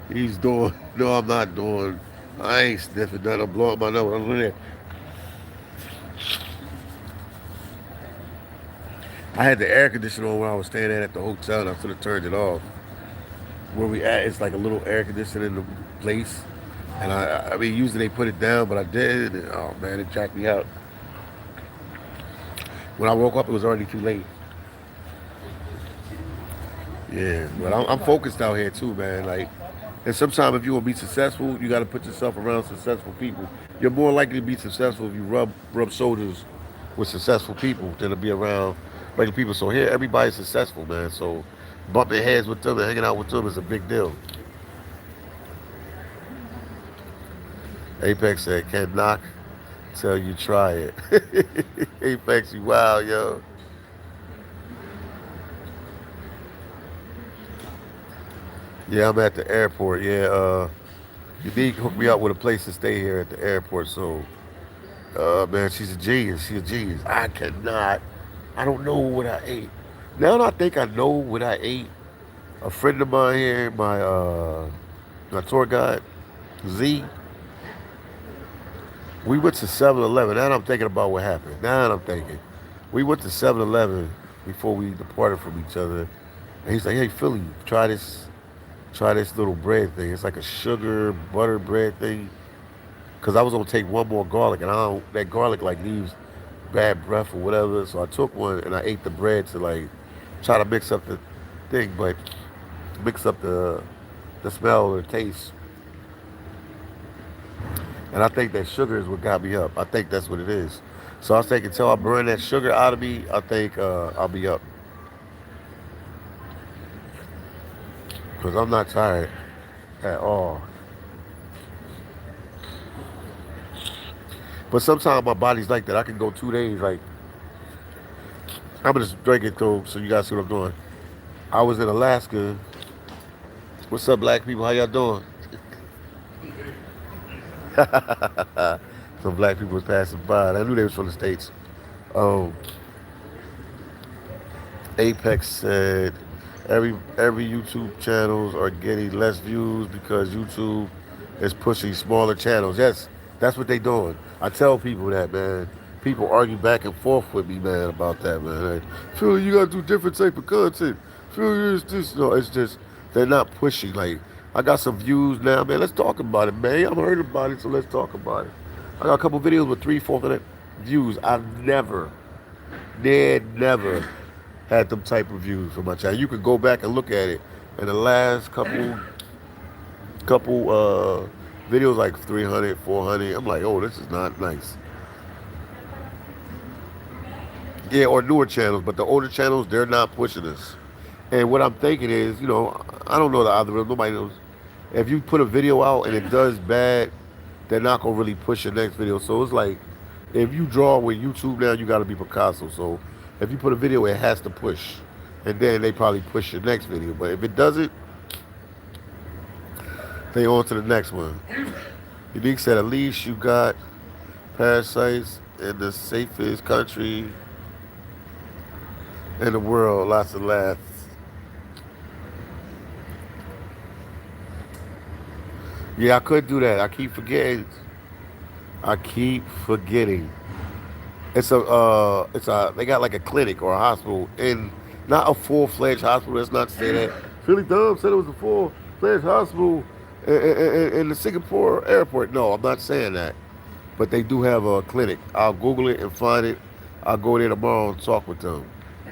he's doing. No, I'm not doing. I ain't sniffing nothing. I'm blowing my nose. I'm there. I had the air conditioner on when I was staying at the hotel, and I should have turned it off. Where we at, it's like a little air conditioner in the place, and I mean, usually they put it down, but I did. And, oh man, it jacked me out. When I woke up, it was already too late. Yeah, but I'm focused out here too, man. Like, and sometimes if you want to be successful, you got to put yourself around successful people. You're more likely to be successful if you rub shoulders with successful people than to be around regular people. So here, everybody's successful, man. So bumping heads with them and hanging out with them is a big deal. Apex said, "Can knock till you try it." Apex, you wild, yo. Yeah, I'm at the airport. Yeah, you need to hook me up with a place to stay here at the airport. So, man, she's a genius. She's a genius. I cannot. I don't know what I ate. Now that I think I know what I ate, a friend of mine here, my tour guide, Z, we went to 7-Eleven. Now I'm thinking about what happened. Now I'm thinking. We went to 7-Eleven before we departed from each other. And he's like, hey, Philly, try this little bread thing. It's like a sugar butter bread thing. Because I was going to take one more garlic, and I don't, that garlic like leaves bad breath or whatever. So I took one and I ate the bread to like try to mix up the thing, but mix up the smell or the taste. And I think that sugar is what got me up. I think that's what it is. So I was thinking, until I burn that sugar out of me, I think I'll be up. Because I'm not tired at all. But sometimes my body's like that. I can go 2 days. Like, I'm just drinking through so you guys see what I'm doing. I was in Alaska. What's up, black people? How y'all doing? Some black people was passing by. I knew they was from the States. Um, Apex said every YouTube channels are getting less views because YouTube is pushing smaller channels. Yes, that's what they doing. I tell people that, man. People argue back and forth with me, man, about that, man. Like, Phil, you gotta do different type of content. Phil, this. No, it's just they're not pushing. Like, I got some views now, man. Let's talk about it, man. I'm heard about it, so let's talk about it. I got a couple videos with 300, 400 views. I've never had them type of views for my channel. You can go back and look at it. In the last couple videos, like 300, 400. I'm like, oh, this is not nice. Yeah, or newer channels, but the older channels, they're not pushing us. And what I'm thinking is, I don't know the algorithm. Nobody knows. If you put a video out and it does bad, they're not gonna really push your next video. So it's like, if you draw with YouTube now, you gotta be Picasso. So if you put a video, it has to push, and then they probably push your next video. But if it doesn't, they on to the next one. Unique said, at least you got parasites in the safest country in the world. Lots of laughs. Yeah, I could do that. I keep forgetting. They got like a clinic or a hospital in, not a full-fledged hospital. That's not to say that. Philly Dom said it was a full-fledged hospital in the Singapore airport. No, I'm not saying that. But they do have a clinic. I'll Google it and find it. I'll go there tomorrow and talk with them.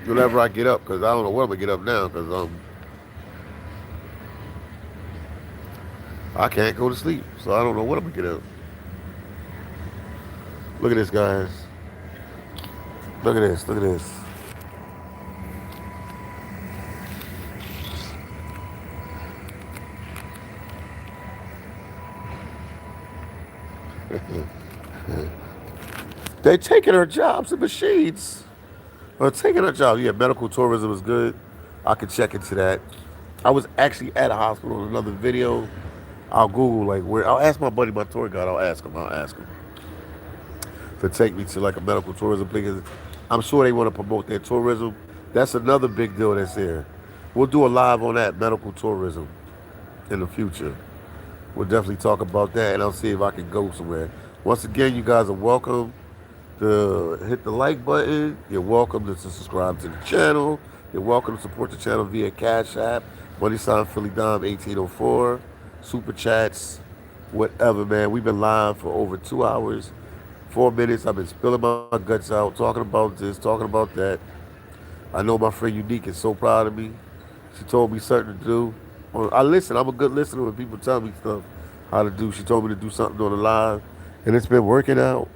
Whenever I get up, because I don't know what I'm going to get up now, because I can't go to sleep. So I don't know what I'm going to get up. Look at this, guys. Look at this. Look at this. They taking our jobs and machines. Taking our jobs. Yeah, medical tourism is good. I could check into that. I was actually at a hospital in another video. I'll Google like where. I'll ask my buddy, my tour guide. I'll ask him to take me to like a medical tourism because I'm sure they want to promote their tourism. That's another big deal that's there. We'll do a live on that medical tourism in the future. We'll definitely talk about that, and I'll see if I can go somewhere. Once again, you guys are welcome to hit the like button. You're welcome to subscribe to the channel. You're welcome to support the channel via Cash App, Money Sign Philly Dom 1804, Super Chats, whatever, man. We've been live for over 2 hours, 4 minutes. I've been spilling my guts out, talking about this, talking about that. I know my friend Unique is so proud of me. She told me something to do. I listen. I'm a good listener when people tell me stuff how to do. She told me to do something on the live, and it's been working out.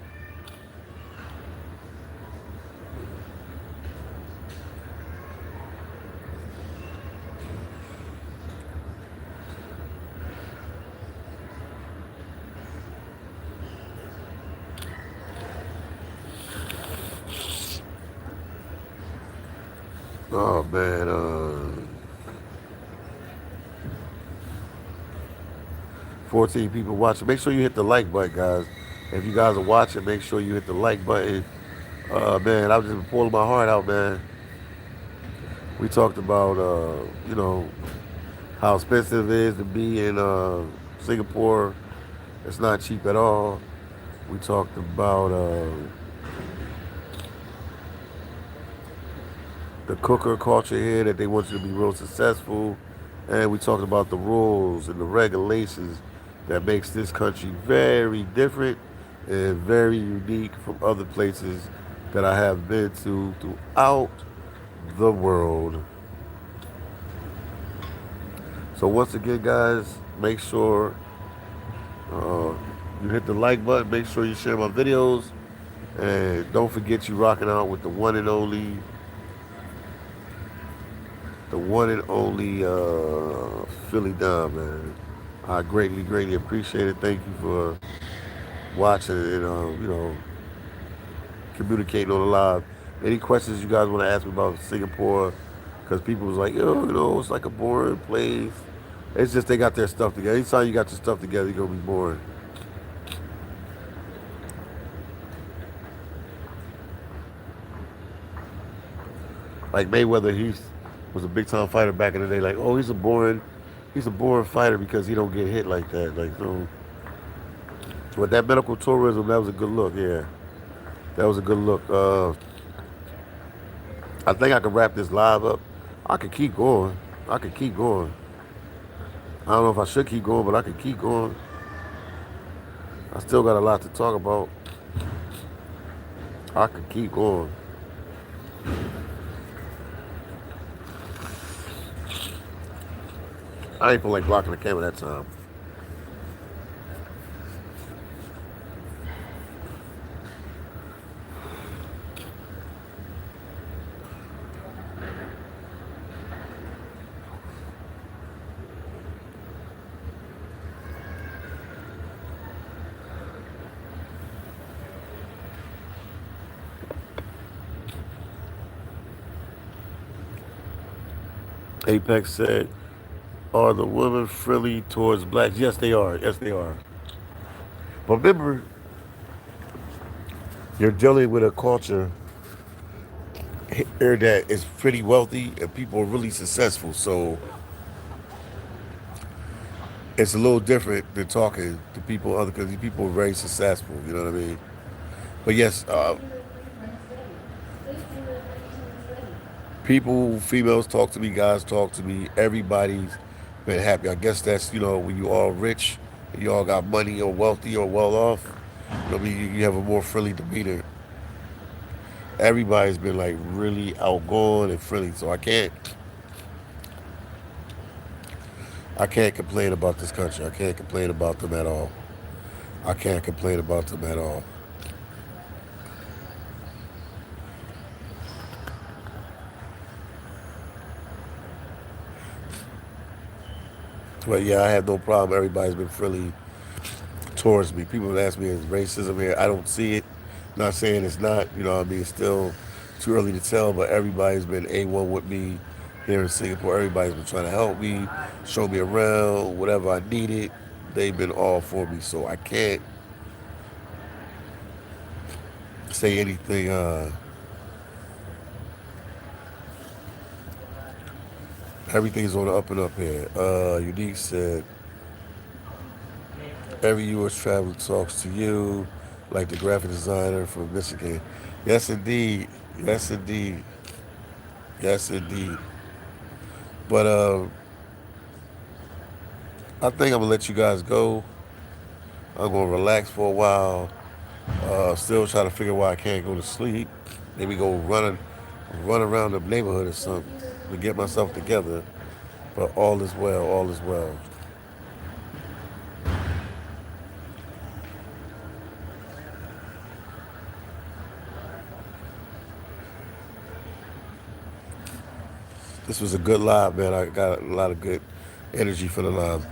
Oh man, 14 people watching. Make sure you hit the like button, guys. If you guys are watching, make sure you hit the like button. Man, I've just been pulling my heart out, man. We talked about, how expensive it is to be in Singapore, It's not cheap at all. We talked about the cooker culture here, that they want you to be real successful, and we talked about the rules and the regulations that makes this country very different and very unique from other places that I have been to throughout the world. So once again, guys, make sure uh, you hit the like button. Make sure you share my videos, and don't forget you rocking out with the one and only Philly Dom, man. I greatly appreciate it. Thank you for watching and communicating on the live. Any questions you guys want to ask me about Singapore? Because people was like, yo, it's like a boring place. It's just they got their stuff together. Anytime you got your stuff together, you're gonna be boring. Like Mayweather, he was a big time fighter back in the day. Like, oh, he's a boring fighter because he don't get hit like that. Like, so with that medical tourism, that was a good look. Yeah, that was a good look. I think I can wrap this live up. I could keep going. I could keep going. I don't know if I should keep going, but I could keep going. I still got a lot to talk about. I could keep going. I ain't feel like blocking the camera that time. Apex said, "Are the women friendly towards blacks?" Yes, they are. Yes, they are. But remember, you're dealing with a culture here that is pretty wealthy and people are really successful. So it's a little different than talking to people other because these people are very successful. You know what I mean? But yes, people, females talk to me, guys talk to me. Everybody's been happy. I guess that's when you all rich, and you all got money or wealthy or well off. I mean, you have a more friendly demeanor. Everybody's been like really outgoing and friendly. So I can't complain about this country. I can't complain about them at all. I can't complain about them at all. But yeah, I have no problem. Everybody's been friendly towards me. People have asked me, is racism here? I don't see it. Not saying it's not. I mean, it's still too early to tell. But everybody's been A1 with me here in Singapore. Everybody's been trying to help me, show me around, whatever I needed. They've been all for me. So I can't say anything. Everything's on the up and up here. Unique said, every U.S. traveler talks to you like the graphic designer from Michigan. Yes, indeed. Yes, indeed. Yes, indeed. But I think I'm gonna let you guys go. I'm gonna relax for a while. Still trying to figure why I can't go to sleep. Maybe go run around the neighborhood or something to get myself together. But all is well. All is well. This was a good live, man. I got a lot of good energy for the live.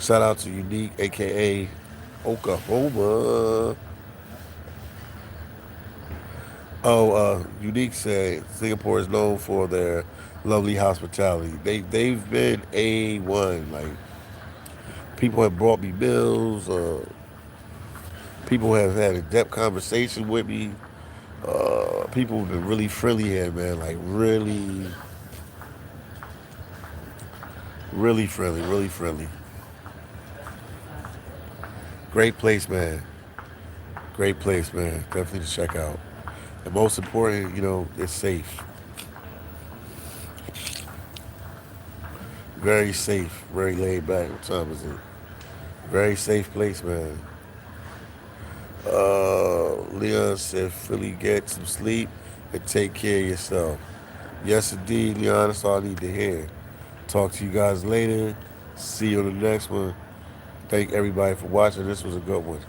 Shout out to Unique, aka Oklahoma. Oh, Unique said Singapore is known for their lovely hospitality. They've been A1. Like people have brought me meals. People have had a depth conversation with me. People have been really friendly here, man. Like really friendly, really friendly. Great place, man. Great place, man. Definitely to check out. And most important, it's safe. Very safe. Very laid back. What time is it? Very safe place, man. Leon said, Philly, get some sleep and take care of yourself. Yes, indeed, Leon. That's all I need to hear. Talk to you guys later. See you on the next one. Thank everybody for watching. This was a good one.